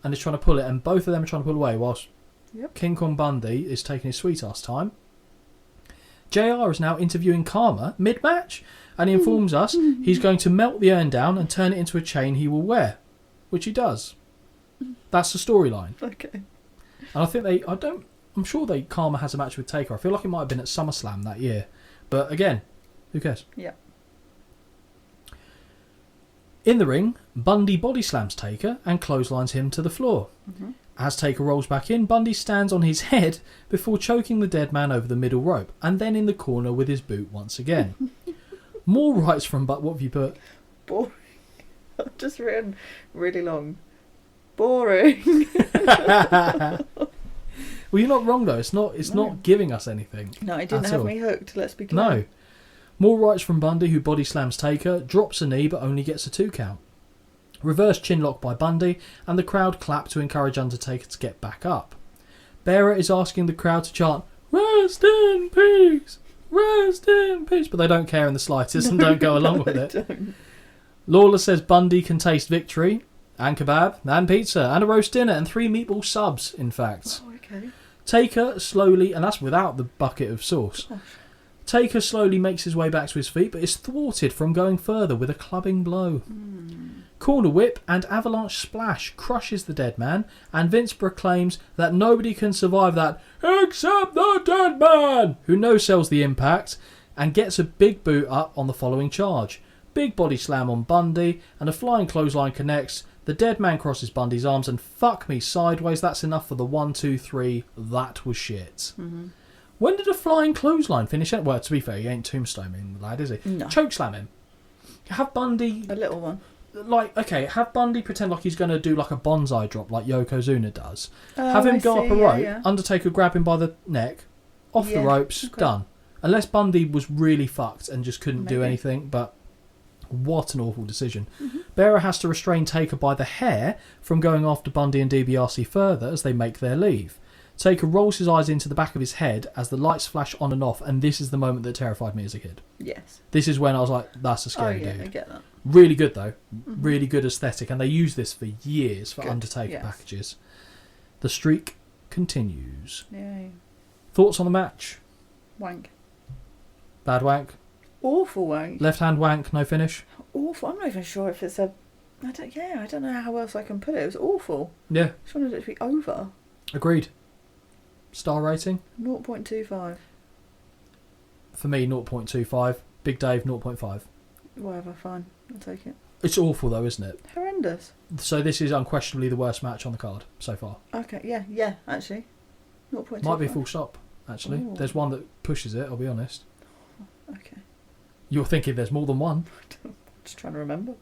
Speaker 2: and is trying to pull it, and both of them are trying to pull away whilst King Kong Bundy is taking his sweet ass time. JR is now interviewing Karma mid-match, and he informs us he's going to melt the urn down and turn it into a chain he will wear, which he does. That's the storyline.
Speaker 3: Okay.
Speaker 2: And I think I'm sure Karma has a match with Taker. I feel like it might have been at SummerSlam that year. But again, who cares?
Speaker 3: Yeah.
Speaker 2: In the ring, Bundy body slams Taker and clotheslines him to the floor.
Speaker 3: Mm-hmm.
Speaker 2: As Taker rolls back in, Bundy stands on his head before choking the dead man over the middle rope and then in the corner with his boot once again. More rights from... But what have you put?
Speaker 3: Boring. I've just written really long. Boring.
Speaker 2: Well, you're not wrong though. It's not giving us anything.
Speaker 3: No, it didn't
Speaker 2: at
Speaker 3: have
Speaker 2: all.
Speaker 3: me hooked, let's be clear.
Speaker 2: No. More rights from Bundy, who body slams Taker, drops a knee but only gets a 2 count. Reverse chinlock by Bundy, and the crowd clap to encourage Undertaker to get back up. Bearer is asking the crowd to chant, "Rest in peace! Rest in peace!" But they don't care in the slightest and don't go along with it.
Speaker 3: Don't.
Speaker 2: Lawler says Bundy can taste victory, and kebab, and pizza, and a roast dinner, and 3 meatball subs, in fact.
Speaker 3: Oh, okay.
Speaker 2: Taker slowly, and that's without the bucket of sauce.
Speaker 3: Gosh.
Speaker 2: Taker slowly makes his way back to his feet, but is thwarted from going further with a clubbing blow. Corner whip and avalanche splash crushes the dead man, and Vince proclaims that nobody can survive that except the dead man, who no-sells the impact and gets a big boot up on the following charge. Big body slam on Bundy, and a flying clothesline connects. The dead man crosses Bundy's arms, and fuck me sideways, that's enough for the 1, 2, 3. That was shit.
Speaker 3: Mm-hmm.
Speaker 2: When did a flying clothesline finish? Well, to be fair, he ain't tombstoning the lad, is he?
Speaker 3: No.
Speaker 2: Chokeslam him. Have Bundy...
Speaker 3: A little one.
Speaker 2: Have Bundy pretend like he's going to do like a bonsai drop like Yokozuna does. Have him go up a rope,
Speaker 3: yeah.
Speaker 2: Undertaker grab him by the neck, off the ropes,
Speaker 3: okay.
Speaker 2: done. Unless Bundy was really fucked and just couldn't do
Speaker 3: Maybe.
Speaker 2: anything, but what an awful decision.
Speaker 3: Mm-hmm.
Speaker 2: Bearer has to restrain Taker by the hair from going after Bundy and DiBiase further as they make their leave. Taker rolls his eyes into the back of his head as the lights flash on and off, and this is the moment that terrified me as a kid.
Speaker 3: Yes.
Speaker 2: This is when I was like, that's a scary
Speaker 3: I
Speaker 2: dude.
Speaker 3: get that.
Speaker 2: Really good though.
Speaker 3: Mm-hmm.
Speaker 2: Really good aesthetic, and they use this for years for
Speaker 3: Good,
Speaker 2: Undertaker
Speaker 3: yes.
Speaker 2: packages. The streak continues.
Speaker 3: Yay.
Speaker 2: Thoughts on the match?
Speaker 3: Wank.
Speaker 2: Bad wank?
Speaker 3: Awful wank.
Speaker 2: Left hand wank, no finish?
Speaker 3: Awful. I'm not even sure if it's a... I don't know how else I can put it. It was awful.
Speaker 2: Yeah,
Speaker 3: I just wanted it to be over.
Speaker 2: agreed. Star rating?
Speaker 3: 0.25.
Speaker 2: For me, 0.25. Big Dave, 0.5.
Speaker 3: Whatever, fine. I'll take it.
Speaker 2: It's awful though, isn't it?
Speaker 3: Horrendous.
Speaker 2: So this is unquestionably the worst match on the card so far.
Speaker 3: Okay, yeah, actually. 0.25.
Speaker 2: Might be a full stop, actually.
Speaker 3: Ooh.
Speaker 2: There's one that pushes it, I'll be honest.
Speaker 3: Okay.
Speaker 2: You're thinking there's more than one.
Speaker 3: Just trying to remember.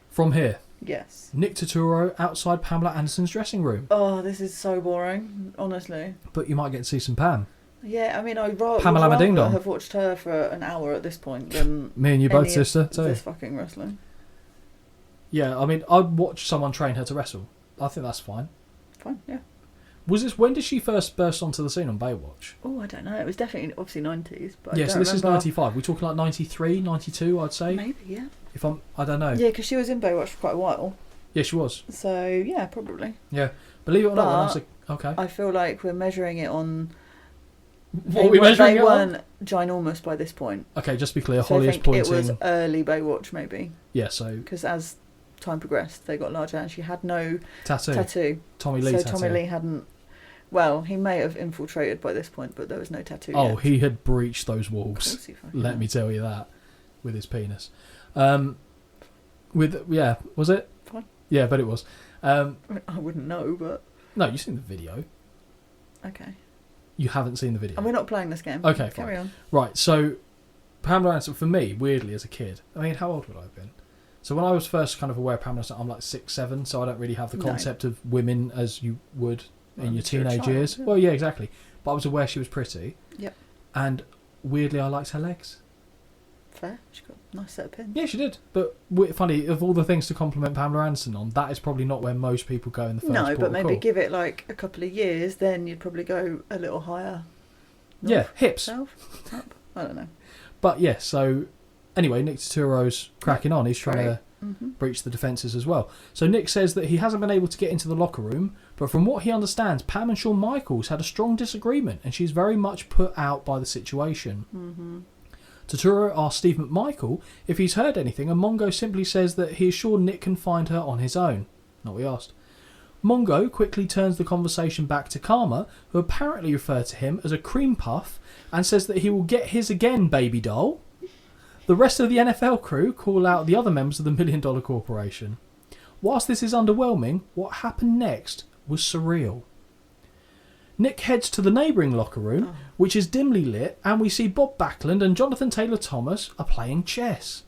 Speaker 2: From here,
Speaker 3: Yes.
Speaker 2: Nick Turturro outside Pamela Anderson's dressing room.
Speaker 3: Oh, this is so boring, honestly.
Speaker 2: But you might get to see some Pam.
Speaker 3: Yeah, I mean, I'd
Speaker 2: Pamela
Speaker 3: rather
Speaker 2: Madingdon.
Speaker 3: have watched her for an hour at this point than
Speaker 2: Me and you both,
Speaker 3: any
Speaker 2: sister,
Speaker 3: of
Speaker 2: too.
Speaker 3: this fucking wrestling.
Speaker 2: Yeah, I mean, I'd watch someone train her to wrestle. I think that's fine.
Speaker 3: Fine, yeah.
Speaker 2: When did she first burst onto the scene on Baywatch?
Speaker 3: Oh, I don't know. It was definitely, obviously, 90s. But
Speaker 2: Yeah,
Speaker 3: I
Speaker 2: so
Speaker 3: don't
Speaker 2: this is
Speaker 3: remember.
Speaker 2: 95. We're talking like 93, 92, I'd say.
Speaker 3: Maybe, yeah.
Speaker 2: I don't know.
Speaker 3: Yeah, because she was in Baywatch for quite a while.
Speaker 2: Yeah, she was.
Speaker 3: So, yeah, probably.
Speaker 2: Yeah. Believe it or not, when I was okay.
Speaker 3: I feel like we're measuring it on...
Speaker 2: What are we measuring
Speaker 3: They
Speaker 2: it on?
Speaker 3: weren't ginormous by this point.
Speaker 2: Okay, just to be clear,
Speaker 3: So
Speaker 2: Holly
Speaker 3: I
Speaker 2: is
Speaker 3: think
Speaker 2: pointing...
Speaker 3: it was early Baywatch, maybe.
Speaker 2: Yeah, so...
Speaker 3: Because as time progressed, they got larger and she had no
Speaker 2: Tattoo.
Speaker 3: tattoo.
Speaker 2: Lee
Speaker 3: So
Speaker 2: tattoo.
Speaker 3: Tommy Lee hadn't... Well, he may have infiltrated by this point, but there was no tattoo
Speaker 2: Oh,
Speaker 3: yet.
Speaker 2: he had breached those
Speaker 3: Of
Speaker 2: walls.
Speaker 3: course he fucking
Speaker 2: Let
Speaker 3: had.
Speaker 2: me tell you that. With his penis. Was it?
Speaker 3: Fine.
Speaker 2: Yeah, but it was.
Speaker 3: I wouldn't know, but...
Speaker 2: No, you've seen the video.
Speaker 3: Okay.
Speaker 2: You haven't seen the video.
Speaker 3: And we're not playing this game.
Speaker 2: Okay,
Speaker 3: Carry on.
Speaker 2: Right, so Pamela Anderson, for me, weirdly, as a kid, I mean, how old would I have been? So when I was first kind of aware of Pamela Anderson, I'm like 6, 7, so I don't really have the
Speaker 3: No.
Speaker 2: concept of women as you would in your
Speaker 3: You're a
Speaker 2: teenage
Speaker 3: child,
Speaker 2: years.
Speaker 3: yeah.
Speaker 2: Well, yeah, exactly. But I was aware she was pretty.
Speaker 3: Yep.
Speaker 2: And weirdly, I liked her legs.
Speaker 3: Fair. She got a nice set of pins.
Speaker 2: Yeah, she did. But funny, of all the things to compliment Pamela Anderson on, that is probably not where most people go in the first
Speaker 3: No,
Speaker 2: port
Speaker 3: but
Speaker 2: of
Speaker 3: maybe
Speaker 2: call.
Speaker 3: give it like a couple of years, then you'd probably go a little higher.
Speaker 2: Yeah,
Speaker 3: North,
Speaker 2: hips.
Speaker 3: South? Up? I don't know.
Speaker 2: But yeah, so anyway, Nick Turturro's cracking on. He's trying to
Speaker 3: Mm-hmm.
Speaker 2: breach the defences as well. So Nick says that he hasn't been able to get into the locker room, but from what he understands, Pam and Shawn Michaels had a strong disagreement, and she's very much put out by the situation.
Speaker 3: Mm-hmm.
Speaker 2: Turturro asks Steve McMichael if he's heard anything, and Mongo simply says that he is sure Nick can find her on his own. Not what he asked. Mongo quickly turns the conversation back to Karma, who apparently referred to him as a cream puff, and says that he will get his again, baby doll. The rest of the NFL crew call out the other members of the $1 Million Corporation. Whilst this is underwhelming, what happened next was surreal. Nick heads to the neighbouring locker room, which is dimly lit, and we see Bob Backlund and Jonathan Taylor Thomas are playing chess.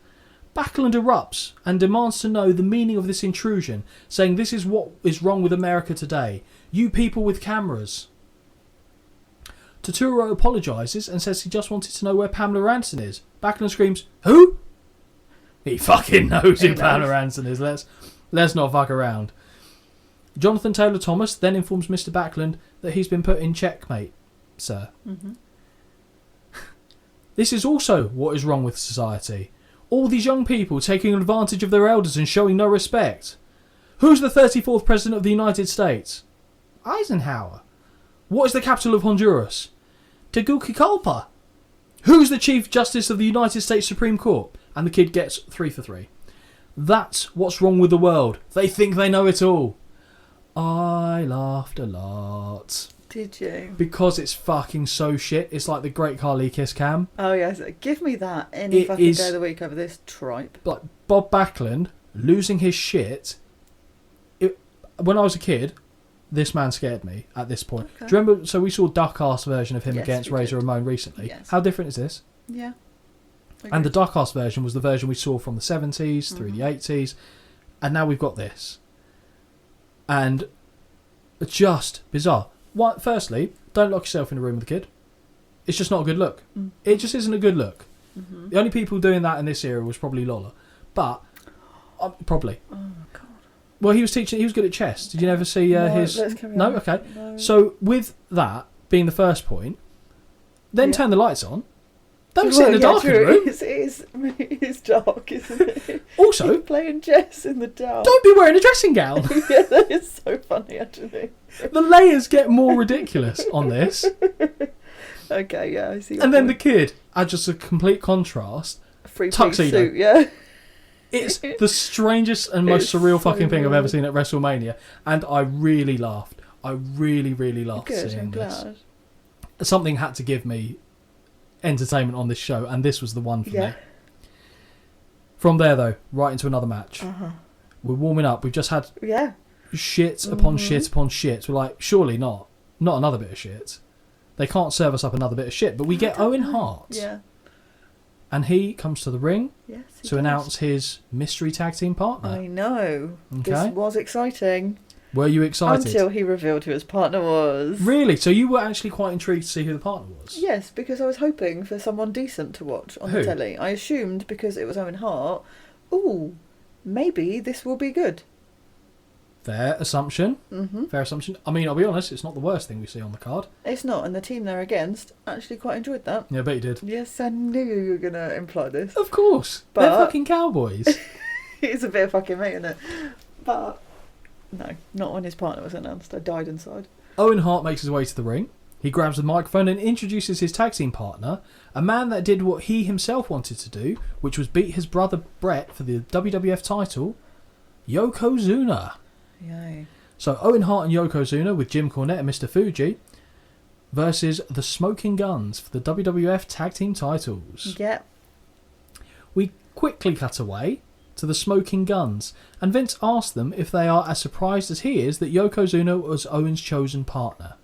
Speaker 2: Backlund erupts and demands to know the meaning of this intrusion, saying this is what is wrong with America today. You people with cameras. Turturro apologises and says he just wanted to know where Pamela Anderson is. Backlund screams, "Who?" He fucking knows who Pamela Anderson is. Let's not fuck around. Jonathan Taylor Thomas then informs Mr. Backlund that he's been put in checkmate, sir. Mm-hmm. This is also what is wrong with society. All these young people taking advantage of their elders and showing no respect. Who's the 34th President of the United States? Eisenhower. What is the capital of Honduras? Tegucigalpa. Who's the Chief Justice of the United States Supreme Court? And the kid gets 3 for 3. That's what's wrong with the world. They think they know it all. I laughed a lot.
Speaker 3: Did you?
Speaker 2: Because it's fucking so shit. It's like the Great Carly Kiss Cam.
Speaker 3: Oh yes, give me that any fucking day of the week over this tripe.
Speaker 2: Like Bob Backlund losing his shit. When I was a kid, this man scared me at this point. Okay. Do you remember? So we saw Duck-Ass version of him against Razor Ramon recently. Yes. How different is this?
Speaker 3: Yeah.
Speaker 2: And the Duck-Ass version was the version we saw from the 70s through the 80s. And now we've got this. And just bizarre. Firstly, don't lock yourself in a room with a kid. It's just not a good look. Mm. It just isn't a good look. Mm-hmm. The only people doing that in this era was probably Lola. But, probably.
Speaker 3: Oh, God.
Speaker 2: Well, he was good at chess. Did you never see his...
Speaker 3: Let's carry
Speaker 2: no?
Speaker 3: on.
Speaker 2: Okay.
Speaker 3: No.
Speaker 2: So, with that being the first point, then turn the lights on. Don't sit in the dark room.
Speaker 3: It is dark, isn't it?
Speaker 2: Also...
Speaker 3: You're playing chess in the dark.
Speaker 2: Don't be wearing a dressing gown.
Speaker 3: Yeah, that is so funny, actually.
Speaker 2: The layers get more ridiculous on this.
Speaker 3: Okay, yeah, I see.
Speaker 2: And then the kid adds just a complete contrast.
Speaker 3: Free
Speaker 2: tuxedo.
Speaker 3: Suit, yeah.
Speaker 2: It's the strangest and most surreal fucking thing I've ever seen at WrestleMania. And I really laughed. I really, really laughed seeing this.
Speaker 3: Glad.
Speaker 2: Something had to give me entertainment on this show, and this was the one for me. From there, though, right into another match. Uh-huh. We're warming up. We've just had shit upon shit upon shit. We're like, surely not another bit of shit. They can't serve us up another bit of shit. But we get Owen Hart.
Speaker 3: Yeah.
Speaker 2: And he comes to the ring
Speaker 3: to
Speaker 2: announce his mystery tag team partner.
Speaker 3: I know.
Speaker 2: Okay.
Speaker 3: This was exciting.
Speaker 2: Were you excited?
Speaker 3: Until he revealed who his partner was.
Speaker 2: Really? So you were actually quite intrigued to see who the partner was?
Speaker 3: Yes, because I was hoping for someone decent to watch on the telly. I assumed because it was Owen Hart, maybe this will be good.
Speaker 2: Fair assumption.
Speaker 3: Mm-hmm.
Speaker 2: Fair assumption. I mean, I'll be honest, it's not the worst thing we see on the card.
Speaker 3: It's not, and the team they're against actually quite enjoyed that.
Speaker 2: Yeah, I bet you did.
Speaker 3: Yes, I knew you were going to imply this.
Speaker 2: Of course.
Speaker 3: But
Speaker 2: they're fucking cowboys.
Speaker 3: It's a bit of fucking mate, isn't it? But no, not when his partner was announced. I died inside.
Speaker 2: Owen Hart makes his way to the ring. He grabs the microphone and introduces his tag team partner, a man that did what he himself wanted to do, which was beat his brother Brett for the WWF title, Yokozuna.
Speaker 3: Yay.
Speaker 2: So Owen Hart and Yokozuna with Jim Cornette and Mr. Fuji versus the Smoking Guns for the WWF tag team titles.
Speaker 3: Yep.
Speaker 2: We quickly cut away to the Smoking Guns, and Vince asked them if they are as surprised as he is that Yokozuna was Owen's chosen partner.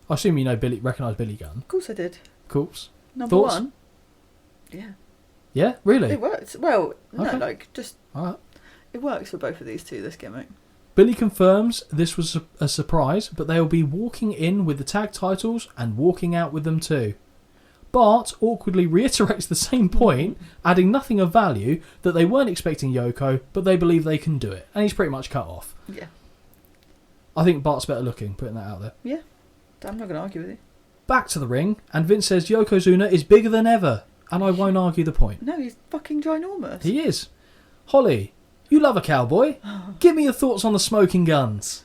Speaker 2: I assume you recognise Billy Gunn.
Speaker 3: Of course I did.
Speaker 2: Of course.
Speaker 3: Number
Speaker 2: Thoughts?
Speaker 3: one. Yeah.
Speaker 2: Yeah, really?
Speaker 3: It works. Well,
Speaker 2: Okay.
Speaker 3: no, just...
Speaker 2: All right.
Speaker 3: It works for both of these two, this gimmick.
Speaker 2: Billy confirms this was a surprise, but they will be walking in with the tag titles and walking out with them too. Bart awkwardly reiterates the same point, adding nothing of value, that they weren't expecting Yoko, but they believe they can do it. And he's pretty much cut off.
Speaker 3: Yeah.
Speaker 2: I think Bart's better looking, putting that out there.
Speaker 3: Yeah. I'm not going to argue with you.
Speaker 2: Back to the ring, and Vince says Yokozuna is bigger than ever, and I won't argue the point.
Speaker 3: No, he's fucking ginormous.
Speaker 2: He is. Holly, you love a cowboy. Give me your thoughts on the Smoking Guns.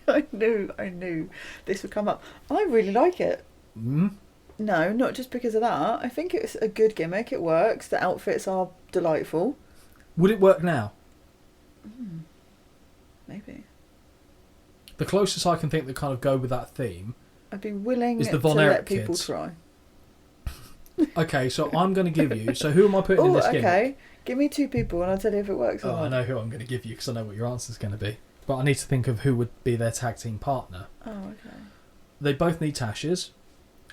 Speaker 3: I knew this would come up. I really like it.
Speaker 2: Mm?
Speaker 3: No, not just because of that. I think it's a good gimmick. It works. The outfits are delightful.
Speaker 2: Would it work now?
Speaker 3: Maybe.
Speaker 2: The closest I can think that kind of go with that theme
Speaker 3: I'd be willing
Speaker 2: is the
Speaker 3: to
Speaker 2: Von
Speaker 3: let
Speaker 2: Erich
Speaker 3: people
Speaker 2: kids.
Speaker 3: try.
Speaker 2: Okay, so I'm going to give you... So who am I putting in this gimmick?
Speaker 3: Okay. Give me 2 people and I'll tell you if it works or
Speaker 2: Oh,
Speaker 3: not.
Speaker 2: I know who I'm going to give you because I know what your answer's going to be. But I need to think of who would be their tag team partner.
Speaker 3: Oh, okay.
Speaker 2: They both need tashes.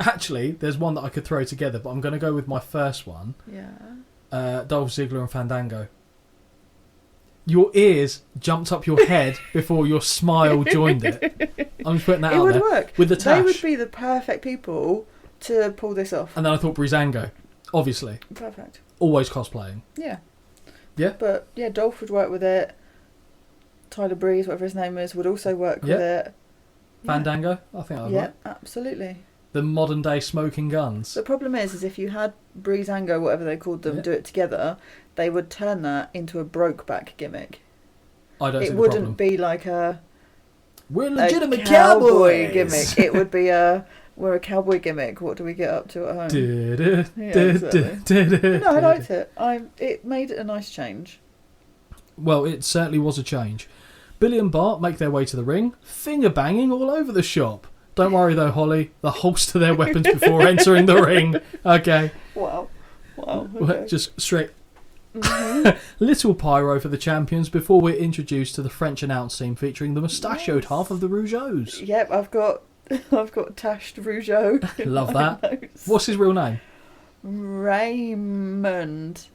Speaker 2: Actually, there's one that I could throw together, but I'm going to go with my first one.
Speaker 3: Yeah.
Speaker 2: Dolph Ziggler and Fandango. Your ears jumped up your head before your smile joined it. I'm just putting that out there.
Speaker 3: It would work.
Speaker 2: With the tash.
Speaker 3: They would be the perfect people to pull this off.
Speaker 2: And then I thought Breezango, obviously.
Speaker 3: Perfect.
Speaker 2: Always cosplaying.
Speaker 3: Yeah.
Speaker 2: Yeah?
Speaker 3: But, yeah, Dolph would work with it. Tyler Breeze, whatever his name is, would also work with it.
Speaker 2: Fandango, I think that would work.
Speaker 3: Yeah, absolutely.
Speaker 2: The modern day smoking guns.
Speaker 3: The problem is if you had Breezango, whatever they called them, do it together, they would turn that into a brokeback gimmick.
Speaker 2: I don't see the
Speaker 3: It wouldn't
Speaker 2: problem.
Speaker 3: be like
Speaker 2: We're legitimate
Speaker 3: cowboy
Speaker 2: cowboys.
Speaker 3: gimmick. It would be we're a cowboy gimmick. What do we get up to at home? No, I liked it. It made it a nice change.
Speaker 2: Well, it certainly was a change. Billy and Bart make their way to the ring, finger banging all over the shop. Don't worry though, Holly. They'll holster their weapons before entering the ring. Okay.
Speaker 3: Wow. Okay.
Speaker 2: Just straight. Little pyro for the champions before we're introduced to the French announce team featuring the mustachioed half of the Rougeaus.
Speaker 3: Yep, I've got Tashed Rougeau.
Speaker 2: Love that.
Speaker 3: Notes.
Speaker 2: What's his real name?
Speaker 3: Raymond.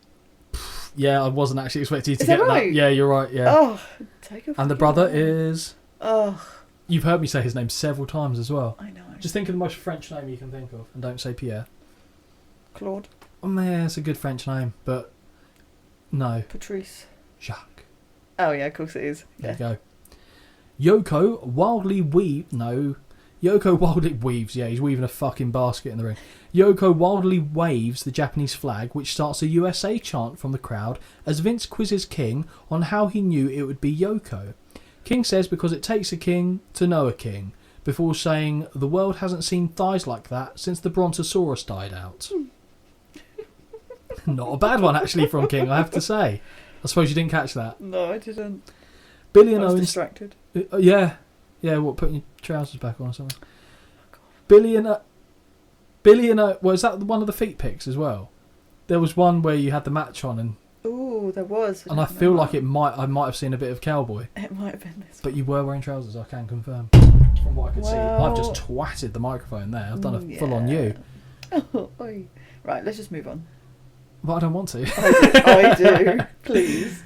Speaker 2: Yeah, I wasn't actually expecting you to
Speaker 3: Is
Speaker 2: get
Speaker 3: that right?
Speaker 2: that. Yeah, you're right. Yeah.
Speaker 3: Oh, take a.
Speaker 2: And the brother is.
Speaker 3: Oh,
Speaker 2: You've heard me say his name several times as well.
Speaker 3: I know.
Speaker 2: Just think of the most French name you can think of, and don't say Pierre.
Speaker 3: Claude.
Speaker 2: Oh man, it's a good French name, but no.
Speaker 3: Patrice.
Speaker 2: Jacques.
Speaker 3: Oh yeah, of course it is.
Speaker 2: There
Speaker 3: Yeah.
Speaker 2: you go. Yoko wildly weaves. Yeah, he's weaving a fucking basket in the ring. Yoko wildly waves the Japanese flag, which starts a USA chant from the crowd as Vince quizzes King on how he knew it would be Yoko. King says because it takes a king to know a king, before saying the world hasn't seen thighs like that since the Brontosaurus died out. Not a bad one actually from King, I have to say. I suppose you didn't catch that.
Speaker 3: No, I didn't.
Speaker 2: Billy and
Speaker 3: I was
Speaker 2: Owens.
Speaker 3: distracted.
Speaker 2: Yeah, what? Putting your trousers back on or something. Billy and was that one of the feet pics as well? There was one where you had the match on, and
Speaker 3: There was.
Speaker 2: I feel like I might have seen a bit of cowboy.
Speaker 3: It might have been this.
Speaker 2: But you were wearing trousers, I can confirm. From what I could see,
Speaker 3: Well,
Speaker 2: I've just twatted the microphone there. I've done a full on you.
Speaker 3: Oh, oi. Right, let's just move on.
Speaker 2: But I don't want to.
Speaker 3: I do. Please.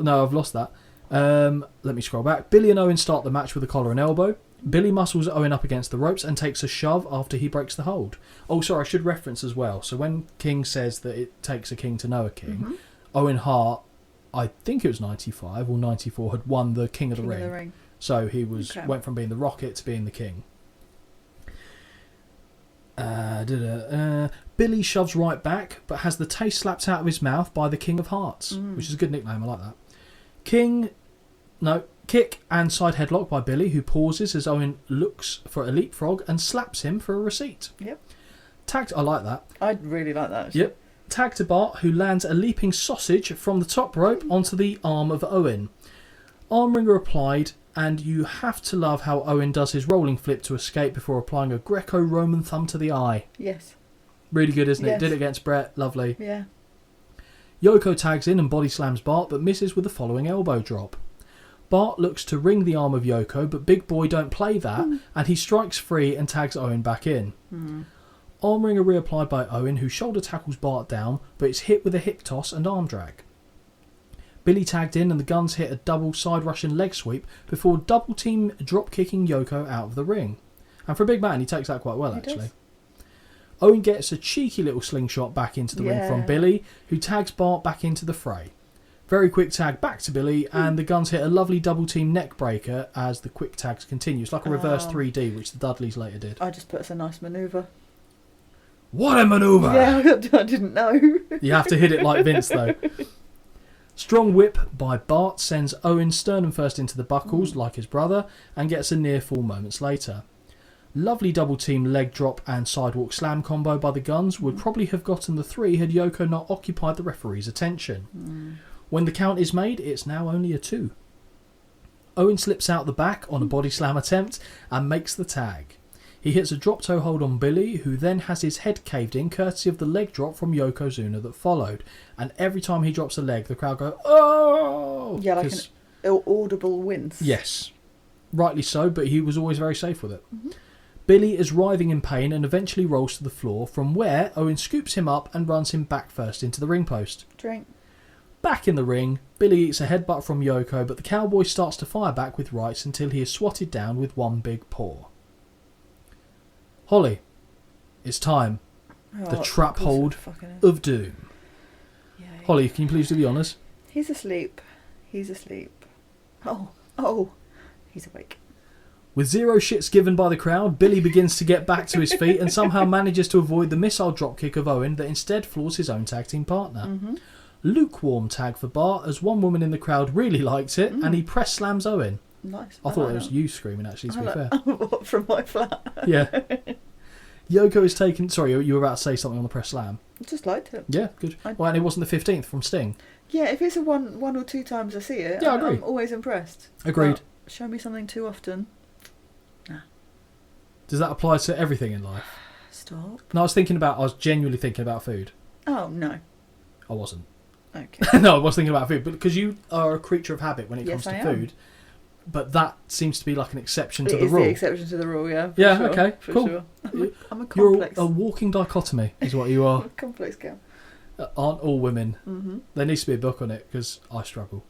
Speaker 2: No, I've lost that. Let me scroll back. Billy and Owen start the match with a collar and elbow. Billy muscles Owen up against the ropes and takes a shove after he breaks the hold. Oh, sorry, I should reference as well. So when King says that it takes a king to know a king, Owen Hart, I think it was 95 or 94, had won the King of the Ring. So he went from being the Rocket to being the King. Billy shoves right back, but has the taste slapped out of his mouth by the King of Hearts, which is a good nickname. I like that. Kick and side headlock by Billy, who pauses as Owen looks for a leapfrog and slaps him for a receipt.
Speaker 3: Yep.
Speaker 2: I like that.
Speaker 3: I really like that. Actually.
Speaker 2: Yep. Tag to Bart, who lands a leaping sausage from the top rope onto the arm of Owen. Arm wringer applied, and you have to love how Owen does his rolling flip to escape before applying a Greco-Roman thumb to the eye.
Speaker 3: Yes.
Speaker 2: Really good, isn't it?
Speaker 3: Yes.
Speaker 2: Did it against Brett. Lovely.
Speaker 3: Yeah.
Speaker 2: Yoko tags in and body slams Bart, but misses with the following elbow drop. Bart looks to ring the arm of Yoko, but Big Boy don't play that, and he strikes free and tags Owen back in. Arm wringer reapplied by Owen, who shoulder tackles Bart down, but it's hit with a hip toss and arm drag. Billy tagged in and the Guns hit a double side Russian leg sweep before double team drop kicking Yoko out of the ring. And for a big man, he takes that quite well, actually.
Speaker 3: Does.
Speaker 2: Owen gets a cheeky little slingshot back into the ring from Billy, who tags Bart back into the fray. Very quick tag back to Billy, and the Guns hit a lovely double team neck breaker as the quick tags continue. It's like a reverse 3D, which the Dudleys later did.
Speaker 3: I just put it's a nice manoeuvre.
Speaker 2: What a manoeuvre!
Speaker 3: Yeah, I didn't know.
Speaker 2: You have to hit it like Vince, though. Strong whip by Bart sends Owen sternum first into the buckles, like his brother, and gets a near fall moments later. Lovely double team leg drop and sidewalk slam combo by the Guns would probably have gotten the 3 had Yoko not occupied the referee's attention. When the count is made, it's now only a 2. Owen slips out the back on a body slam attempt and makes the tag. He hits a drop toe hold on Billy, who then has his head caved in, courtesy of the leg drop from Yokozuna that followed. And every time he drops a leg, the crowd go, "Oh!"
Speaker 3: Yeah, like an audible wince.
Speaker 2: Yes. Rightly so, but he was always very safe with it.
Speaker 3: Mm-hmm.
Speaker 2: Billy is writhing in pain and eventually rolls to the floor, from where Owen scoops him up and runs him back first into the ring post.
Speaker 3: Drink.
Speaker 2: Back in the ring, Billy eats a headbutt from Yoko, but the cowboy starts to fire back with rights until he is swatted down with one big paw. Holly, it's time. The trap hold of doom.
Speaker 3: Yay.
Speaker 2: Holly, can you please do the honours?
Speaker 3: He's asleep. He's asleep. Oh, he's awake.
Speaker 2: With zero shits given by the crowd, Billy begins to get back to his feet and somehow manages to avoid the missile dropkick of Owen that instead floors his own tag team partner.
Speaker 3: Mm-hmm.
Speaker 2: Lukewarm tag for Bart, as one woman in the crowd really liked it, and he press slams Owen.
Speaker 3: Nice.
Speaker 2: I thought it was you screaming, actually, to be fair.
Speaker 3: What, from my flat?
Speaker 2: Yeah. Yoko is taken... Sorry, you were about to say something on the press slam.
Speaker 3: I just liked it.
Speaker 2: Yeah, good. Well, and it wasn't the 15th from Sting.
Speaker 3: Yeah, if it's a one or two times I see it,
Speaker 2: yeah, I agree.
Speaker 3: I'm always impressed.
Speaker 2: Agreed.
Speaker 3: But show me something too often. Nah.
Speaker 2: Does that apply to everything in life?
Speaker 3: Stop.
Speaker 2: No, I was genuinely thinking about food.
Speaker 3: Oh, no.
Speaker 2: I wasn't.
Speaker 3: Okay.
Speaker 2: No, I was thinking about food, but because you are a creature of habit when it comes to food, but that seems to be like an exception to the rule.
Speaker 3: It is the exception to the rule, yeah.
Speaker 2: Yeah,
Speaker 3: sure,
Speaker 2: okay, cool.
Speaker 3: Sure. I'm a complex.
Speaker 2: You're a walking dichotomy, is what you are.
Speaker 3: I'm a complex girl.
Speaker 2: Aren't all women?
Speaker 3: Mm-hmm.
Speaker 2: There needs to be a book on it, because I struggle.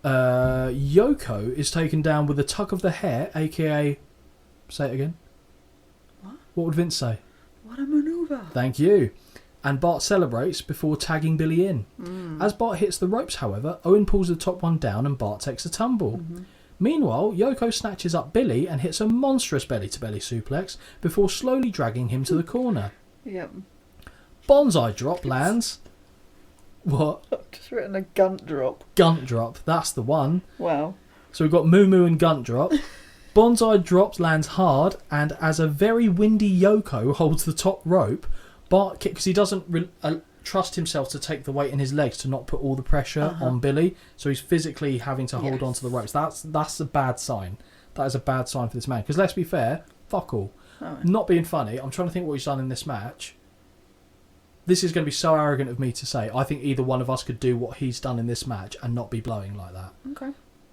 Speaker 2: Yoko is taken down with a tug of the hair, aka... Say it again. What would Vince say?
Speaker 3: What a manoeuvre.
Speaker 2: Thank you. And Bart celebrates before tagging Billy in. As Bart hits the ropes, however, Owen pulls the top one down and Bart takes a tumble. Meanwhile, Yoko snatches up Billy and hits a monstrous belly-to-belly suplex before slowly dragging him to the corner.
Speaker 3: Yep.
Speaker 2: Bonsai drop lands. What?
Speaker 3: I've just written a gunt drop.
Speaker 2: Gunt drop, that's the one.
Speaker 3: Wow.
Speaker 2: So we've got Moo Moo and Gunt drop. Bonsai drops lands hard, and as a very windy Yoko holds the top rope, Bart kicks, because he doesn't trust himself to take the weight in his legs to not put all the pressure on Billy, so he's physically having to hold on to the ropes. That's a bad sign. That is a bad sign for this man, because let's be fair, fuck all. Not being funny, I'm trying to think what he's done in this match. This is going to be so arrogant of me to say. I think either one of us could do what he's done in this match and not be blowing like that.
Speaker 3: Okay.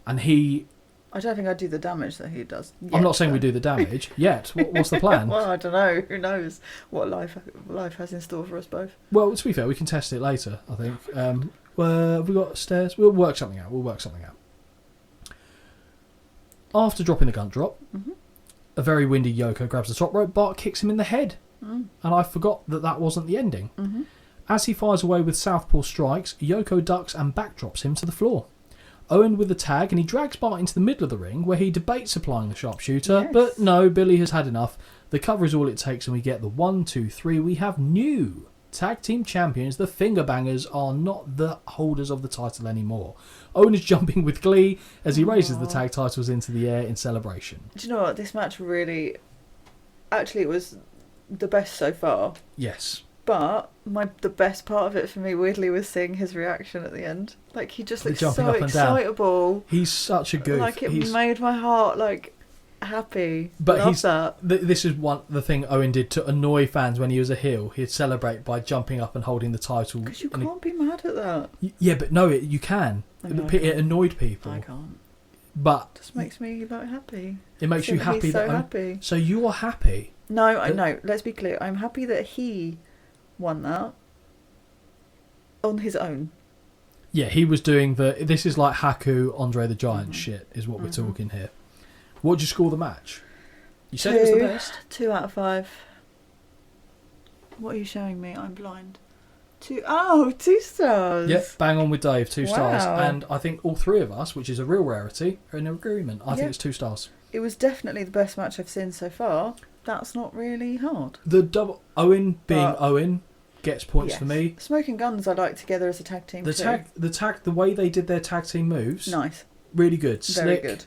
Speaker 2: And he...
Speaker 3: I don't think I'd do the damage that he does.
Speaker 2: I'm not saying we do the damage yet. What's the plan?
Speaker 3: Well, I don't know. Who knows what life has in store for us both?
Speaker 2: Well, to be fair, we can test it later, I think. Have we got stairs? We'll work something out. After dropping the gunt drop, a very windy Yoko grabs the top rope. Bart kicks him in the head. And I forgot that wasn't the ending. As he fires away with southpaw strikes, Yoko ducks and backdrops him to the floor. Owen with the tag, and he drags Bart into the middle of the ring where he debates applying the sharpshooter, but no, Billy has had enough. The cover is all it takes, and we get the 1, 2, 3. We have new tag team champions. The Finger Bangers are not the holders of the title anymore. Owen is jumping with glee as he raises the tag titles into the air in celebration.
Speaker 3: Do you know what? This match really... Actually, it was the best so far.
Speaker 2: Yes.
Speaker 3: But the best part of it for me, weirdly, was seeing his reaction at the end. Like, he just looks so excitable.
Speaker 2: He's such a goof.
Speaker 3: Like, it made my heart, happy.
Speaker 2: But
Speaker 3: Love that.
Speaker 2: This is the thing Owen did to annoy fans when he was a heel. He'd celebrate by jumping up and holding the title.
Speaker 3: Because you can't be mad at that.
Speaker 2: Yeah, but no, you can. It annoyed people.
Speaker 3: I can't.
Speaker 2: But
Speaker 3: it just makes me, happy.
Speaker 2: It makes you happy.
Speaker 3: He's so happy.
Speaker 2: So you're happy?
Speaker 3: No, I know. Let's be clear. I'm happy that he won that on his own.
Speaker 2: Yeah, he was doing this is like Haku, Andre the Giant shit is what we're talking here. What did you score the match? You said it was the best?
Speaker 3: 2 out of 5. What are you showing me? I'm blind. 2 stars.
Speaker 2: Yep, bang on with Dave, 2 stars. And I think all 3 of us, which is a real rarity, are in agreement. I think it's 2 stars.
Speaker 3: It was definitely the best match I've seen so far. That's not really hard.
Speaker 2: The double Owen being Owen gets points for me.
Speaker 3: Smoking Guns I like together as a tag team
Speaker 2: The way they did their tag team moves.
Speaker 3: Nice.
Speaker 2: Really good.
Speaker 3: Very
Speaker 2: Slick.
Speaker 3: good.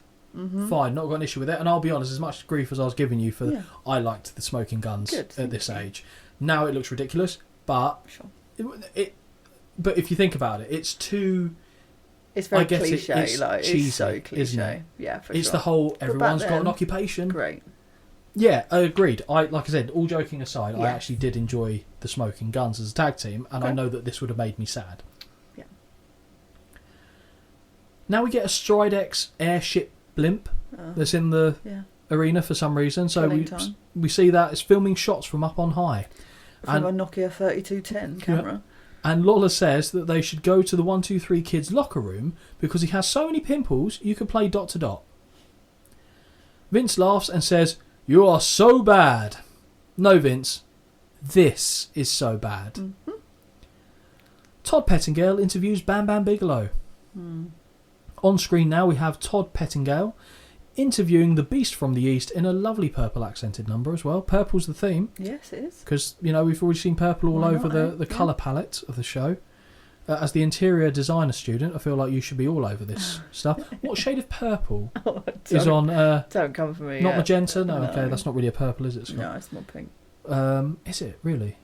Speaker 2: Fine, not got an issue with it. And I'll be honest, as much grief as I was giving you for I liked the Smoking Guns at this age. Now it looks ridiculous, but but if you think about it, it's too...
Speaker 3: It's very cliche.
Speaker 2: It's cheesy,
Speaker 3: it's so cliche.
Speaker 2: Isn't it?
Speaker 3: Yeah, for
Speaker 2: it's
Speaker 3: sure.
Speaker 2: the whole, everyone's got an occupation.
Speaker 3: Great.
Speaker 2: Yeah, agreed. Like I said, all joking aside, I
Speaker 3: Yes.
Speaker 2: actually did enjoy the Smoking Guns as a tag team, and I
Speaker 3: Okay.
Speaker 2: know that this would have made me sad.
Speaker 3: Yeah.
Speaker 2: Now we get a Stridex airship blimp that's in the
Speaker 3: Yeah.
Speaker 2: arena for some reason. So
Speaker 3: Killing time.
Speaker 2: we see that it's filming shots from up on high.
Speaker 3: From a Nokia 3210 camera.
Speaker 2: And Lawler says that they should go to the 123 kids' locker room because he has so many pimples you could play dot to dot. Vince laughs and says, "You are so bad." No, Vince. This is so bad.
Speaker 3: Mm-hmm.
Speaker 2: Todd Pettingale interviews Bam Bam Bigelow. On screen now we have Todd Pettingale interviewing the Beast from the East in a lovely purple accented number as well. Purple's the theme
Speaker 3: Yes, it is.
Speaker 2: because, you know, we've already seen purple all
Speaker 3: Why
Speaker 2: over
Speaker 3: not,
Speaker 2: the
Speaker 3: eh?
Speaker 2: colour palette of the show. As the interior designer student, I feel like you should be all over this stuff. What shade of purple is on...
Speaker 3: Don't come for me.
Speaker 2: not
Speaker 3: yet.
Speaker 2: magenta? No, okay, that's not really a purple, is it, Scott?
Speaker 3: No, it's more pink.
Speaker 2: Is it, really?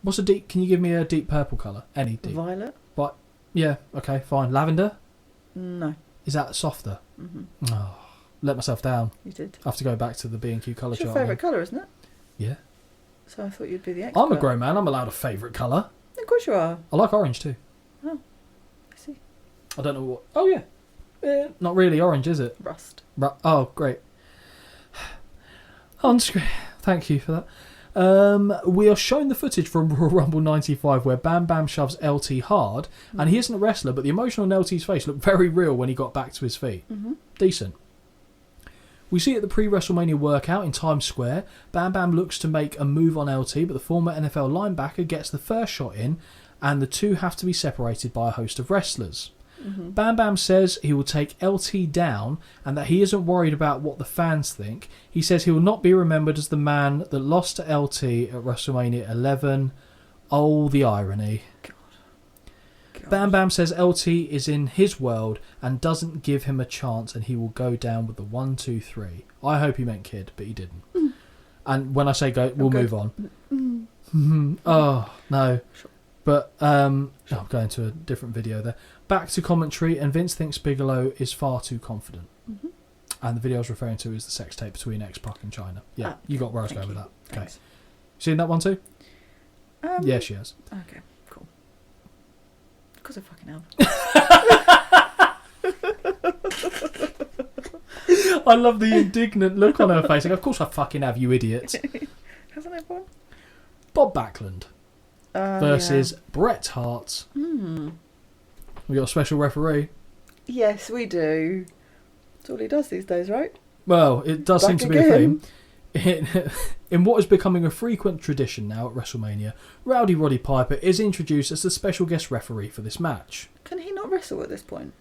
Speaker 2: What's a deep... Can you give me a deep purple colour? Any deep?
Speaker 3: Violet?
Speaker 2: Yeah, okay, fine. Lavender?
Speaker 3: No.
Speaker 2: Is that softer?
Speaker 3: Mm-hmm.
Speaker 2: Oh, let myself down.
Speaker 3: You did.
Speaker 2: I have to go back to the B&Q colour
Speaker 3: It's your
Speaker 2: chart.
Speaker 3: favourite colour, isn't it?
Speaker 2: Yeah.
Speaker 3: So I thought you'd be the expert.
Speaker 2: I'm a grown man. I'm allowed a favourite colour.
Speaker 3: Of course you are.
Speaker 2: I like orange too.
Speaker 3: I see.
Speaker 2: I don't know what... Oh, yeah. Not really orange, is it?
Speaker 3: Rust.
Speaker 2: Oh, great. On screen. Thank you for that. We are shown the footage from Royal Rumble 95 where Bam Bam shoves LT hard, and he isn't a wrestler, but the emotion on LT's face looked very real when he got back to his feet.
Speaker 3: Mm-hmm.
Speaker 2: Decent. We see at the pre-WrestleMania workout in Times Square, Bam Bam looks to make a move on LT, but the former NFL linebacker gets the first shot in, and the two have to be separated by a host of wrestlers.
Speaker 3: Mm-hmm.
Speaker 2: Bam Bam says he will take LT down and that he isn't worried about what the fans think. He says he will not be remembered as the man that lost to LT at WrestleMania 11. Oh, the irony.
Speaker 3: God.
Speaker 2: Bam Bam says LT is in his world and doesn't give him a chance and he will go down with the 1, 2, 3. I hope he meant kid, but he didn't. And when I say go, we'll move on. Oh, no.
Speaker 3: Sure.
Speaker 2: But I'm going to a different video there. Back to commentary, and Vince thinks Bigelow is far too confident.
Speaker 3: Mm-hmm.
Speaker 2: And the video I was referring to is the sex tape between X-Pac and China. Yeah, you got where I was
Speaker 3: Thank
Speaker 2: going with
Speaker 3: you.
Speaker 2: that. Okay.
Speaker 3: Thanks.
Speaker 2: Seen that one too? Yeah, she has.
Speaker 3: Okay, cool. Because I fucking have.
Speaker 2: I love the indignant look on her face. Like, of course I fucking have, you idiots.
Speaker 3: Hasn't everyone?
Speaker 2: Bob Backlund versus Bret Hart. We got a special referee.
Speaker 3: Yes, we do. That's all he does these days, right?
Speaker 2: Well, it does seem
Speaker 3: Back
Speaker 2: to be a
Speaker 3: again.
Speaker 2: theme. In what is becoming a frequent tradition now at WrestleMania, Rowdy Roddy Piper is introduced as the special guest referee for this match.
Speaker 3: Can he not wrestle at this point?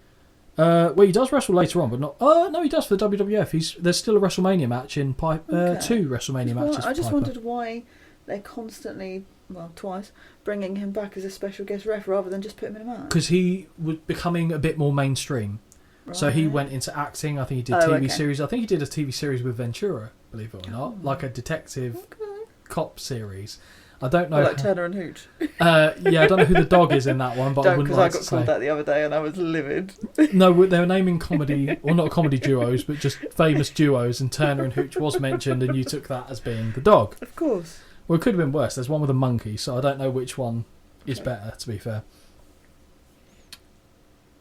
Speaker 2: Well, he does wrestle later on, but not... no, he does for the WWF. There's still a WrestleMania match in
Speaker 3: Okay.
Speaker 2: 2 WrestleMania matches for
Speaker 3: I just
Speaker 2: Piper.
Speaker 3: wondered why they're constantly, well, twice, bringing him back as a special guest ref rather than just put him in a match.
Speaker 2: Because he was becoming a bit more mainstream. So he
Speaker 3: Right.
Speaker 2: went into acting. I think he did
Speaker 3: Oh,
Speaker 2: TV
Speaker 3: okay.
Speaker 2: series. I think he did a TV series with Ventura, believe it or not. Like a detective
Speaker 3: Okay.
Speaker 2: cop series. I don't know.
Speaker 3: Well, like Turner and Hooch.
Speaker 2: Yeah, I don't know who the dog is in that one, but I
Speaker 3: Don't,
Speaker 2: wouldn't
Speaker 3: because
Speaker 2: like
Speaker 3: I got
Speaker 2: to
Speaker 3: called
Speaker 2: say.
Speaker 3: that the other day and I was livid.
Speaker 2: No, they were naming comedy, or not comedy duos, but just famous duos, and Turner and Hooch was mentioned, and you took that as being the dog.
Speaker 3: Of course.
Speaker 2: Well, it could have been worse. There's one with a monkey, so I don't know which one is
Speaker 3: Okay.
Speaker 2: better, to be fair.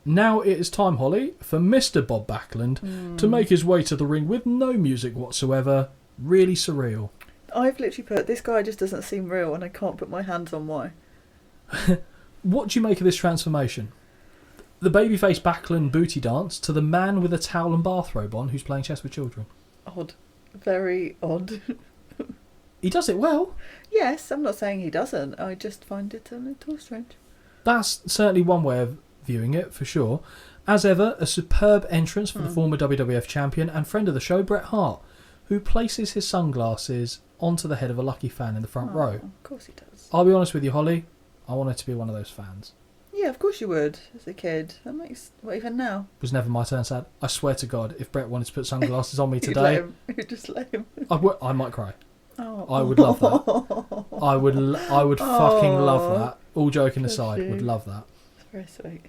Speaker 2: Now it is time, Holly, for Mr. Bob Backlund to make his way to the ring with no music whatsoever. Really surreal.
Speaker 3: I've literally put, this guy just doesn't seem real and I can't put my hands on why.
Speaker 2: What do you make of this transformation? The babyface Backlund booty dance to the man with a towel and bathrobe on who's playing chess with children.
Speaker 3: Odd. Very odd.
Speaker 2: He does it well.
Speaker 3: Yes, I'm not saying he doesn't. I just find it a little strange.
Speaker 2: That's certainly one way of viewing it, for sure. As ever, a superb entrance for the former WWF champion and friend of the show, Bret Hart, who places his sunglasses onto the head of a lucky fan in the front row.
Speaker 3: Of course he does.
Speaker 2: I'll be honest with you, Holly, I wanted to be one of those fans.
Speaker 3: Yeah, of course you would, as a kid. That makes... Well, even now.
Speaker 2: It was never my turn, sad. I swear to God, if Bret wanted to put sunglasses on me
Speaker 3: You'd let
Speaker 2: today,
Speaker 3: him. You'd just let him.
Speaker 2: I might cry.
Speaker 3: Oh.
Speaker 2: I would love that. I would fucking love that. All joking
Speaker 3: Bless
Speaker 2: aside,
Speaker 3: you.
Speaker 2: would love that.
Speaker 3: It's very sweet.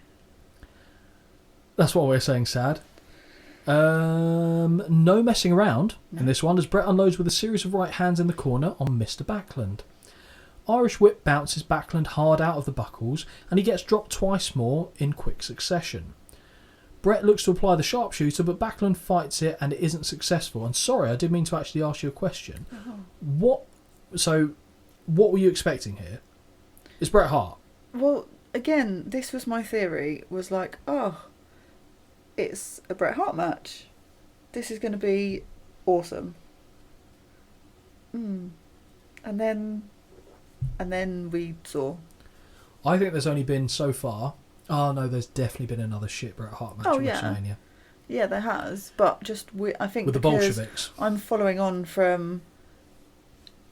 Speaker 2: That's what we're saying, sad. No messing around in this one, as Brett unloads with a series of right hands in the corner on Mr. Backlund. Irish whip bounces Backlund hard out of the buckles, and he gets dropped twice more in quick succession. Brett looks to apply the sharpshooter, but Backlund fights it and it isn't successful. And sorry, I did mean to actually ask you a question. What were you expecting here? It's Bret Hart.
Speaker 3: Well, again, this was my theory, was like, oh, it's a Bret Hart match. This is going to be awesome. And then we saw.
Speaker 2: I think there's only been so far. Oh no, there's definitely been another shit Bret Hart match at WrestleMania.
Speaker 3: Yeah, there has. But I think
Speaker 2: with the Bolsheviks.
Speaker 3: I'm following on from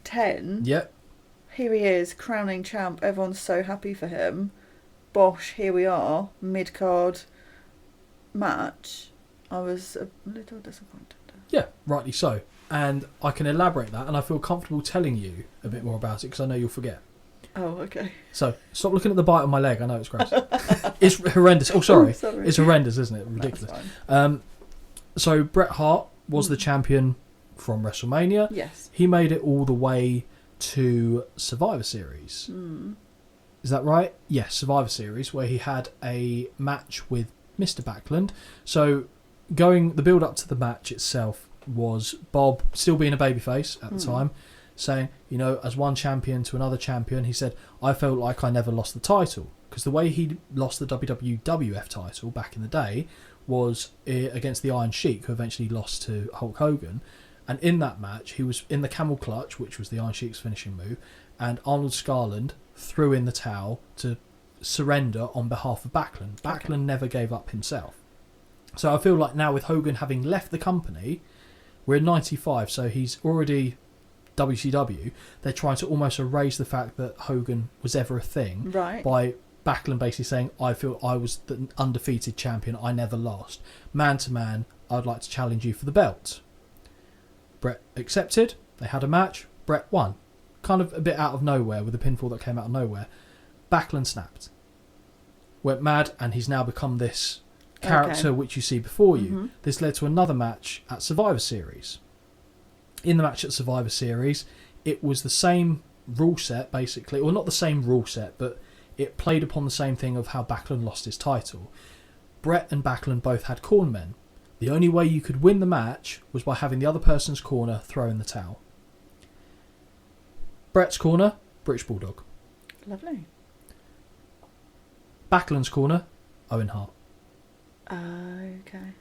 Speaker 3: 10.
Speaker 2: Yep.
Speaker 3: Here he is, crowning champ. Everyone's so happy for him. Bosh, here we are, mid-card match. I was a little disappointed.
Speaker 2: Yeah, rightly so. And I can elaborate that, and I feel comfortable telling you a bit more about it because I know you'll forget.
Speaker 3: Oh, okay.
Speaker 2: So, stop looking at the bite on my leg. I know it's gross. It's horrendous. Oh, sorry.
Speaker 3: Sorry.
Speaker 2: It's horrendous, isn't it? Ridiculous. So, Bret Hart was the champion from WrestleMania.
Speaker 3: Yes.
Speaker 2: He made it all the way to Survivor Series. Is that right? Yes, Survivor Series, where he had a match with Mr. Backlund. So, the build up to the match itself was Bob, still being a babyface at the time, saying, you know, as one champion to another champion, he said, I felt like I never lost the title. Because the way he lost the WWF title back in the day was against the Iron Sheik, who eventually lost to Hulk Hogan. And in that match, he was in the camel clutch, which was the Iron Sheik's finishing move, and Arnold Scarland threw in the towel to surrender on behalf of Backlund. Backlund never gave up himself. So I feel like now with Hogan having left the company, we're in 95, so he's already WCW. They're trying to almost erase the fact that Hogan was ever a thing by Backlund basically saying, I feel I was the undefeated champion, I never lost. Man to man, I'd like to challenge you for the belt. Brett accepted, they had a match, Brett won. Kind of a bit out of nowhere with a pinfall that came out of nowhere. Backlund snapped. Went mad, and he's now become this character which you see before you. This led to another match at Survivor Series. In the match at Survivor Series, it was the same rule set, basically. Well, not the same rule set, but it played upon the same thing of how Backlund lost his title. Brett and Backlund both had cornermen. The only way you could win the match was by having the other person's corner throw in the towel. Brett's corner, British Bulldog.
Speaker 3: Lovely.
Speaker 2: Backlund's corner, Owen Hart.
Speaker 3: Okay.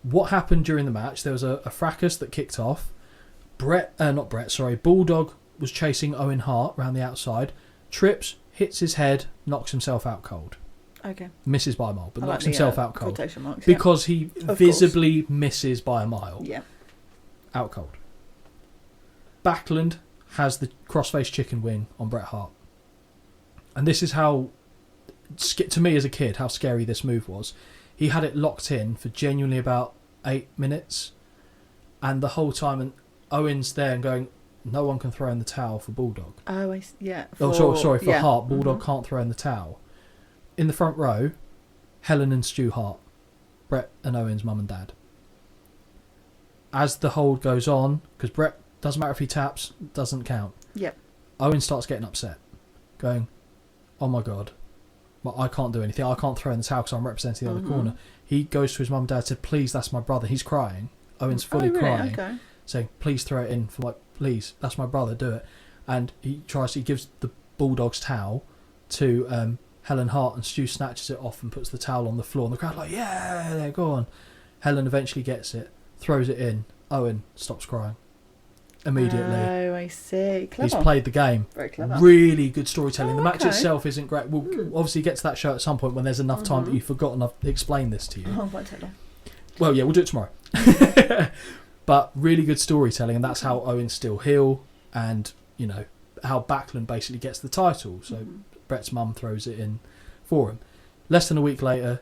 Speaker 2: What happened during the match? There was a fracas that kicked off. Bulldog was chasing Owen Hart around the outside. Trips, hits his head, knocks himself out cold.
Speaker 3: Okay.
Speaker 2: Misses by a mile, but
Speaker 3: I
Speaker 2: knocks
Speaker 3: like
Speaker 2: himself out cold.
Speaker 3: Quotation marks,
Speaker 2: because he visibly misses by a mile.
Speaker 3: Yeah.
Speaker 2: Out cold. Backlund has the crossface chicken wing on Bret Hart. And this is how, to me as a kid, how scary this move was. He had it locked in for genuinely about 8 minutes. And the whole time, and Owen's there and going, no one can throw in the towel for Bulldog.
Speaker 3: For
Speaker 2: Hart. Bulldog can't throw in the towel. In the front row, Helen and Stu Hart. Bret and Owen's mum and dad. As the hold goes on, because Bret, doesn't matter if he taps, doesn't count.
Speaker 3: Yep.
Speaker 2: Owen starts getting upset. Going, oh my God. I can't do anything. I can't throw in the towel because I'm representing the other corner. He goes to his mum and dad and said, please, that's my brother. He's crying. Owen's fully crying. Okay. Saying, please throw it in for please, that's my brother, do it. And he gives the Bulldog's towel to Helen Hart, and Stu snatches it off and puts the towel on the floor. And the crowd yeah, go on. Helen eventually gets it, throws it in. Owen stops crying immediately.
Speaker 3: Oh, I see. Clever.
Speaker 2: He's played the game.
Speaker 3: Very clever.
Speaker 2: Really good storytelling. The match itself isn't great. We'll obviously get to that show at some point when there's enough time that you've forgotten I've explained this to you.
Speaker 3: Oh, won't take long.
Speaker 2: Well, yeah, we'll do it tomorrow. But really good storytelling, and that's how Owen's still heel, and, you know, how Backlund basically gets the title. So Bret's mum throws it in for him. Less than a week later,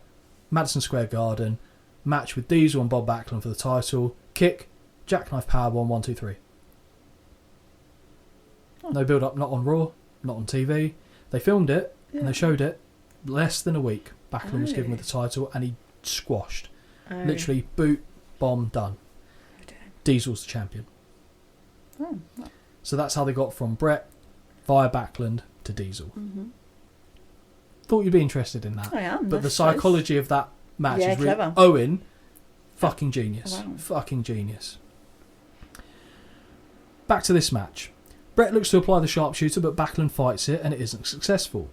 Speaker 2: Madison Square Garden, match with Diesel and Bob Backlund for the title. Kick, jackknife powerbomb, 1, 2, 3. No build up, not on Raw, not on TV. They filmed it and they showed it. Less than a week, Backlund was given with the title, and he squashed
Speaker 3: Oh.
Speaker 2: Literally, boot, bomb, done.
Speaker 3: Oh, dear.
Speaker 2: Diesel's the champion.
Speaker 3: Oh, well.
Speaker 2: So that's how they got from Brett via Backlund to Diesel.
Speaker 3: Mm-hmm.
Speaker 2: Thought you'd be interested in that.
Speaker 3: I am.
Speaker 2: But the psychology of that match
Speaker 3: Yeah,
Speaker 2: is really...
Speaker 3: clever.
Speaker 2: Owen, fucking genius.
Speaker 3: Wow.
Speaker 2: Fucking genius. Back to this match. Brett looks to apply the sharpshooter, but Backlund fights it and it isn't successful.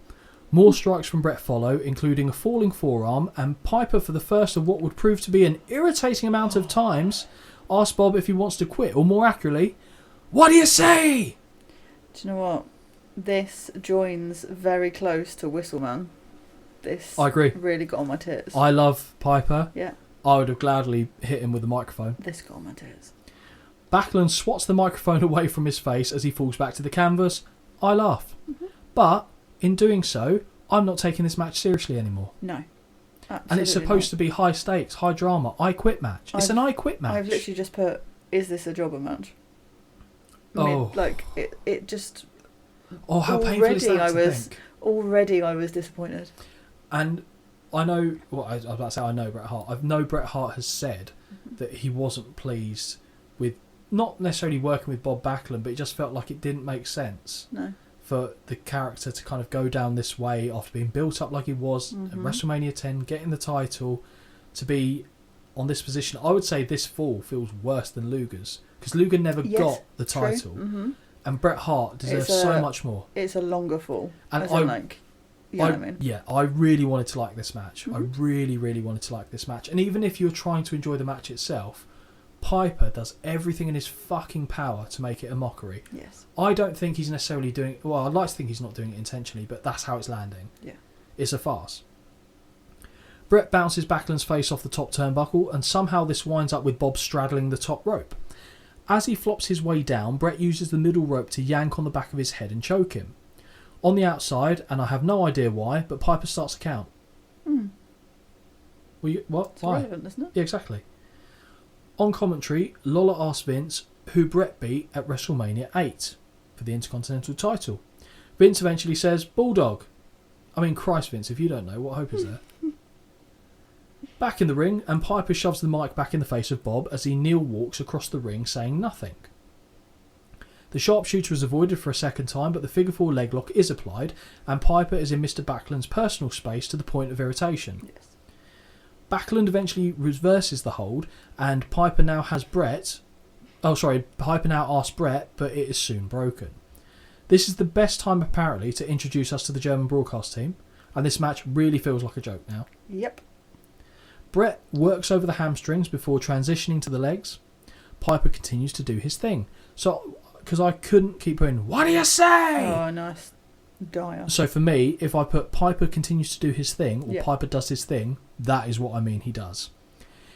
Speaker 2: More strikes from Brett follow, including a falling forearm, and Piper, for the first of what would prove to be an irritating amount of times, asks Bob if he wants to quit, or more accurately, what do you say?
Speaker 3: Do you know what? This joins very close to Whistleman. This
Speaker 2: I agree.
Speaker 3: really got on my tits.
Speaker 2: I love Piper.
Speaker 3: Yeah.
Speaker 2: I would have gladly hit him with the microphone.
Speaker 3: This got on my tits.
Speaker 2: Backlund swats the microphone away from his face as he falls back to the canvas. I laugh.
Speaker 3: Mm-hmm.
Speaker 2: But, in doing so, I'm not taking this match seriously anymore.
Speaker 3: No. Absolutely
Speaker 2: And it's supposed to be high stakes, high drama, I quit match. It's an I quit match.
Speaker 3: I've literally just put, is this a jobber match?
Speaker 2: Oh.
Speaker 3: Like, it just...
Speaker 2: Oh, how painful is that to think?
Speaker 3: Already I was disappointed.
Speaker 2: And I know... Well, I was about to say I know Bret Hart. I know Bret Hart has said that he wasn't pleased with... Not necessarily working with Bob Backlund, but it just felt like it didn't make sense.
Speaker 3: No.
Speaker 2: For the character to kind of go down this way after being built up like he was at WrestleMania 10, getting the title, to be on this position. I would say this fall feels worse than Luger's, because Luger never got the title, and Bret Hart deserves so much more.
Speaker 3: It's a longer fall,
Speaker 2: and
Speaker 3: as in, like, you know what I mean?
Speaker 2: Yeah, I really wanted to like this match. I really, really wanted to like this match. And even if you're trying to enjoy the match itself, Piper does everything in his fucking power to make it a mockery.
Speaker 3: Yes.
Speaker 2: I don't think he's necessarily doing... Well, I'd like to think he's not doing it intentionally, but that's how it's landing.
Speaker 3: Yeah.
Speaker 2: It's a farce. Brett bounces Backlund's face off the top turnbuckle, and somehow this winds up with Bob straddling the top rope. As he flops his way down, Brett uses the middle rope to yank on the back of his head and choke him. On the outside, and I have no idea why, but Piper starts to count. What?
Speaker 3: It's
Speaker 2: Why?
Speaker 3: relevant, isn't it?
Speaker 2: Yeah, exactly. On commentary, Lola asks Vince who Brett beat at WrestleMania 8 for the Intercontinental title. Vince eventually says, Bulldog. I mean, Christ, Vince, if you don't know, what hope is there? Back in the ring, and Piper shoves the mic back in the face of Bob as he kneel walks across the ring saying nothing. The sharpshooter is avoided for a second time, but the figure 4 leg lock is applied, and Piper is in Mr. Backlund's personal space to the point of irritation.
Speaker 3: Yes.
Speaker 2: Backlund eventually reverses the hold, and Piper now has Brett... Piper now asks Brett, but it is soon broken. This is the best time, apparently, to introduce us to the German broadcast team, and this match really feels like a joke now.
Speaker 3: Yep.
Speaker 2: Brett works over the hamstrings before transitioning to the legs. Piper continues to do his thing. So, because I couldn't keep putting, what do you say?
Speaker 3: Oh, nice. Dire.
Speaker 2: So for me, if I put Piper continues to do his thing, or
Speaker 3: Yeah.
Speaker 2: Piper does his thing, that is what I mean he does.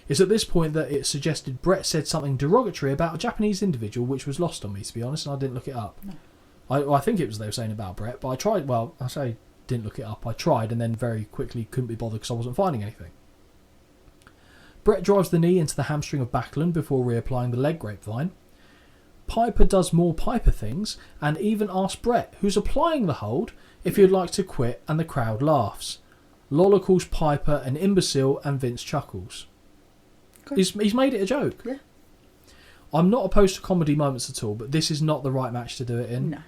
Speaker 2: It's at this point that it suggested Brett said something derogatory about a Japanese individual, which was lost on me, to be honest, and I didn't look it up.
Speaker 3: No.
Speaker 2: I think it was they were saying about Brett, but I tried, well, I say didn't look it up. I tried and then very quickly couldn't be bothered because I wasn't finding anything. Brett drives the knee into the hamstring of Backlund before reapplying the leg grapevine. Piper does more Piper things and even asks Brett, who's applying the hold, if he'd like to quit, and the crowd laughs. Lola calls Piper an imbecile and Vince chuckles.
Speaker 3: Okay.
Speaker 2: He's made it a joke.
Speaker 3: Yeah.
Speaker 2: I'm not opposed to comedy moments at all, but this is not the right match to do it in.
Speaker 3: No.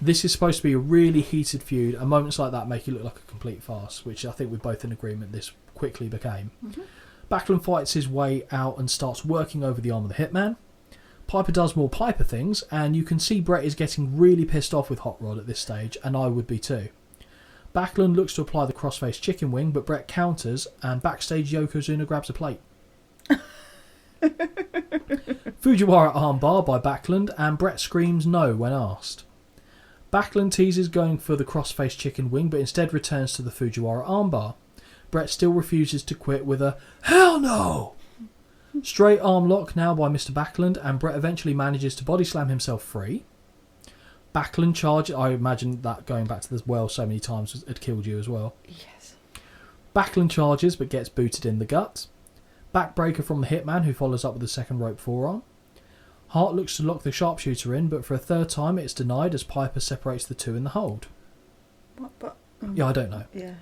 Speaker 2: This is supposed to be a really heated feud, and moments like that make it look like a complete farce, which I think we're both in agreement this quickly became. Backlund fights his way out and starts working over the arm of the Hitman. Piper does more Piper things, and you can see Brett is getting really pissed off with Hot Rod at this stage, and I would be too. Backlund looks to apply the crossface chicken wing, but Brett counters, and backstage Yokozuna grabs a plate. Fujiwara armbar by Backlund, and Brett screams no when asked. Backlund teases going for the crossface chicken wing, but instead returns to the Fujiwara armbar. Brett still refuses to quit with a hell no! Straight arm lock now by Mr. Backlund, and Brett eventually manages to body slam himself free. Backlund charge, I imagine that going back to the well so many times had killed you as well.
Speaker 3: Yes.
Speaker 2: Backlund charges but gets booted in the gut. Backbreaker from the Hitman, who follows up with a second rope forearm. Hart looks to lock the sharpshooter in, but for a third time it's denied as Piper separates the two in the hold.
Speaker 3: What? But,
Speaker 2: Yeah, I don't know.
Speaker 3: Yeah.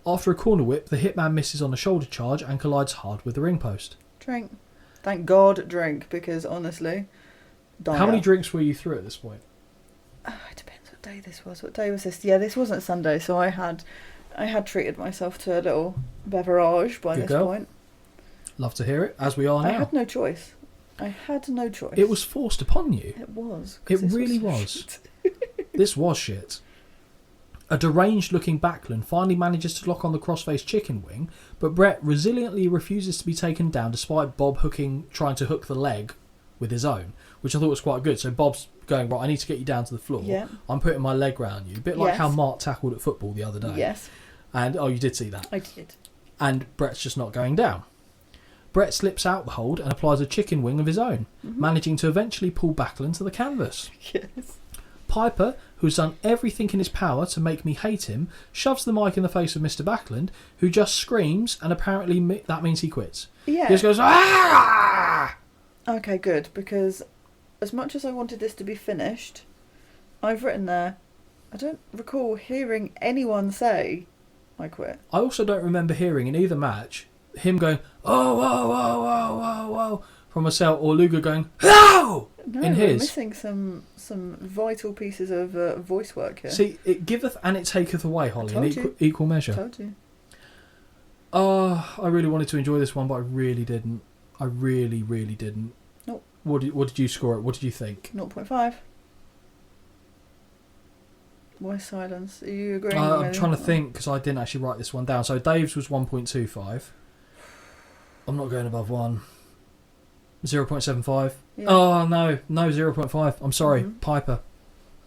Speaker 2: After a corner whip, the hitman misses on a shoulder charge and collides hard with the ring post.
Speaker 3: Drink. Thank God, drink, because honestly...
Speaker 2: How many drinks were you through at this point?
Speaker 3: It depends what day this was. What day was this? Yeah, this wasn't Sunday, so I had treated myself to a little beverage by
Speaker 2: Good
Speaker 3: this
Speaker 2: girl.
Speaker 3: point.
Speaker 2: Love to hear it, as we are now.
Speaker 3: I had no choice.
Speaker 2: It was forced upon you.
Speaker 3: It was.
Speaker 2: It really was. This was shit. A deranged-looking Backlund finally manages to lock on the crossface chicken wing, but Brett resiliently refuses to be taken down despite Bob trying to hook the leg with his own, which I thought was quite good. So Bob's going, right, I need to get you down to the floor.
Speaker 3: Yeah.
Speaker 2: I'm putting my leg round you. A bit like how Mark tackled at football the other day.
Speaker 3: Yes.
Speaker 2: And, you did see that.
Speaker 3: I did.
Speaker 2: And Brett's just not going down. Brett slips out the hold and applies a chicken wing of his own, managing to eventually pull Backlund to the canvas.
Speaker 3: Yes.
Speaker 2: Piper, who's done everything in his power to make me hate him, shoves the mic in the face of Mr. Backlund, who just screams, and apparently that means he quits.
Speaker 3: Yeah.
Speaker 2: He just goes, ah!
Speaker 3: Okay, good, because as much as I wanted this to be finished, I've written there, I don't recall hearing anyone say, I quit.
Speaker 2: I also don't remember hearing in either match him going, oh, whoa, whoa, whoa, whoa, whoa, from Marcel or Luger going, no!
Speaker 3: No,
Speaker 2: in
Speaker 3: we're
Speaker 2: his.
Speaker 3: missing some vital pieces of voice work here.
Speaker 2: See, it giveth and it taketh away, Holly, in
Speaker 3: Told you.
Speaker 2: equal measure.
Speaker 3: Told you.
Speaker 2: I really wanted to enjoy this one, but I really didn't. I really, really didn't.
Speaker 3: Nope.
Speaker 2: What did you score it? What did you think?
Speaker 3: 0.5. Why silence? Are you agreeing with me?
Speaker 2: I'm trying to think, because I didn't actually write this one down. So Dave's was 1.25. I'm not going above 1. 0.75.
Speaker 3: Yeah.
Speaker 2: Oh, no, 0.5. I'm sorry, Piper.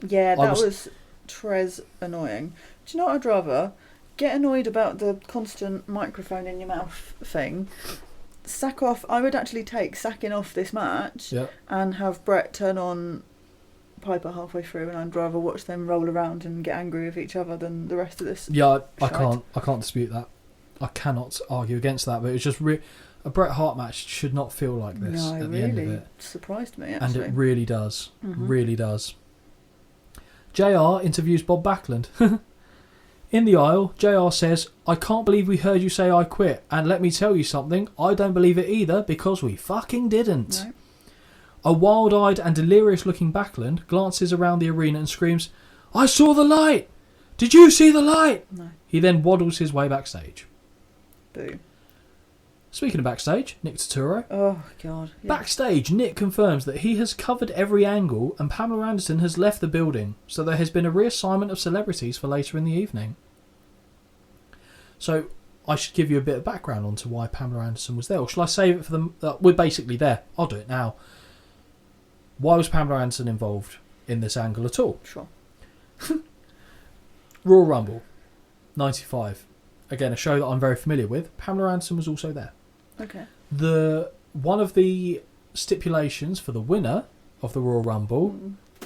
Speaker 3: Yeah, that was Trez annoying. Do you know what I'd rather? Get annoyed about the constant microphone in your mouth thing. Sack off. I would actually take sacking off this match and have Brett turn on Piper halfway through, and I'd rather watch them roll around and get angry with each other than the rest of this.
Speaker 2: Yeah, I
Speaker 3: shite.
Speaker 2: can't dispute that. I cannot argue against that, but it's just a Bret Hart match should not feel like this
Speaker 3: No,
Speaker 2: at the end of it.
Speaker 3: Surprised me,
Speaker 2: And
Speaker 3: actually.
Speaker 2: it really does. Really does. JR interviews Bob Backlund. In the aisle, JR says, I can't believe we heard you say I quit, and let me tell you something, I don't believe it either, because we fucking didn't.
Speaker 3: No.
Speaker 2: A wild-eyed and delirious-looking Backlund glances around the arena and screams, I saw the light! Did you see the light?
Speaker 3: No.
Speaker 2: He then waddles his way backstage.
Speaker 3: Boo.
Speaker 2: Speaking of backstage, Nick Turturro.
Speaker 3: Oh, God. Yeah.
Speaker 2: Backstage, Nick confirms that he has covered every angle and Pamela Anderson has left the building, so there has been a reassignment of celebrities for later in the evening. So, I should give you a bit of background onto why Pamela Anderson was there, or shall I save it for them? We're basically there. I'll do it now. Why was Pamela Anderson involved in this angle at all?
Speaker 3: Sure.
Speaker 2: Royal Rumble, 95. Again, a show that I'm very familiar with. Pamela Anderson was also there.
Speaker 3: Okay.
Speaker 2: One of the stipulations for the winner of the Royal Rumble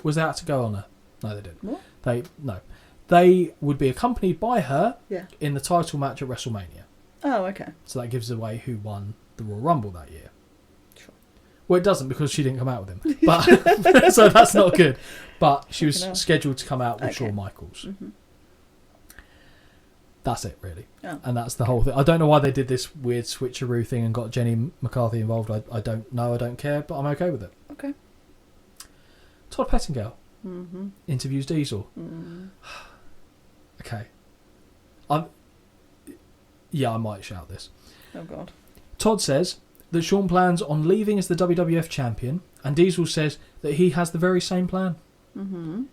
Speaker 2: was they had to go on her. No, they didn't.
Speaker 3: What?
Speaker 2: They would be accompanied by her
Speaker 3: Yeah.
Speaker 2: in the title match at WrestleMania.
Speaker 3: Oh, okay.
Speaker 2: So that gives away who won the Royal Rumble that year.
Speaker 3: Sure.
Speaker 2: Well, it doesn't, because she didn't come out with him. But so that's not good. But she was scheduled to come out with Shawn Michaels.
Speaker 3: Mm-hmm.
Speaker 2: That's it, really.
Speaker 3: Oh.
Speaker 2: And that's the whole thing. I don't know why they did this weird switcheroo thing and got Jenny McCarthy involved. I don't know. I don't care. But I'm okay with it.
Speaker 3: Okay.
Speaker 2: Todd Pettengill
Speaker 3: Mm-hmm.
Speaker 2: interviews Diesel.
Speaker 3: Mm.
Speaker 2: Okay. I might shout this.
Speaker 3: Oh, God.
Speaker 2: Todd says that Shawn plans on leaving as the WWF champion, and Diesel says that he has the very same plan.
Speaker 3: Mm-hmm.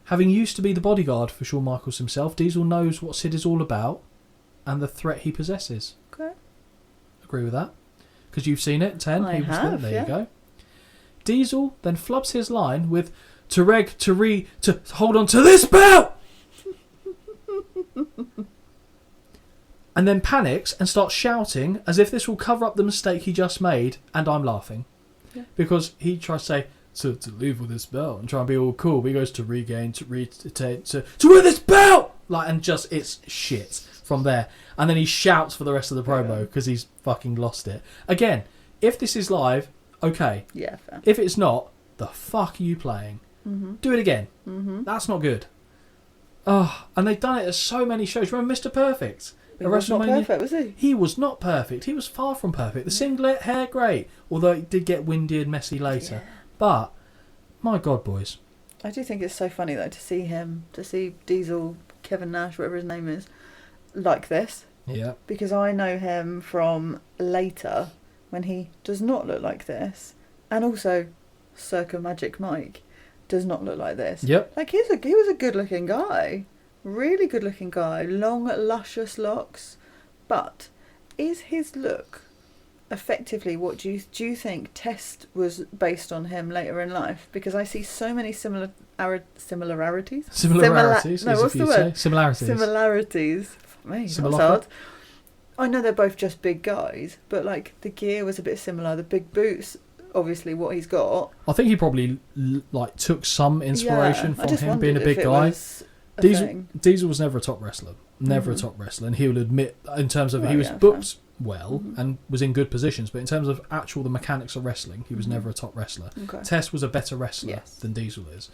Speaker 2: Having used to be the bodyguard for Shawn Michaels himself, Diesel knows what Sid is all about and the threat he possesses.
Speaker 3: Okay.
Speaker 2: Agree with that? Because you've seen it, 10.
Speaker 3: I
Speaker 2: He was
Speaker 3: have,
Speaker 2: there
Speaker 3: yeah.
Speaker 2: you go. Diesel then flubs his line with to hold on to this belt! And then panics and starts shouting as if this will cover up the mistake he just made, and I'm laughing.
Speaker 3: Yeah.
Speaker 2: Because he tries to say, to leave with this belt and try and be all cool, but he goes to regain, to retain, to wear this belt! And just, it's shit from there. And then he shouts for the rest of the promo because he's fucking lost it. Again, if this is live, okay.
Speaker 3: Yeah, fair.
Speaker 2: If it's not, the fuck are you playing?
Speaker 3: Mm-hmm.
Speaker 2: Do it again.
Speaker 3: Mm-hmm.
Speaker 2: That's not good. Oh, and they've done it at so many shows. Remember Mr. Perfect?
Speaker 3: He was not perfect, was he?
Speaker 2: He was not perfect. He was far from perfect. The singlet, hair, great. Although it did get windy and messy later.
Speaker 3: Yeah.
Speaker 2: But, my God, boys.
Speaker 3: I do think it's so funny, though, to see Diesel, Kevin Nash, whatever his name is, like this.
Speaker 2: Yeah.
Speaker 3: Because I know him from later, when he does not look like this. And also, circa Magic Mike does not look like this.
Speaker 2: Yep.
Speaker 3: Like, he was a good-looking guy. Really good-looking guy. Long, luscious locks. But is his look effectively what do you think Test was based on him later in life? Because I see so many similarities.
Speaker 2: Similarities.
Speaker 3: No, what's the word?
Speaker 2: Similarities.
Speaker 3: Similarities. Me, that's hard. I know they're both just big guys, but like the gear was a bit similar. The big boots, obviously, what he's got.
Speaker 2: I think he probably took some inspiration from him being a big guy. Diesel was never a top wrestler. Never a top wrestler. And he will admit, in terms of, he was booked well and was in good positions, but in terms of the mechanics of wrestling, he was never a top wrestler.
Speaker 3: Okay.
Speaker 2: Test was a better wrestler than Diesel is.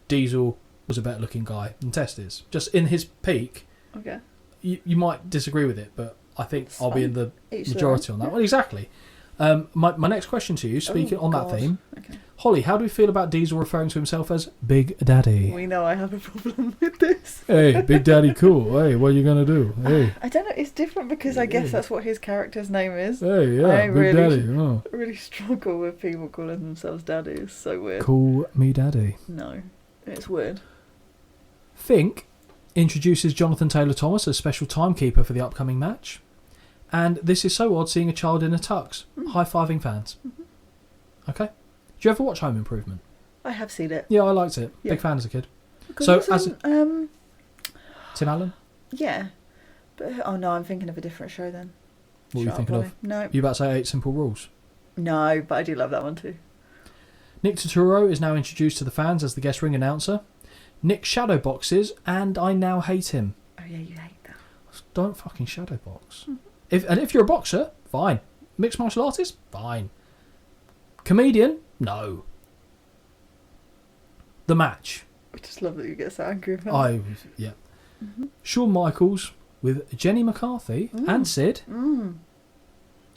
Speaker 2: Diesel was a better looking guy than Test is. Just in his peak,
Speaker 3: okay.
Speaker 2: You might disagree with it, but I think I'll be in the majority on that.
Speaker 3: Yeah.
Speaker 2: Well, exactly. My next question to you, speaking on that theme,
Speaker 3: okay.
Speaker 2: Holly, how do we feel about Diesel referring to himself as Big Daddy?
Speaker 3: We know I have a problem with this.
Speaker 2: Hey, Big Daddy, cool. Hey, what are you gonna do? Hey,
Speaker 3: I don't know. It's different because I guess that's what his character's name is.
Speaker 2: Hey, yeah,
Speaker 3: I
Speaker 2: Big Daddy. Oh.
Speaker 3: really struggle with people calling themselves daddy. It's so weird.
Speaker 2: Call me Daddy.
Speaker 3: No, it's weird.
Speaker 2: Fink introduces Jonathan Taylor Thomas as special timekeeper for the upcoming match. And this is so odd seeing a child in a tux. High-fiving fans. Okay. Do you ever watch Home Improvement?
Speaker 3: I have seen it.
Speaker 2: Yeah, I liked it.
Speaker 3: Yeah.
Speaker 2: Big fan as a kid.
Speaker 3: So,
Speaker 2: Tim Allen?
Speaker 3: Yeah. But, oh no, I'm thinking of a different show then.
Speaker 2: What were you thinking of?
Speaker 3: No.
Speaker 2: You about to say 8 Simple Rules?
Speaker 3: No, but I do love that one too.
Speaker 2: Nick Turturro is now introduced to the fans as the guest ring announcer. Nick shadowboxes, and I now hate him.
Speaker 3: Oh yeah, you hate that.
Speaker 2: Don't fucking shadowbox. If you're a boxer, fine. Mixed martial artist, fine. Comedian, no. The match.
Speaker 3: I just love that you get so angry about it.
Speaker 2: Shawn Michaels with Jenny McCarthy and Sid.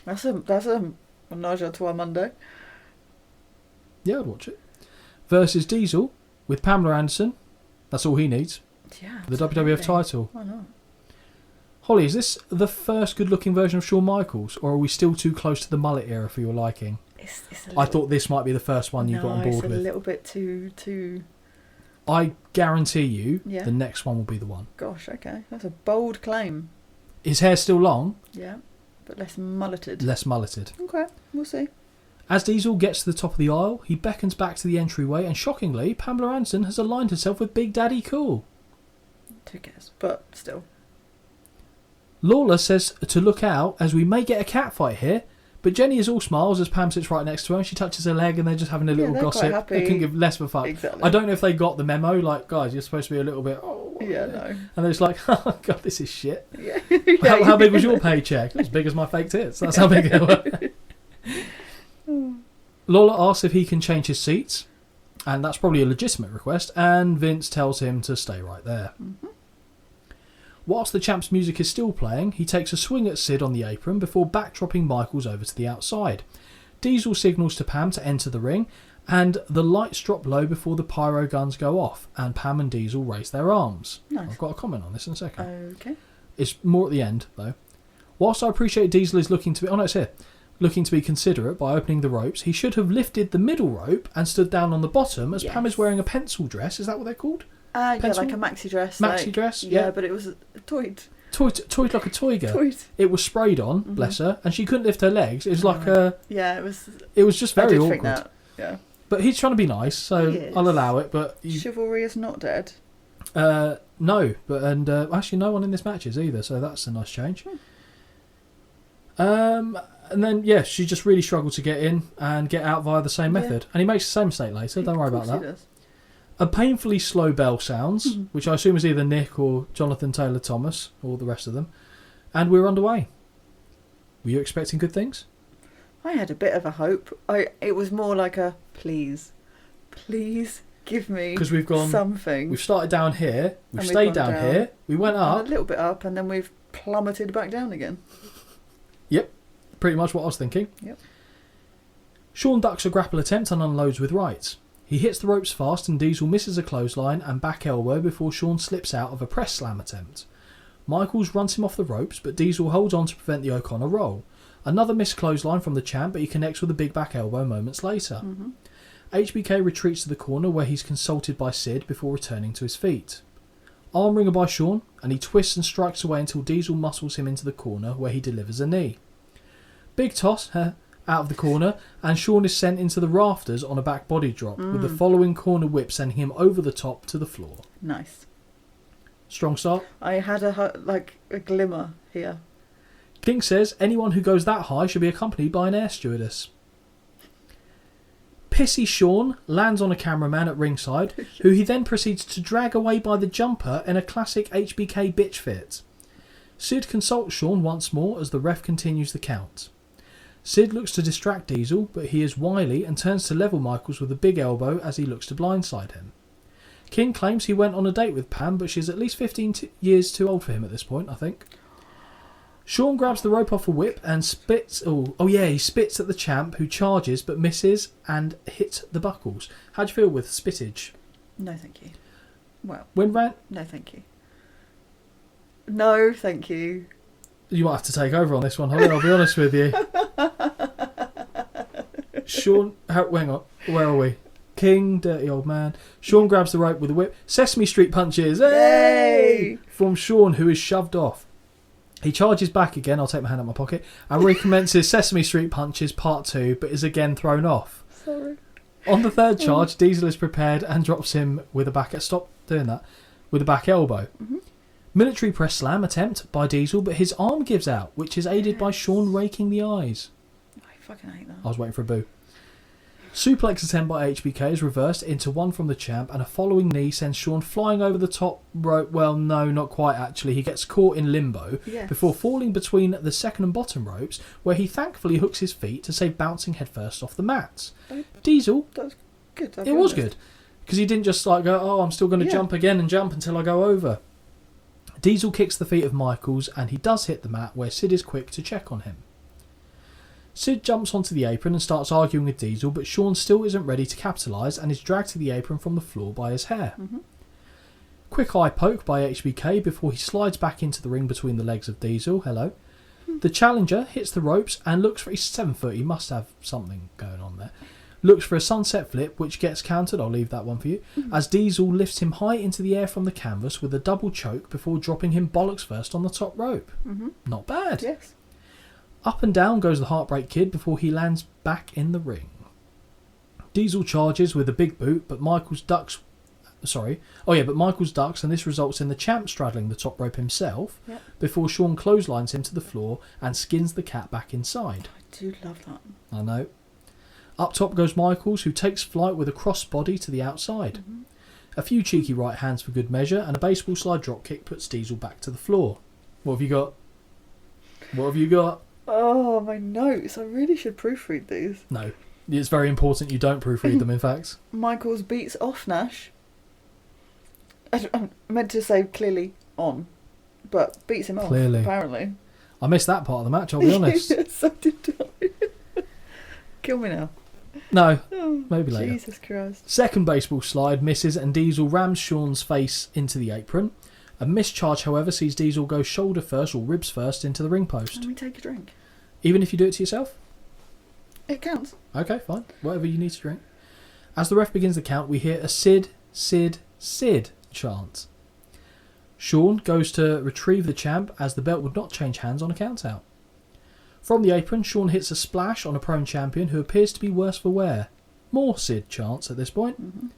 Speaker 3: That's a menage a trois Monday.
Speaker 2: Yeah, I'd watch it. Versus Diesel with Pamela Anderson. That's all he needs.
Speaker 3: Yeah.
Speaker 2: The WWF title.
Speaker 3: Why not?
Speaker 2: Holly, is this the first good-looking version of Shawn Michaels, or are we still too close to the mullet era for your liking? I thought this might be the first one you got on board with.
Speaker 3: it's a little bit too...
Speaker 2: I guarantee you the next one will be the one.
Speaker 3: Gosh, okay. That's a bold claim.
Speaker 2: His hair's still long.
Speaker 3: Yeah, but less mulleted.
Speaker 2: Less mulleted.
Speaker 3: Okay, we'll see.
Speaker 2: As Diesel gets to the top of the aisle, he beckons back to the entryway, and shockingly, Pamela Anderson has aligned herself with Big Daddy Cool.
Speaker 3: Who cares? But still.
Speaker 2: Lawler says to look out as we may get a cat fight here, but Jenny is all smiles as Pam sits right next to her and she touches her leg and they're just having a little gossip.
Speaker 3: Quite happy.
Speaker 2: They couldn't give less of a fuck.
Speaker 3: Exactly.
Speaker 2: I don't know if they got the memo, like, guys, you're supposed to be a little bit,
Speaker 3: yeah, no.
Speaker 2: And they're just like, oh god, this is shit.
Speaker 3: Yeah.
Speaker 2: How big was your paycheck? As big as my fake tits. That's how big it was. Lawler asks if he can change his seats, and that's probably a legitimate request, and Vince tells him to stay right there. Whilst the champ's music is still playing, he takes a swing at Sid on the apron before backdropping Michaels over to the outside. Diesel signals to Pam to enter the ring, and the lights drop low before the pyro guns go off, and Pam and Diesel raise their arms.
Speaker 3: Nice.
Speaker 2: I've got a comment on this in a second.
Speaker 3: Okay.
Speaker 2: It's more at the end, though. Whilst I appreciate Diesel is looking to be considerate by opening the ropes, he should have lifted the middle rope and stood down on the bottom, as Pam is wearing a pencil dress. Is that what they're called?
Speaker 3: Yeah, like a maxi dress.
Speaker 2: Maxi dress?
Speaker 3: Yeah, but it was toyed.
Speaker 2: Toyed like a toy girl.
Speaker 3: Toyed.
Speaker 2: It was sprayed on, bless her, and she couldn't lift her legs. It was like a...
Speaker 3: Yeah, it was...
Speaker 2: It was just very awkward.
Speaker 3: Think that, yeah.
Speaker 2: But he's trying to be nice, so I'll allow it, but...
Speaker 3: Chivalry is not dead.
Speaker 2: No, but actually no one in this match is either, so that's a nice change. And then, she just really struggled to get in and get out via the same method. And he makes the same mistake later, don't worry about that.
Speaker 3: He does.
Speaker 2: A painfully slow bell sounds, which I assume is either Nick or Jonathan Taylor Thomas, or the rest of them. And we're underway. Were you expecting good things?
Speaker 3: I had a bit of a hope. It was more like a please Give me
Speaker 2: because we've gone
Speaker 3: something.
Speaker 2: We've started down here. We've
Speaker 3: And
Speaker 2: stayed
Speaker 3: we've gone
Speaker 2: down
Speaker 3: down.
Speaker 2: here. We went up.
Speaker 3: And a little bit up, and then we've plummeted back down again.
Speaker 2: Yep, pretty much what I was thinking.
Speaker 3: Yep.
Speaker 2: Shawn ducks a grapple attempt and unloads with rights. He hits the ropes fast and Diesel misses a clothesline and back elbow before Shawn slips out of a press slam attempt. Michaels runs him off the ropes, but Diesel holds on to prevent the O'Connor roll. Another missed clothesline from the champ, but he connects with a big back elbow moments later.
Speaker 3: Mm-hmm.
Speaker 2: HBK retreats to the corner where he's consulted by Sid before returning to his feet. Arm wringer by Shawn, and he twists and strikes away until Diesel muscles him into the corner where he delivers a knee. Big toss out of the corner, and Shawn is sent into the rafters on a back body drop, with the following corner whip sending him over the top to the floor.
Speaker 3: Nice.
Speaker 2: Strong start.
Speaker 3: I had a glimmer here.
Speaker 2: King says anyone who goes that high should be accompanied by an air stewardess. Pissy Shawn lands on a cameraman at ringside, who he then proceeds to drag away by the jumper in a classic HBK bitch fit. Sid consults Shawn once more as the ref continues the count. Sid looks to distract Diesel, but he is wily and turns to level Michaels with a big elbow as he looks to blindside him. King claims he went on a date with Pam, but she's at least 15 years too old for him at this point, I think. Shawn grabs the rope off a whip and spits... he spits at the champ, who charges but misses and hits the buckles. How do you feel with spittage?
Speaker 3: No, thank you. Well, no, thank you. No, thank you.
Speaker 2: You might have to take over on this one, Holly, I'll be honest with you. Shawn... hang on, where are we? King, dirty old man. Shawn grabs the rope with a whip. Sesame Street punches. Hey! From Shawn, who is shoved off. He charges back again, I'll take my hand out of my pocket, and recommences Sesame Street punches part 2, but is again thrown off.
Speaker 3: Sorry.
Speaker 2: On the third charge, Diesel is prepared and drops him with a back... Stop doing that. With a back elbow.
Speaker 3: Mm-hmm.
Speaker 2: Military press slam attempt by Diesel, but his arm gives out, which is aided by Shawn raking the eyes.
Speaker 3: I fucking hate that.
Speaker 2: I was waiting for a boo. Suplex attempt by HBK is reversed into one from the champ, and a following knee sends Shawn flying over the top rope. Well, no, not quite actually. He gets caught in limbo before falling between the second and bottom ropes, where he thankfully hooks his feet to save bouncing headfirst off the mats. Diesel...
Speaker 3: That was good.
Speaker 2: It was good. Because he didn't just go, oh, I'm still going to jump again and jump until I go over. Diesel kicks the feet of Michaels, and he does hit the mat, where Sid is quick to check on him. Sid jumps onto the apron and starts arguing with Diesel, but Shawn still isn't ready to capitalise and is dragged to the apron from the floor by his hair.
Speaker 3: Mm-hmm.
Speaker 2: Quick eye poke by HBK before he slides back into the ring between the legs of Diesel. Hello. The challenger hits the ropes and looks for... He's 7 foot, he must have something going on there. Looks for a sunset flip, which gets countered, I'll leave that one for you, as Diesel lifts him high into the air from the canvas with a double choke before dropping him bollocks first on the top rope.
Speaker 3: Mm-hmm.
Speaker 2: Not bad.
Speaker 3: Yes.
Speaker 2: Up and down goes the Heartbreak Kid before he lands back in the ring. Diesel charges with a big boot, but Michaels ducks... Michaels ducks, and this results in the champ straddling the top rope himself before Shawn clotheslines him to the floor and skins the cat back inside.
Speaker 3: I do love that.
Speaker 2: I know. Up top goes Michaels, who takes flight with a crossbody to the outside.
Speaker 3: Mm-hmm.
Speaker 2: A few cheeky right hands for good measure, and a baseball slide dropkick puts Diesel back to the floor. What have you got? What have you got?
Speaker 3: Oh, my notes. I really should proofread these.
Speaker 2: No. It's very important you don't proofread them, in fact.
Speaker 3: Michaels beats off Nash. I meant to say clearly on, but beats him off, apparently.
Speaker 2: I missed that part of the match, I'll be honest.
Speaker 3: Yes, I did. Kill me now.
Speaker 2: No, maybe later.
Speaker 3: Jesus Christ.
Speaker 2: Second baseball slide misses and Diesel rams Shawn's face into the apron. A mischarge, however, sees Diesel go shoulder first or ribs first into the ring post.
Speaker 3: Let me take a drink.
Speaker 2: Even if you do it to yourself?
Speaker 3: It counts.
Speaker 2: Okay, fine. Whatever you need to drink. As the ref begins the count, we hear a Sid, Sid, Sid chant. Shawn goes to retrieve the champ as the belt would not change hands on a count out. From the apron, Shawn hits a splash on a prone champion who appears to be worse for wear. More Sid chants at this point.
Speaker 3: Mm-hmm.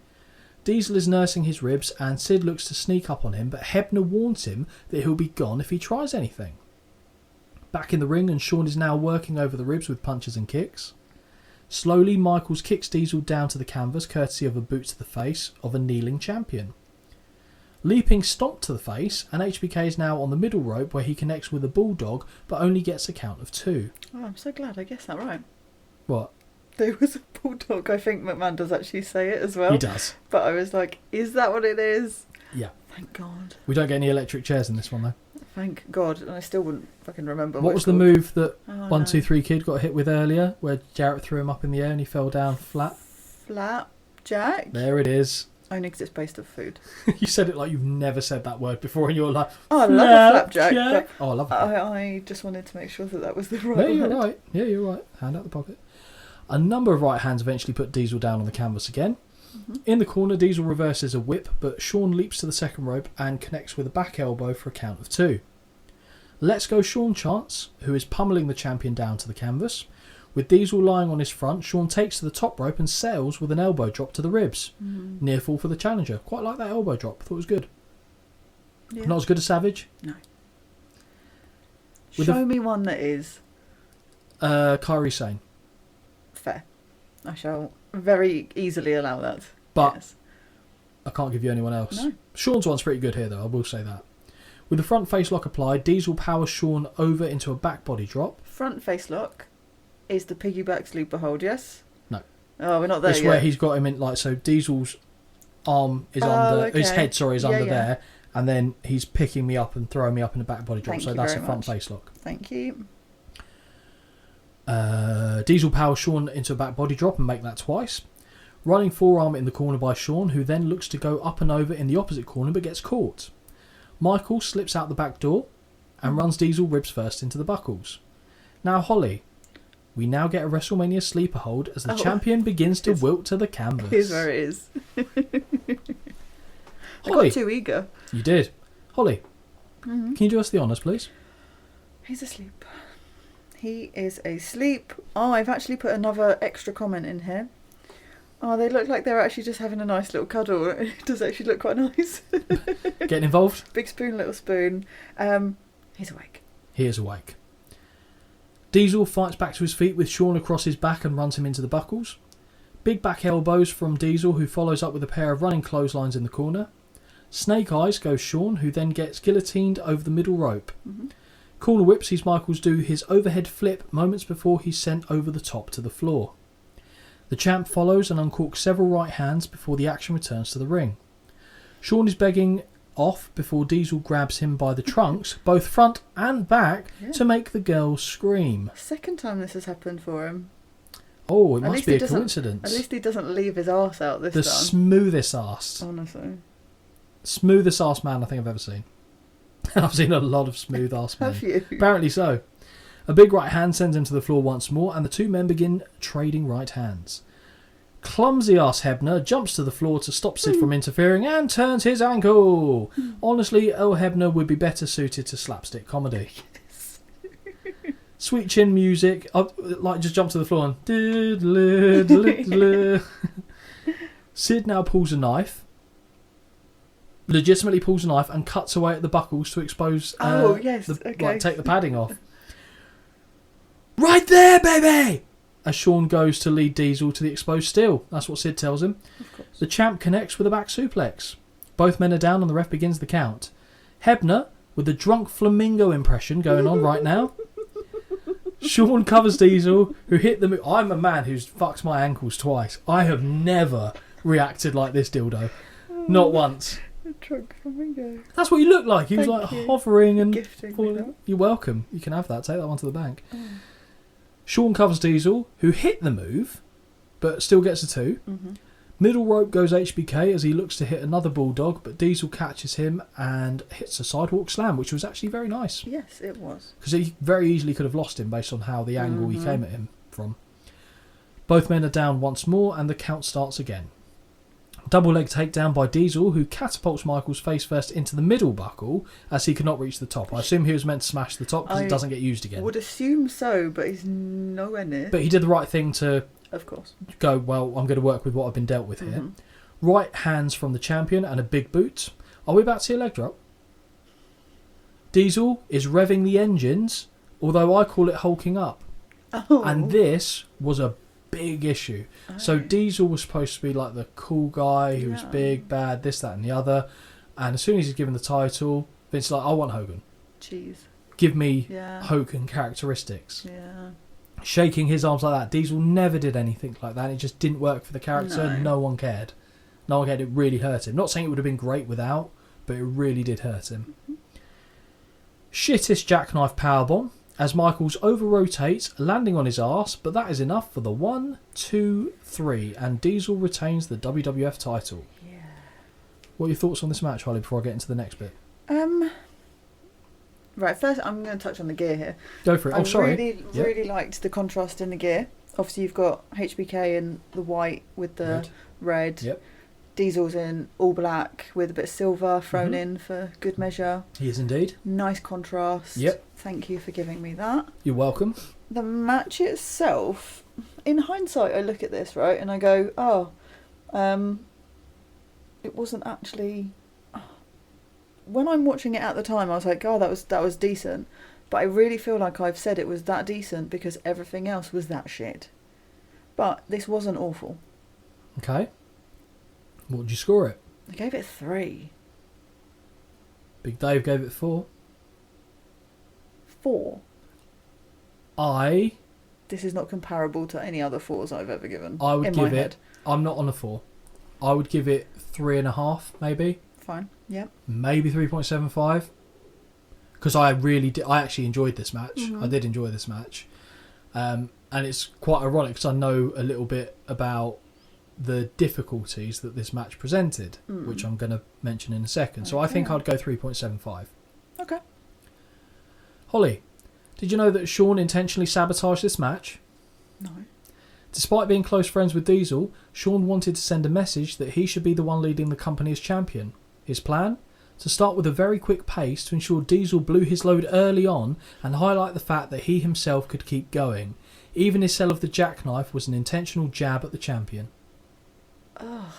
Speaker 2: Diesel is nursing his ribs and Sid looks to sneak up on him, but Hebner warns him that he'll be gone if he tries anything. Back in the ring, and Shawn is now working over the ribs with punches and kicks. Slowly, Michaels kicks Diesel down to the canvas, courtesy of a boot to the face of a kneeling champion. Leaping stomp to the face, and HBK is now on the middle rope where he connects with a bulldog, but only gets a count of 2.
Speaker 3: Oh, I'm so glad I guessed that right.
Speaker 2: What?
Speaker 3: there was a bulldog. I think McMahon does actually say it as well.
Speaker 2: He does.
Speaker 3: But I was like, is that what it is?
Speaker 2: Yeah.
Speaker 3: Thank God.
Speaker 2: We don't get any electric chairs in this one, though.
Speaker 3: Thank God. And I still wouldn't fucking remember.
Speaker 2: What was
Speaker 3: it's
Speaker 2: the
Speaker 3: called.
Speaker 2: move that
Speaker 3: Oh,
Speaker 2: 1,
Speaker 3: no.
Speaker 2: 2, 3 Kid got hit with earlier, where Jarrett threw him up in the air and he fell down flat?
Speaker 3: Flapjack?
Speaker 2: There it is.
Speaker 3: Only because it's based off food.
Speaker 2: You said it like you've never said that word before in your life.
Speaker 3: Oh, I love a flapjack.
Speaker 2: Flapjack.
Speaker 3: But
Speaker 2: Oh, I love it.
Speaker 3: I just wanted to make sure that was the right
Speaker 2: No, you're
Speaker 3: word.
Speaker 2: right. Yeah, you're right. Hand out the pocket. A number of right hands eventually put Diesel down on the canvas again.
Speaker 3: Mm-hmm.
Speaker 2: In the corner, Diesel reverses a whip, but Shawn leaps to the second rope and connects with a back elbow for a count of 2. Let's Go Shawn chants, who is pummeling the champion down to the canvas. With Diesel lying on his front, Shawn takes to the top rope and sails with an elbow drop to the ribs.
Speaker 3: Mm.
Speaker 2: Near fall for the challenger. Quite like that elbow drop. Thought it was good.
Speaker 3: Yeah.
Speaker 2: Not as good as Savage.
Speaker 3: No.
Speaker 2: With
Speaker 3: Show me one that is
Speaker 2: Kairi Sane.
Speaker 3: fair. I shall very easily allow that.
Speaker 2: But
Speaker 3: Yes.
Speaker 2: I can't give you anyone else.
Speaker 3: No.
Speaker 2: Shawn's one's pretty good here, though, I will say that. With the front face lock applied, Diesel powers Shawn over into a back body drop.
Speaker 3: Front face lock is the piggyback sleeper hold, yes?
Speaker 2: No.
Speaker 3: Oh, we're not there
Speaker 2: It's
Speaker 3: yet.
Speaker 2: where he's got him in, like, so Diesel's arm is under, his
Speaker 3: okay.
Speaker 2: head, sorry, is
Speaker 3: Yeah,
Speaker 2: under
Speaker 3: yeah.
Speaker 2: there, and then he's picking me up and throwing me up in a back body drop,
Speaker 3: Thank
Speaker 2: so
Speaker 3: you
Speaker 2: that's a
Speaker 3: very
Speaker 2: front
Speaker 3: much.
Speaker 2: face lock.
Speaker 3: Thank you.
Speaker 2: Diesel powers Shawn into a back body drop and make that twice. Running forearm in the corner by Shawn, who then looks to go up and over in the opposite corner but gets caught. Michael slips out the back door and runs Diesel ribs first into the buckles. Now, Holly, we now get a WrestleMania sleeper hold as the champion begins to wilt to the canvas.
Speaker 3: Here's where it is. I
Speaker 2: Holly,
Speaker 3: got too eager.
Speaker 2: you did. Holly,
Speaker 3: Mm-hmm.
Speaker 2: can you do us the honours, please?
Speaker 3: He's asleep. He is asleep. Oh, I've actually put another extra comment in here. Oh, they look like they're actually just having a nice little cuddle. It does actually look quite nice.
Speaker 2: Getting involved?
Speaker 3: Big spoon, little spoon. He's awake.
Speaker 2: He is awake. Diesel fights back to his feet with Shawn across his back and runs him into the buckles. Big back elbows from Diesel, who follows up with a pair of running clotheslines in the corner. Snake eyes goes Shawn, who then gets guillotined over the middle rope.
Speaker 3: Mm-hmm.
Speaker 2: Corner whip sees Michaels do his overhead flip moments before he's sent over the top to the floor. The champ follows and uncorks several right hands before the action returns to the ring. Shawn is begging off before Diesel grabs him by the trunks, both front and back, to make the girls scream.
Speaker 3: Second time this has happened for him.
Speaker 2: Oh, it
Speaker 3: At
Speaker 2: must
Speaker 3: least
Speaker 2: be
Speaker 3: he
Speaker 2: a
Speaker 3: doesn't-
Speaker 2: coincidence.
Speaker 3: At least he doesn't leave his arse out this
Speaker 2: The
Speaker 3: time.
Speaker 2: smoothest ass.
Speaker 3: Honestly.
Speaker 2: Smoothest ass man I think I've ever seen. I've seen a lot of smooth ass men.
Speaker 3: Have you?
Speaker 2: Apparently so. A big right hand sends him to the floor once more, and the two men begin trading right hands. Clumsy ass Hebner jumps to the floor to stop Sid from interfering and turns his ankle. Honestly, Earl Hebner would be better suited to slapstick comedy. Sweet chin music. Like just jump to the floor and diddle-diddle-diddle. Sid now pulls a knife. Legitimately pulls a knife and cuts away at the buckles to expose.
Speaker 3: Yes, okay.
Speaker 2: Like take the padding off. Right there, baby! As Shawn goes to lead Diesel to the exposed steel. That's what Sid tells him.
Speaker 3: Of course.
Speaker 2: The champ connects with a back suplex. Both men are down and the ref begins the count. Hebner, with the drunk flamingo impression going on right now. Shawn covers Diesel, who hit the... I'm a man who's fucked my ankles twice. I have never reacted like this dildo. Not once.
Speaker 3: A drunk flamingo.
Speaker 2: That's what you look like. He was
Speaker 3: Thank
Speaker 2: like
Speaker 3: you.
Speaker 2: hovering and
Speaker 3: Gifting me
Speaker 2: falling.
Speaker 3: that.
Speaker 2: You're welcome. You can have that. Take that one to the bank. Shawn covers Diesel, who hit the move, but still gets a 2.
Speaker 3: Mm-hmm.
Speaker 2: Middle rope goes HBK as he looks to hit another bulldog, but Diesel catches him and hits a sidewalk slam, which was actually very nice.
Speaker 3: Yes, it was.
Speaker 2: Because he very easily could have lost him based on how the angle he came at him from. Both men are down once more and the count starts again. Double leg takedown by Diesel, who catapults Michaels face first into the middle buckle as he could not reach the top. I assume he was meant to smash the top because it doesn't get used again.
Speaker 3: Would assume so, but he's nowhere near.
Speaker 2: But he did the right thing to
Speaker 3: Of course.
Speaker 2: go, well, I'm going to work with what I've been dealt with here. Right hands from the champion and a big boot. Are we about to see a leg drop? Diesel is revving the engines, although I call it hulking up.
Speaker 3: Oh.
Speaker 2: And this was a big issue. So Diesel was supposed to be like the cool guy who was big, bad, this, that and the other. And as soon as he's given the title, Vince's like, I want Hogan.
Speaker 3: Jeez.
Speaker 2: Give me
Speaker 3: Yeah.
Speaker 2: Hogan characteristics.
Speaker 3: Yeah.
Speaker 2: shaking his arms like that. Diesel never did anything like that. It just didn't work for the character. No one cared. No one cared. It really hurt him. Not saying it would have been great without, but it really did hurt him. Shittest jackknife powerbomb as Michaels over-rotates, landing on his arse, but that is enough for the 1, 2, 3, and Diesel retains the WWF title.
Speaker 3: Yeah.
Speaker 2: What are your thoughts on this match, Holly, before I get into the next bit?
Speaker 3: Right, first I'm going to touch on the gear here.
Speaker 2: Go for it.
Speaker 3: I
Speaker 2: sorry.
Speaker 3: really liked the contrast in the gear. Obviously, you've got HBK in the white with the red.
Speaker 2: Yep.
Speaker 3: Diesel's in all black with a bit of silver thrown in for good measure.
Speaker 2: He is indeed.
Speaker 3: Nice contrast.
Speaker 2: Yep.
Speaker 3: Thank you for giving me that.
Speaker 2: You're welcome.
Speaker 3: The match itself, in hindsight, I look at this, right, and I go, it wasn't actually... When I'm watching it at the time, I was like, oh, that was decent. But I really feel like I've said it was that decent because everything else was that shit. But this wasn't awful.
Speaker 2: Okay. What did you score it?
Speaker 3: I gave it 3.
Speaker 2: Big Dave gave it 4.
Speaker 3: 4. This is not comparable to any other 4s I've ever given.
Speaker 2: I would give it... I'm not on a 4. I would give it 3.5, maybe.
Speaker 3: Fine. Yep.
Speaker 2: Maybe 3.75. Because I really did... I actually enjoyed this match.
Speaker 3: Mm-hmm.
Speaker 2: I did enjoy this match. And it's quite ironic because I know a little bit about the difficulties that this match presented, which I'm going to mention in a second. So I think I'd go 3.75.
Speaker 3: Okay.
Speaker 2: Holly, did you know that Shawn intentionally sabotaged this match?
Speaker 3: No.
Speaker 2: Despite being close friends with Diesel, Shawn wanted to send a message that he should be the one leading the company as champion. His plan? To start with a very quick pace to ensure Diesel blew his load early on and highlight the fact that he himself could keep going. Even his sell of the jackknife was an intentional jab at the champion.
Speaker 3: Oh,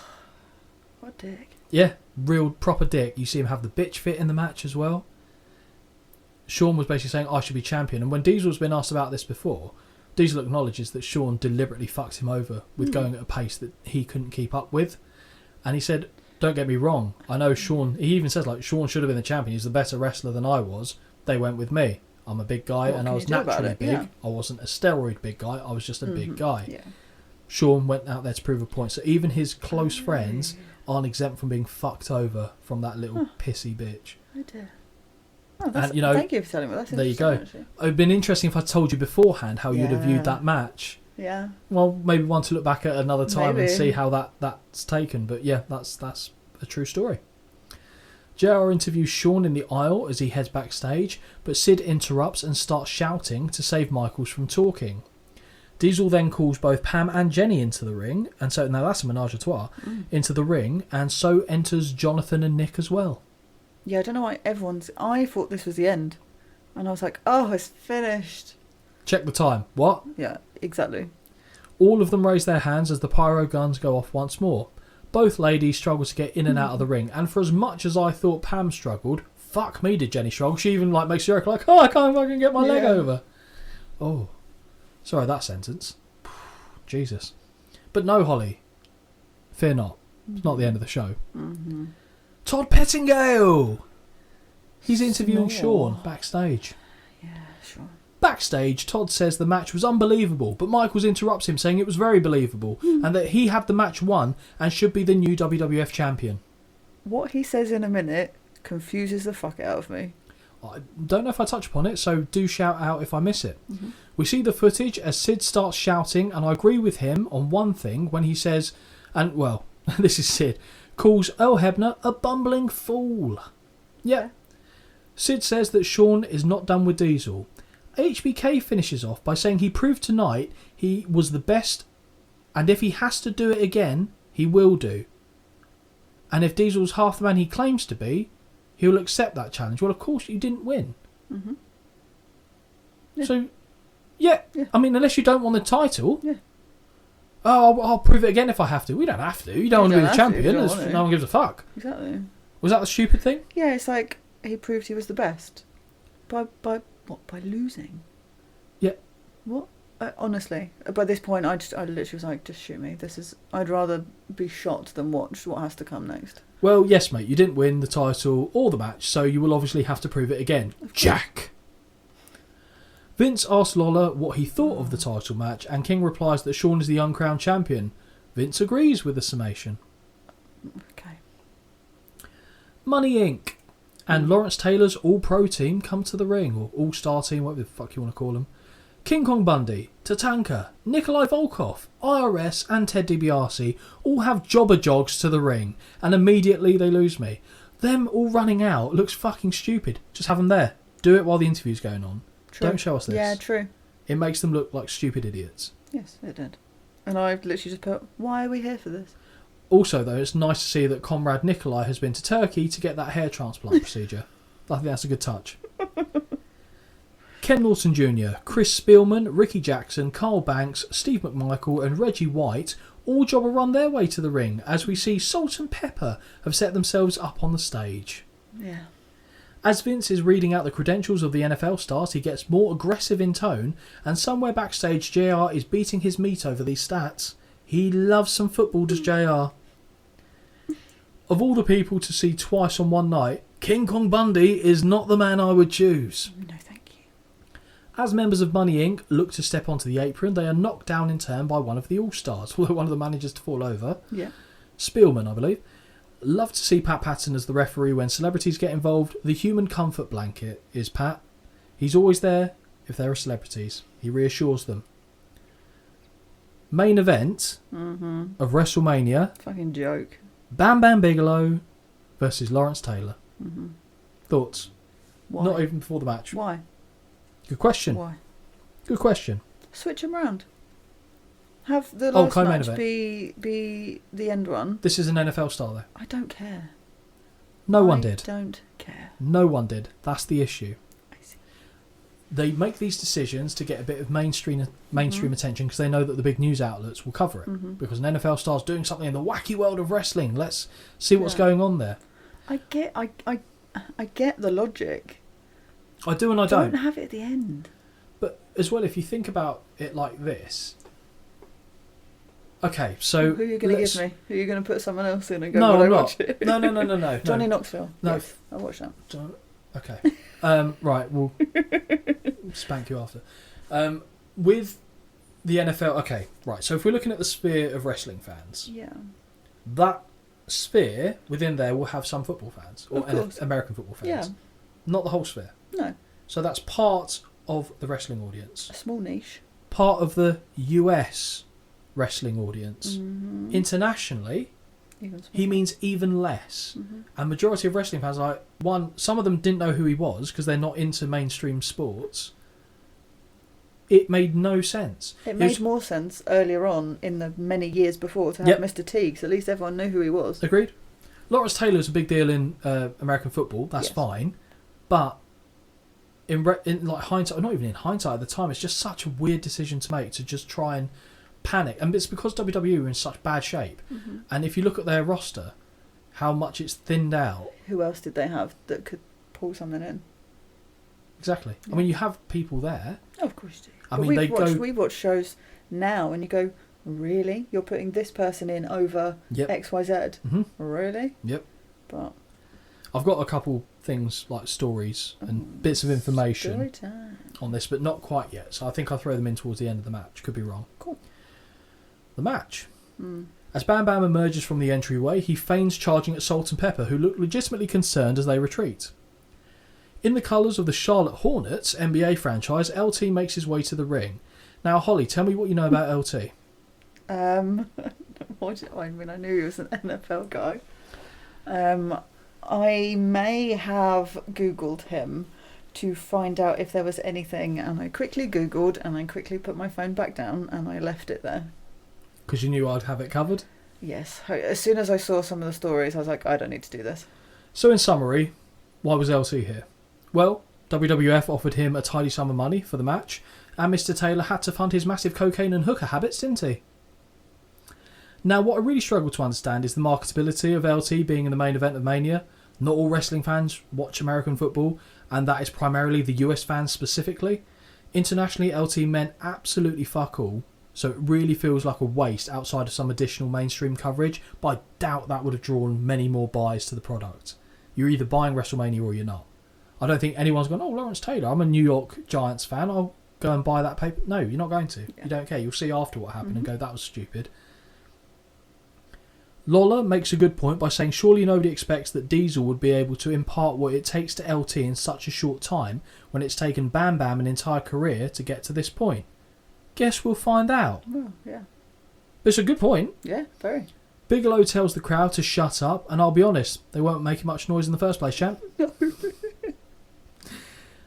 Speaker 3: what a dick.
Speaker 2: Yeah, real proper dick. You see him have the bitch fit in the match as well. Shawn was basically saying, I should be champion. And when Diesel's been asked about this before, Diesel acknowledges that Shawn deliberately fucked him over with going at a pace that he couldn't keep up with. And he said, don't get me wrong, I know Shawn, he even says, like, Shawn should have been the champion. He's the better wrestler than I was. They went with me. I'm a big guy and I was naturally big. Yeah. I wasn't a steroid big guy. I was just a big guy. Yeah. Shawn went out there to prove a point. So even his close friends aren't exempt from being fucked over from that little pissy bitch.
Speaker 3: Oh dear.
Speaker 2: Oh, and, you know,
Speaker 3: thank you for telling me that.
Speaker 2: There you go. Actually. It would have been interesting if I told you beforehand how you'd have viewed that match.
Speaker 3: Yeah.
Speaker 2: Well, maybe one to look back at another time and see how that's taken. But yeah, that's a true story. JR interviews Shawn in the aisle as he heads backstage, but Sid interrupts and starts shouting to save Michaels from talking. Diesel then calls both Pam and Jenny into the ring, and so now that's a menage a trois, into the ring, and so enters Jonathan and Nick as well.
Speaker 3: Yeah, I don't know why I thought this was the end, and I was like, oh, it's finished.
Speaker 2: Check the time. What?
Speaker 3: Yeah, exactly.
Speaker 2: All of them raise their hands as the pyro guns go off once more. Both ladies struggle to get in and out of the ring, and for as much as I thought Pam struggled, fuck me did Jenny struggle. She even makes a joke like, oh, I can't fucking get my leg over. Oh, sorry, that sentence. Jesus. But no, Holly, fear not. It's not the end of the show. Mm-hmm. Todd Pettingale! He's interviewing Shawn backstage.
Speaker 3: Yeah, sure.
Speaker 2: Backstage, Todd says the match was unbelievable, but Michaels interrupts him saying it was very believable and that he had the match won and should be the new WWF champion.
Speaker 3: What he says in a minute confuses the fuck out of me.
Speaker 2: I don't know if I touch upon it, so do shout out if I miss it. Mm-hmm. We see the footage as Sid starts shouting, and I agree with him on one thing when he says, and well, this is Sid, calls Earl Hebner a bumbling fool. Yeah. Sid says that Shawn is not done with Diesel. HBK finishes off by saying he proved tonight he was the best, and if he has to do it again, he will do. And if Diesel's half the man he claims to be, he'll accept that challenge. Well, of course, you didn't win. Mm-hmm. Yeah. So, yeah, I mean, unless you don't want the title, I'll prove it again if I have to. We don't have to. You don't want to be the champion. No one gives a fuck.
Speaker 3: Exactly.
Speaker 2: Was that the stupid thing?
Speaker 3: Yeah, it's like he proved he was the best. By what? By losing?
Speaker 2: Yeah.
Speaker 3: What? Honestly, by this point, I literally was like, just shoot me. I'd rather be shot than watch what has to come next.
Speaker 2: Well, yes, mate, you didn't win the title or the match, so you will obviously have to prove it again. Jack! Vince asks Lawler what he thought of the title match, and King replies that Shawn is the uncrowned champion. Vince agrees with the summation.
Speaker 3: Okay.
Speaker 2: Money Inc. and Lawrence Taylor's All-Pro team come to the ring, or All-Star team, whatever the fuck you want to call them. King Kong Bundy, Tatanka, Nikolai Volkov, IRS and Ted DiBiase all have jobber jogs to the ring, and immediately they lose me. Them all running out looks fucking stupid. Just have them there. Do it while the interview's going on.
Speaker 3: True.
Speaker 2: Don't show us this.
Speaker 3: Yeah, true.
Speaker 2: It makes them look like stupid idiots.
Speaker 3: Yes, it did. And I've literally just put, why are we here for this?
Speaker 2: Also, though, it's nice to see that Comrade Nikolai has been to Turkey to get that hair transplant procedure. I think that's a good touch. Ken Norton Jr., Chris Spielman, Ricky Jackson, Carl Banks, Steve McMichael and Reggie White all jobber run their way to the ring as we see Salt and Pepper have set themselves up on the stage.
Speaker 3: Yeah.
Speaker 2: As Vince is reading out the credentials of the NFL stars, he gets more aggressive in tone, and somewhere backstage JR is beating his meat over these stats. He loves some football, does JR. Of all the people to see twice on one night, King Kong Bundy is not the man I would choose.
Speaker 3: No, thank you.
Speaker 2: As members of Money Inc. look to step onto the apron, they are knocked down in turn by one of the All-Stars, although one of the managers to fall over.
Speaker 3: Yeah.
Speaker 2: Spielman, I believe. Love to see Pat Patton as the referee when celebrities get involved. The human comfort blanket is Pat. He's always there if there are celebrities. He reassures them. Main event of WrestleMania.
Speaker 3: Fucking joke.
Speaker 2: Bam Bam Bigelow versus Lawrence Taylor. Thoughts?
Speaker 3: Why?
Speaker 2: Not even before the match.
Speaker 3: Why?
Speaker 2: Good question.
Speaker 3: Why?
Speaker 2: Good question.
Speaker 3: Switch them round. Have the last
Speaker 2: co-main
Speaker 3: match
Speaker 2: event.
Speaker 3: be the end one.
Speaker 2: This is an NFL star, though.
Speaker 3: I don't care.
Speaker 2: No one did.
Speaker 3: I don't care.
Speaker 2: No one did. That's the issue.
Speaker 3: I see.
Speaker 2: They make these decisions to get a bit of mainstream attention because they know that the big news outlets will cover it. Because an NFL star's doing something in the wacky world of wrestling. Let's see what's going on there.
Speaker 3: I get the logic.
Speaker 2: I do and I don't.
Speaker 3: Don't have it at the end.
Speaker 2: But as well, if you think about it like this. Okay, so
Speaker 3: who are you going to give me? Who are you going to put someone else in and go?
Speaker 2: No, I'm not.
Speaker 3: Watch it?
Speaker 2: No.
Speaker 3: Johnny Knoxville.
Speaker 2: No.
Speaker 3: Yes, I'll watch that.
Speaker 2: Okay. Right, we'll spank you after. With the NFL, okay, right. So if we're looking at the sphere of wrestling fans,
Speaker 3: Yeah.
Speaker 2: that sphere within there will have some football fans or American football fans.
Speaker 3: Yeah.
Speaker 2: Not the whole sphere.
Speaker 3: No.
Speaker 2: So that's part of the wrestling audience.
Speaker 3: A small niche.
Speaker 2: Part of the US wrestling audience. Internationally,
Speaker 3: Even
Speaker 2: he means even less. And majority of wrestling fans are like, some of them didn't know who he was because they're not into mainstream sports. It made no sense.
Speaker 3: It made more sense earlier on in the many years before to have Mr. T, because at least everyone knew who he was.
Speaker 2: Agreed. Lawrence Taylor's a big deal in American football. That's fine. But in like hindsight, not even in hindsight at the time, it's just such a weird decision to make to just try and panic. And it's because WWE were in such bad shape. And if you look at their roster, how much it's thinned out.
Speaker 3: Who else did they have that could pull something in?
Speaker 2: Exactly. I mean, you have people there.
Speaker 3: Oh, of course you do.
Speaker 2: I
Speaker 3: But
Speaker 2: mean,
Speaker 3: we watch shows now and you go, really? You're putting this person in over XYZ? Really?
Speaker 2: Yep.
Speaker 3: But
Speaker 2: I've got a couple things like stories and bits of information
Speaker 3: story time
Speaker 2: on this, but not quite yet. So I think I'll throw them in towards the end of the match. Could be wrong.
Speaker 3: Cool.
Speaker 2: The match. As Bam Bam emerges from the entryway, he feigns charging at Salt and Pepper, who look legitimately concerned as they retreat. In the colours of the Charlotte Hornets NBA franchise, LT makes his way to the ring. Now, Holly, tell me what you know about LT.
Speaker 3: I mean, I knew he was an NFL guy. I may have Googled him to find out if there was anything, and I quickly Googled and I quickly put my phone back down and I left it there.
Speaker 2: Because you knew I'd have it covered?
Speaker 3: Yes. As soon as I saw some of the stories, I was like, I don't need to do this.
Speaker 2: So in summary, why was LT here? Well, WWF offered him a tidy sum of money for the match, and Mr. Taylor had to fund his massive cocaine and hooker habits, didn't he? Now, what I really struggle to understand is the marketability of LT being in the main event of Mania. Not all wrestling fans watch American football, and that is primarily the US fans specifically. Internationally, LT meant absolutely fuck all, so it really feels like a waste outside of some additional mainstream coverage, but I doubt that would have drawn many more buys to the product. You're either buying WrestleMania or you're not. I don't think anyone's gone, oh, Lawrence Taylor, I'm a New York Giants fan, I'll go and buy that paper? No, you're not going to.
Speaker 3: Yeah.
Speaker 2: You don't care. You'll see after what happened and go, that was stupid. Lola makes a good point by saying surely nobody expects that Diesel would be able to impart what it takes to LT in such a short time when it's taken Bam Bam an entire career to get to this point. Guess we'll find out.
Speaker 3: Oh, yeah.
Speaker 2: It's a good point.
Speaker 3: Yeah, very.
Speaker 2: Bigelow tells the crowd to shut up, and I'll be honest, they weren't making much noise in the first place, champ.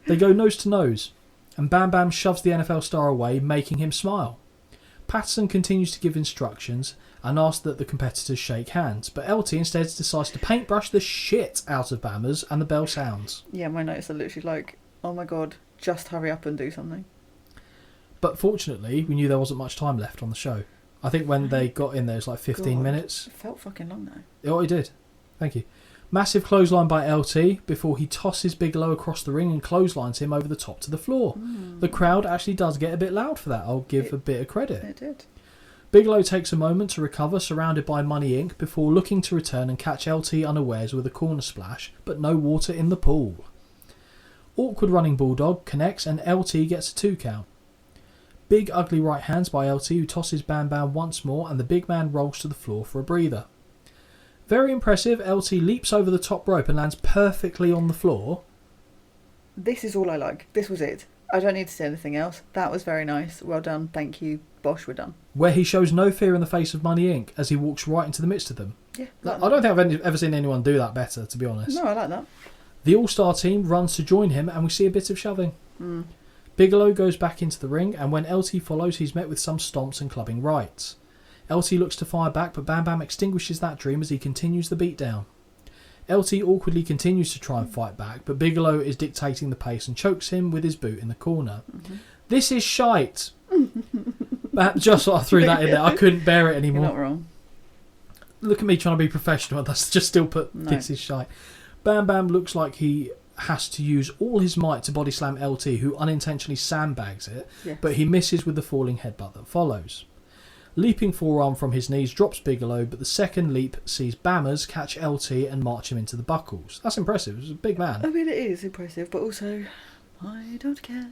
Speaker 2: They go nose to nose, and Bam Bam shoves the NFL star away, making him smile. Patterson continues to give instructions and asks that the competitors shake hands, but LT instead decides to paintbrush the shit out of Bammers, and the bell sounds.
Speaker 3: Yeah, my notes are literally like, oh my god, just hurry up and do something.
Speaker 2: But fortunately, we knew there wasn't much time left on the show. I think when they got in there, it was like 15
Speaker 3: God,
Speaker 2: minutes.
Speaker 3: It felt fucking long though.
Speaker 2: Oh, he did. Thank you. Massive clothesline by LT before he tosses Bigelow across the ring and clotheslines him over the top to the floor. The crowd actually does get a bit loud for that. I'll give a bit of credit.
Speaker 3: It did.
Speaker 2: Bigelow takes a moment to recover, surrounded by Money Inc., before looking to return and catch LT unawares with a corner splash, but no water in the pool. Awkward running Bulldog connects and LT gets a 2 count. Big ugly right hands by LT, who tosses Bam Bam once more, and the big man rolls to the floor for a breather. Very impressive, LT leaps over the top rope and lands perfectly on the floor.
Speaker 3: This is all I like. This was it. I don't need to say anything else. That was very nice. Well done. Thank you. Bosh, we're done.
Speaker 2: Where he shows no fear in the face of Money Inc. as he walks right into the midst of them.
Speaker 3: Yeah.
Speaker 2: I don't think I've ever seen anyone do that better, to be honest.
Speaker 3: No, I like that.
Speaker 2: The All-Star team runs to join him and we see a bit of shoving. Bigelow goes back into the ring, and when LT follows, he's met with some stomps and clubbing rights. LT looks to fire back, but Bam Bam extinguishes that dream as he continues the beatdown. LT awkwardly continues to try and fight back, but Bigelow is dictating the pace and chokes him with his boot in the corner. This is shite! Just I threw that in there. I couldn't bear it anymore.
Speaker 3: You're not wrong.
Speaker 2: Look at me trying to be professional. That's just still put
Speaker 3: No.
Speaker 2: this is shite. Bam Bam looks like he has to use all his might to body slam LT, who unintentionally sandbags it,
Speaker 3: Yes.
Speaker 2: but he misses with the falling headbutt that follows. Leaping forearm from his knees drops Bigelow, but the second leap sees Bammers catch LT and march him into the buckles. That's impressive. He's a big man.
Speaker 3: I mean, it is impressive, but also, I don't care.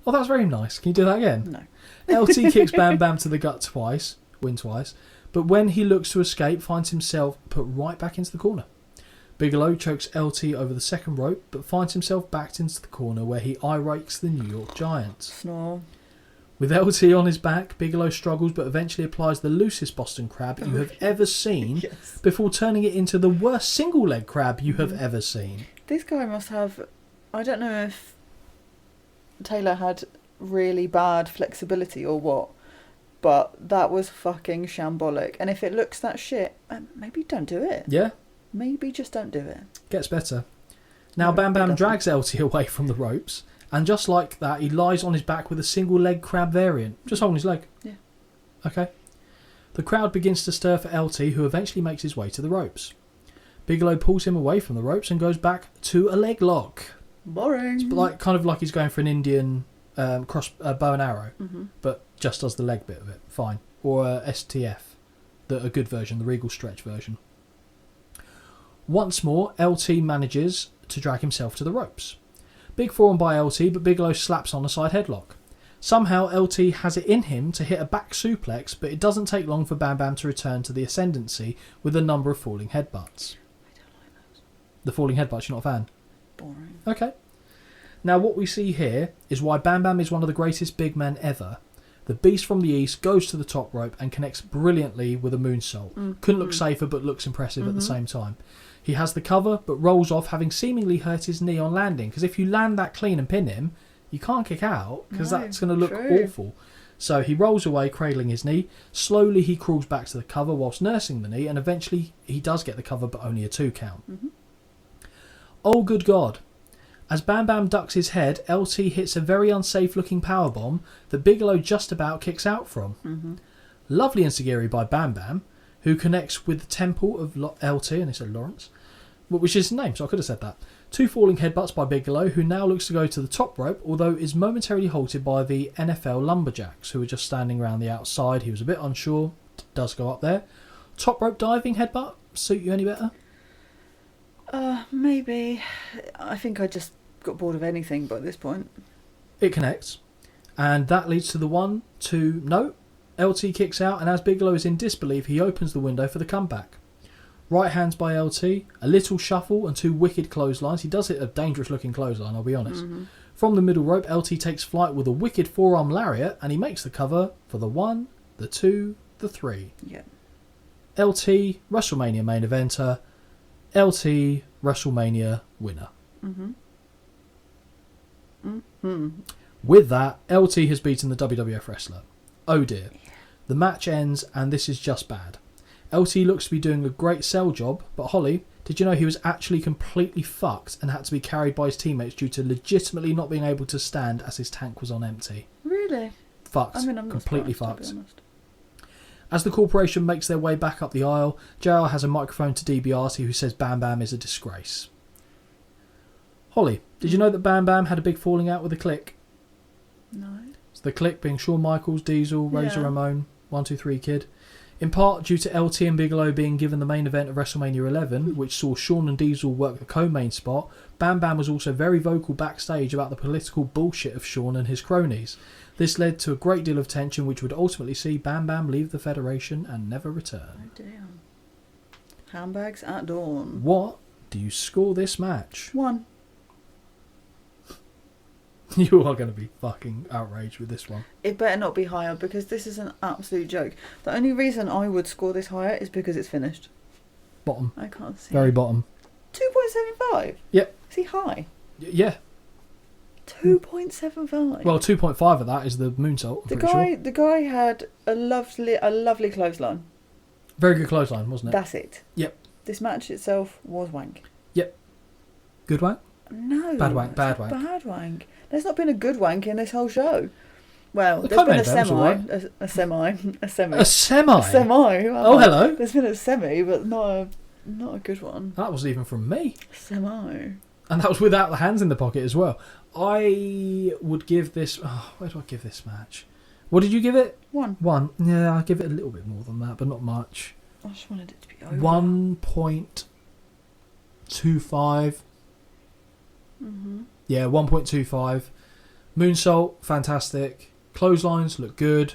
Speaker 2: Oh, that was very nice. Can you do that again?
Speaker 3: No.
Speaker 2: LT kicks Bam Bam to the gut twice, but when he looks to escape, finds himself put right back into the corner. Bigelow chokes LT over the second rope, but finds himself backed into the corner where he eye rakes the New York Giant.
Speaker 3: Snore.
Speaker 2: With LT on his back, Bigelow struggles but eventually applies the loosest Boston Crab you have ever seen
Speaker 3: Yes.
Speaker 2: before turning it into the worst single leg crab you have ever seen.
Speaker 3: This guy must have... I don't know if Taylor had really bad flexibility or what, but that was fucking shambolic. And if it looks that shit, maybe don't do it.
Speaker 2: Yeah,
Speaker 3: Maybe just don't do it.
Speaker 2: gets better. Now
Speaker 3: No,
Speaker 2: Bam
Speaker 3: it
Speaker 2: Bam
Speaker 3: doesn't.
Speaker 2: drags LT away from the ropes, and just like that, he lies on his back with a single leg crab variant, just holding his leg.
Speaker 3: Yeah.
Speaker 2: Okay. The crowd begins to stir for LT, who eventually makes his way to the ropes. Bigelow pulls him away from the ropes and goes back to a leg lock.
Speaker 3: Boring.
Speaker 2: But kind of like he's going for an Indian cross bow and arrow, but just does the leg bit of it. Fine. Or STF, a good version, the Regal Stretch version. Once more, LT manages to drag himself to the ropes. Big forearm by LT, but Bigelow slaps on a side headlock. Somehow LT has it in him to hit a back suplex, but it doesn't take long for Bam Bam to return to the ascendancy with a number of falling headbutts.
Speaker 3: I don't like those.
Speaker 2: The falling headbutts, you're not a fan?
Speaker 3: Boring.
Speaker 2: Okay. Now what we see here is why Bam Bam is one of the greatest big men ever. The Beast from the East goes to the top rope and connects brilliantly with a moonsault. Couldn't look safer, but looks impressive at the same time. He has the cover, but rolls off, having seemingly hurt his knee on landing. Because if you land that clean and pin him, you can't kick out, because
Speaker 3: No,
Speaker 2: that's going to look
Speaker 3: true.
Speaker 2: awful. So he rolls away, cradling his knee. Slowly he crawls back to the cover whilst nursing the knee, and eventually he does get the cover, but only a 2 count. Oh, good God. As Bam Bam ducks his head, LT hits a very unsafe looking powerbomb that Bigelow just about kicks out from. Lovely enziguri by Bam Bam, who connects with the temple of LT, and they said Lawrence, which is his name, so I could have said that. 2 falling headbutts by Bigelow, who now looks to go to the top rope, although is momentarily halted by the NFL Lumberjacks, who are just standing around the outside. He was a bit unsure, does go up there. Top rope diving headbutt, suit you any better?
Speaker 3: Maybe. I think I just got bored of anything, but at this point.
Speaker 2: It connects. And that leads to the 1-2. No. LT kicks out, and as Bigelow is in disbelief, he opens the window for the comeback. Right hands by LT, a little shuffle and 2 wicked clotheslines. He does hit a dangerous looking clothesline, I'll be honest.
Speaker 3: Mm-hmm.
Speaker 2: From the middle rope, LT takes flight with a wicked forearm lariat, and he makes the cover for the 1, the 2, the 3.
Speaker 3: Yeah.
Speaker 2: LT, WrestleMania main eventer. LT, WrestleMania winner.
Speaker 3: Mm-hmm. Mm-hmm.
Speaker 2: With that, LT has beaten the WWF wrestler. Oh dear.
Speaker 3: Yeah.
Speaker 2: The match ends, and this is just bad. LT looks to be doing a great sell job, but Holly, did you know he was actually completely fucked and had to be carried by his teammates due to legitimately not being able to stand as his tank was on empty?
Speaker 3: Really?
Speaker 2: Fucked.
Speaker 3: I mean, I'm not
Speaker 2: completely
Speaker 3: surprised,
Speaker 2: fucked.
Speaker 3: to be honest.
Speaker 2: As the corporation makes their way back up the aisle, JR has a microphone to DiBiase, who says Bam Bam is a disgrace. Holly, did you know that Bam Bam had a big falling out with the Click?
Speaker 3: No.
Speaker 2: So the Click being Shawn Michaels, Diesel, Razor
Speaker 3: Yeah.
Speaker 2: Ramon, 1-2-3 Kid. In part due to LT and Bigelow being given the main event of WrestleMania 11, which saw Shawn and Diesel work the co-main spot, Bam Bam was also very vocal backstage about the political bullshit of Shawn and his cronies. This led to a great deal of tension, which would ultimately see Bam Bam leave the Federation and never return.
Speaker 3: Oh dear. Handbags at dawn.
Speaker 2: What do you score this match?
Speaker 3: 1.
Speaker 2: You are going to be fucking outraged with this one.
Speaker 3: It better not be higher because this is an absolute joke. The only reason I would score this higher is because it's finished.
Speaker 2: Bottom.
Speaker 3: I can't see.
Speaker 2: Very bottom.
Speaker 3: 2.75?
Speaker 2: Yep.
Speaker 3: Is he high?
Speaker 2: Yeah.
Speaker 3: 2.75?
Speaker 2: Well, 2.5 of that is the moonsault.
Speaker 3: the guy had a lovely clothesline.
Speaker 2: Very good clothesline, wasn't it?
Speaker 3: That's it.
Speaker 2: Yep.
Speaker 3: This match itself was wank.
Speaker 2: Good wank?
Speaker 3: No.
Speaker 2: Bad wank, bad
Speaker 3: it's a
Speaker 2: wank.
Speaker 3: Bad wank. There's not been a good wank in this whole show. Well,
Speaker 2: The
Speaker 3: there's been
Speaker 2: co-main
Speaker 3: a
Speaker 2: event was
Speaker 3: semi.
Speaker 2: alright.
Speaker 3: A semi.
Speaker 2: A semi?
Speaker 3: A semi.
Speaker 2: Oh, hello.
Speaker 3: There's been a semi, but not a good one.
Speaker 2: That wasn't even from me.
Speaker 3: Semi.
Speaker 2: And that was without the hands in the pocket as well. I would give this... Oh, where do I give this match? What did you give it?
Speaker 3: 1.
Speaker 2: 1. Yeah, I'll give it a little bit more than that, but not much.
Speaker 3: I just wanted it to be over.
Speaker 2: 1.25.
Speaker 3: Mm-hmm.
Speaker 2: Yeah, 1.25. Moonsault, fantastic. Clotheslines look good.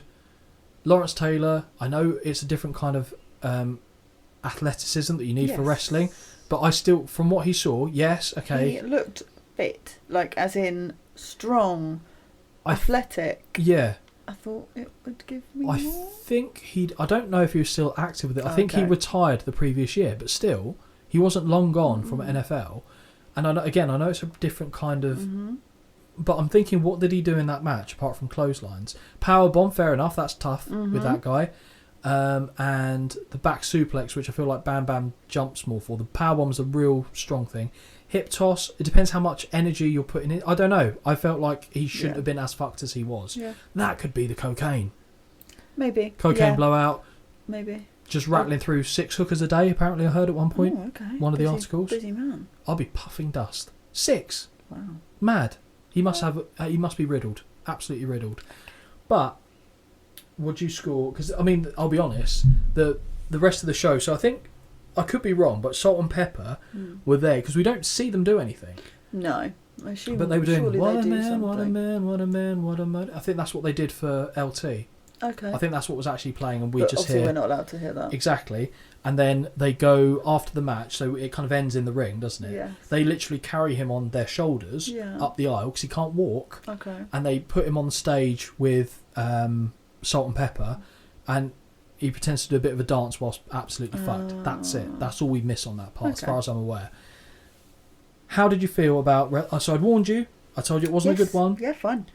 Speaker 2: Lawrence Taylor, I know it's a different kind of athleticism that you need for
Speaker 3: Yes.
Speaker 2: wrestling, but I still, from what he saw, yes, okay.
Speaker 3: He looked fit, like as in strong,
Speaker 2: I-
Speaker 3: athletic.
Speaker 2: Yeah,
Speaker 3: I thought it would give me
Speaker 2: I
Speaker 3: more.
Speaker 2: think I don't know if he was still active with it. I think he
Speaker 3: Okay.
Speaker 2: retired the previous year, but still, he wasn't long gone from NFL. And I know it's a different kind of...
Speaker 3: Mm-hmm.
Speaker 2: But I'm thinking, what did he do in that match apart from clotheslines? Powerbomb, fair enough, that's tough with that guy. And the back suplex, which I feel like Bam Bam jumps more for. The powerbomb's a real strong thing. Hip toss, it depends how much energy you're putting in. I don't know. I felt like he shouldn't have been as fucked as he was.
Speaker 3: Yeah.
Speaker 2: That could be the cocaine.
Speaker 3: Maybe.
Speaker 2: Cocaine
Speaker 3: Yeah,
Speaker 2: blowout,
Speaker 3: maybe.
Speaker 2: just rattling through 6 hookers a day, apparently I heard at one point.
Speaker 3: Oh, okay.
Speaker 2: One of the
Speaker 3: Busy-
Speaker 2: articles.
Speaker 3: Busy man.
Speaker 2: I'll be puffing dust. 6.
Speaker 3: Wow.
Speaker 2: Mad. He must have. He must be riddled. Absolutely riddled. But would you score? Because I mean, I'll be honest. The rest of the show. So I think I could be wrong, but Salt and Pepper were there because we don't see them do anything.
Speaker 3: No. I assume,
Speaker 2: But they were doing
Speaker 3: surely
Speaker 2: what
Speaker 3: they
Speaker 2: a
Speaker 3: do
Speaker 2: man, what a
Speaker 3: something.
Speaker 2: man, what a man, what a man. I think that's what they did for LT.
Speaker 3: Okay.
Speaker 2: I think that's what was actually playing, and we
Speaker 3: But
Speaker 2: just
Speaker 3: obviously
Speaker 2: hear
Speaker 3: we're not allowed to hear that.
Speaker 2: exactly. And then they go after the match, so it kind of ends in the ring, doesn't it?
Speaker 3: Yes.
Speaker 2: They literally carry him on their shoulders
Speaker 3: Yeah.
Speaker 2: up the aisle because he can't walk.
Speaker 3: Okay.
Speaker 2: And they put him on the stage with Salt and Pepper, and he pretends to do a bit of a dance whilst absolutely fucked. That's it. That's all we miss on that part, as
Speaker 3: Okay.
Speaker 2: far as I'm aware. How did you feel about... So I'd warned you. I told you it wasn't a good one.
Speaker 3: Yeah, fun.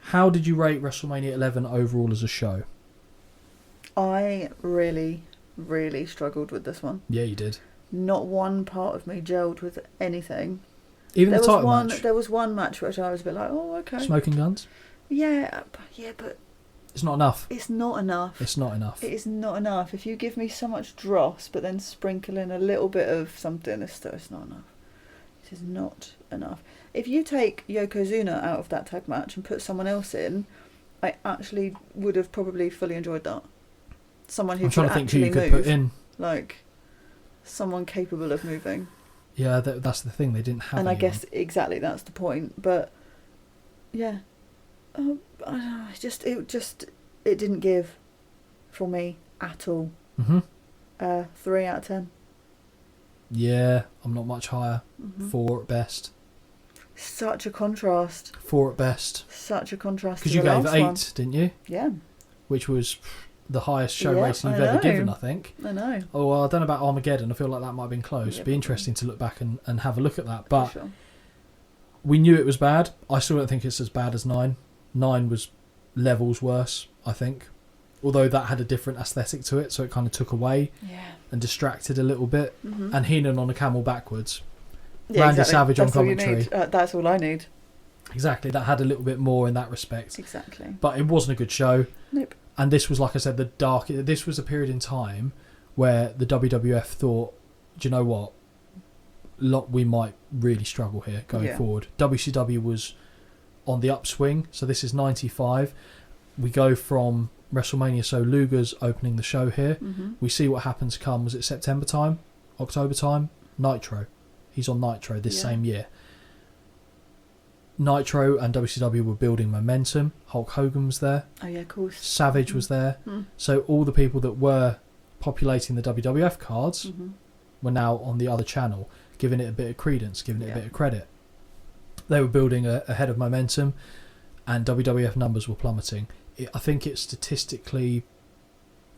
Speaker 2: How did you rate WrestleMania 11 overall as a show?
Speaker 3: I really struggled with this one.
Speaker 2: Yeah, you did.
Speaker 3: Not one part of me gelled with anything.
Speaker 2: Even
Speaker 3: There
Speaker 2: the
Speaker 3: was
Speaker 2: title
Speaker 3: one.
Speaker 2: match.
Speaker 3: There was one match which I was a bit like, oh, okay.
Speaker 2: Smoking guns.
Speaker 3: Yeah, but
Speaker 2: It's not enough.
Speaker 3: it's not enough.
Speaker 2: It's not enough.
Speaker 3: It is not enough. If you give me so much dross, but then sprinkle in a little bit of something, it's not enough. It is not enough. If you take Yokozuna out of that tag match and put someone else in, I actually would have probably fully enjoyed that. Someone who
Speaker 2: I'm trying to
Speaker 3: could
Speaker 2: think who you
Speaker 3: actually
Speaker 2: could
Speaker 3: move,
Speaker 2: put in.
Speaker 3: like someone capable of moving.
Speaker 2: Yeah, that's the thing. They didn't have
Speaker 3: And I
Speaker 2: anyone.
Speaker 3: guess exactly that's the point. But yeah, I don't know, it didn't give for me at all. 3 out of 10.
Speaker 2: Yeah, I'm not much higher. 4 at best.
Speaker 3: Such a contrast.
Speaker 2: 4 at best.
Speaker 3: Such a contrast.
Speaker 2: Because you gave it 8, didn't you?
Speaker 3: Yeah.
Speaker 2: Which was the highest show
Speaker 3: Yeah,
Speaker 2: rating you've
Speaker 3: I
Speaker 2: ever
Speaker 3: know.
Speaker 2: given, I think.
Speaker 3: I know.
Speaker 2: Oh, well, I don't know about Armageddon. I feel like that might have been close.
Speaker 3: Yeah,
Speaker 2: It'd be
Speaker 3: probably.
Speaker 2: interesting to look back and have a look at that. But
Speaker 3: For sure.
Speaker 2: we knew it was bad. I still don't think it's as bad as 9. 9 was levels worse, I think. Although that had a different aesthetic to it, so it kind of took away and distracted a little bit. And Heenan on a camel backwards.
Speaker 3: Yeah,
Speaker 2: Randy
Speaker 3: exactly.
Speaker 2: Savage on
Speaker 3: That's all you
Speaker 2: commentary.
Speaker 3: need. That's all I need.
Speaker 2: Exactly, that had a little bit more in that respect.
Speaker 3: Exactly.
Speaker 2: But it wasn't a good show.
Speaker 3: Nope.
Speaker 2: And this was, like I said, this was a period in time where the WWF thought, do you know what? We might really struggle here going forward. WCW was on the upswing, so this is 95. We go from WrestleMania, so Luger's opening the show here. We see what happens come, was it September time? October time? Nitro. He's on Nitro this same year. Nitro and WCW were building momentum. Hulk Hogan was there.
Speaker 3: Oh yeah, of course.
Speaker 2: Savage was there. So all the people that were populating the WWF cards were now on the other channel, giving it a bit of credence, giving it a bit of credit. They were building ahead of momentum, and WWF numbers were plummeting. I think it's statistically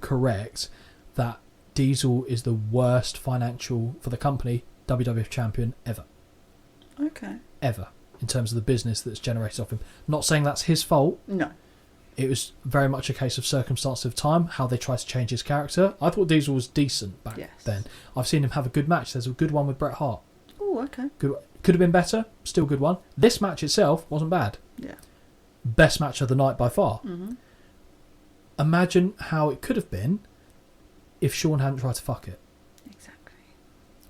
Speaker 2: correct that Diesel is the worst financial for the company WWF champion ever.
Speaker 3: Okay.
Speaker 2: Ever. In terms of the business that's generated off him. Not saying that's his fault.
Speaker 3: No.
Speaker 2: It was very much a case of circumstance of time, how they tried to change his character. I thought Diesel was decent back then. I've seen him have a good match. There's a good one with Bret Hart.
Speaker 3: Oh, okay.
Speaker 2: Good. Could have been better. Still a good one. This match itself wasn't bad.
Speaker 3: Yeah.
Speaker 2: Best match of the night by far. Imagine how it could have been if Shawn hadn't tried to fuck it.
Speaker 3: Exactly.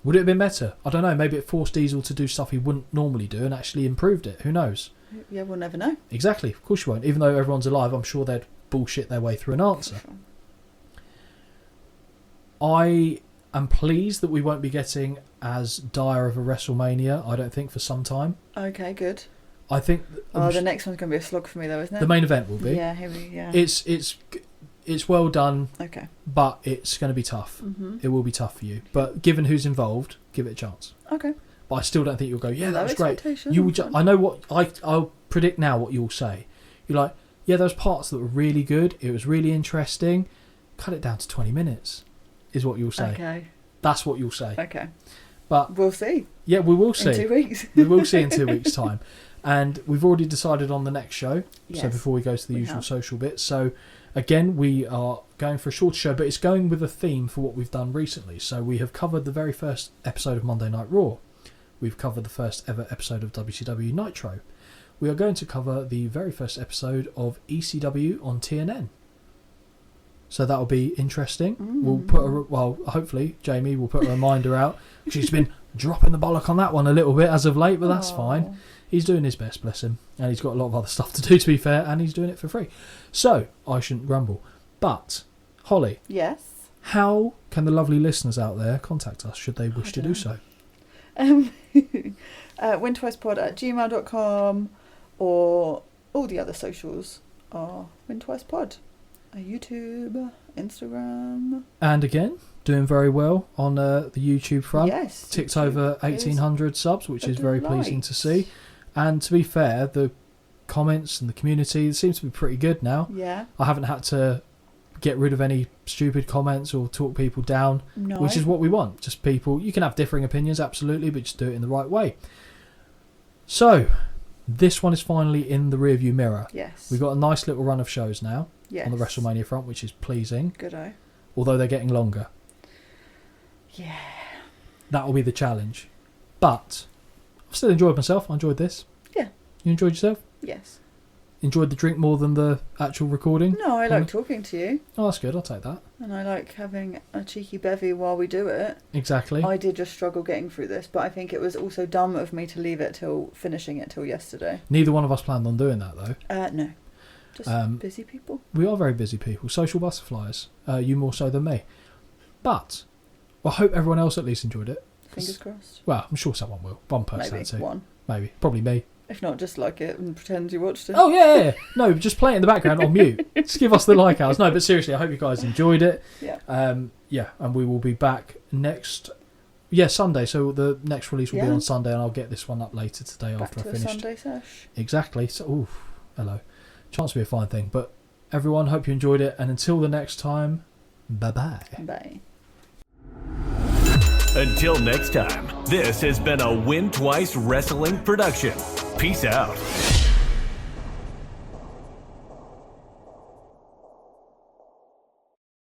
Speaker 2: Would it have been better? I don't know. Maybe it forced Diesel to do stuff he wouldn't normally do and actually improved it. Who knows?
Speaker 3: Yeah, we'll never know.
Speaker 2: Exactly. Of course you won't. Even though everyone's alive, I'm sure they'd bullshit their way through an answer.
Speaker 3: Sure.
Speaker 2: I am pleased that we won't be getting as dire of a WrestleMania, I don't think, for some time.
Speaker 3: Okay, good.
Speaker 2: I think...
Speaker 3: the next one's going to be a slog for me, though, isn't it?
Speaker 2: The main event will be.
Speaker 3: Yeah,
Speaker 2: It's well done,
Speaker 3: okay,
Speaker 2: but it's going to be tough. It will be tough for you. But given who's involved, give it a chance.
Speaker 3: Okay.
Speaker 2: But I still don't think you'll go, yeah, that was great.
Speaker 3: You
Speaker 2: will I know what... I'll predict now what you'll say. You're like, yeah, those parts that were really good, it was really interesting, cut it down to 20 minutes, is what you'll say.
Speaker 3: Okay.
Speaker 2: That's what you'll say.
Speaker 3: Okay.
Speaker 2: But
Speaker 3: we'll see.
Speaker 2: Yeah, we will see.
Speaker 3: In 2 weeks.
Speaker 2: We will see in 2 weeks' time. And we've already decided on the next show.
Speaker 3: Yes,
Speaker 2: so before we go to the usual
Speaker 3: have.
Speaker 2: social bits. So again, we are going for a short show, but it's going with a theme for what we've done recently. So we have covered the very first episode of Monday Night Raw. We've covered the first ever episode of WCW Nitro. We are going to cover the very first episode of ECW on TNN. So that'll be interesting. We'll put hopefully Jamie will put a reminder out. She's been dropping the bollock on that one a little bit as of late, but that's fine. He's doing his best, bless him. And he's got a lot of other stuff to do, to be fair, and he's doing it for free. So, I shouldn't grumble. But, Holly.
Speaker 3: Yes?
Speaker 2: How can the lovely listeners out there contact us, should they wish to do so?
Speaker 3: wintwistepod@gmail.com, or all the other socials are wintwistepod. YouTube, Instagram.
Speaker 2: And again, doing very well on the YouTube front.
Speaker 3: Yes.
Speaker 2: Ticked over 1,800 subs, which is very pleasing to see. And to be fair, the comments and the community seems to be pretty good now.
Speaker 3: Yeah.
Speaker 2: I haven't had to get rid of any stupid comments or talk people down, which is what we want. Just people, you can have differing opinions, absolutely, but just do it in the right way. So, this one is finally in the rearview mirror.
Speaker 3: Yes.
Speaker 2: We've got a nice little run of shows now
Speaker 3: yes.
Speaker 2: on the WrestleMania front, which is pleasing.
Speaker 3: Good-o.
Speaker 2: Although they're getting longer.
Speaker 3: Yeah.
Speaker 2: That will be the challenge. But I've still enjoyed myself. I enjoyed this.
Speaker 3: Yeah.
Speaker 2: You enjoyed yourself?
Speaker 3: Yes.
Speaker 2: Enjoyed the drink more than the actual recording?
Speaker 3: No, I like talking to you.
Speaker 2: Oh, that's good. I'll take that.
Speaker 3: And I like having a cheeky bevy while we do it.
Speaker 2: Exactly.
Speaker 3: I did just struggle getting through this, but I think it was also dumb of me to leave it finishing it till yesterday.
Speaker 2: Neither one of us planned on doing that, though.
Speaker 3: No. Just busy people.
Speaker 2: We are very busy people. Social butterflies. You more so than me. But I hope everyone else at least enjoyed it.
Speaker 3: Fingers crossed.
Speaker 2: Well, I'm sure someone will. One person
Speaker 3: Maybe
Speaker 2: had to.
Speaker 3: one.
Speaker 2: Maybe. Probably me.
Speaker 3: If not, just like it and pretend you watched it.
Speaker 2: Oh, yeah. No, just play it in the background on mute. Just give us the like hours. No, but seriously, I hope you guys enjoyed it.
Speaker 3: Yeah.
Speaker 2: And we will be back next... Sunday. So the next release will be on Sunday, and I'll get this one up later today after I finished.
Speaker 3: Sunday sesh.
Speaker 2: Exactly. So, hello. Chance to be a fine thing. But everyone, hope you enjoyed it. And until the next time, bye-bye.
Speaker 3: Bye.
Speaker 1: Until next time, this has been a Win Twice Wrestling production. Peace out.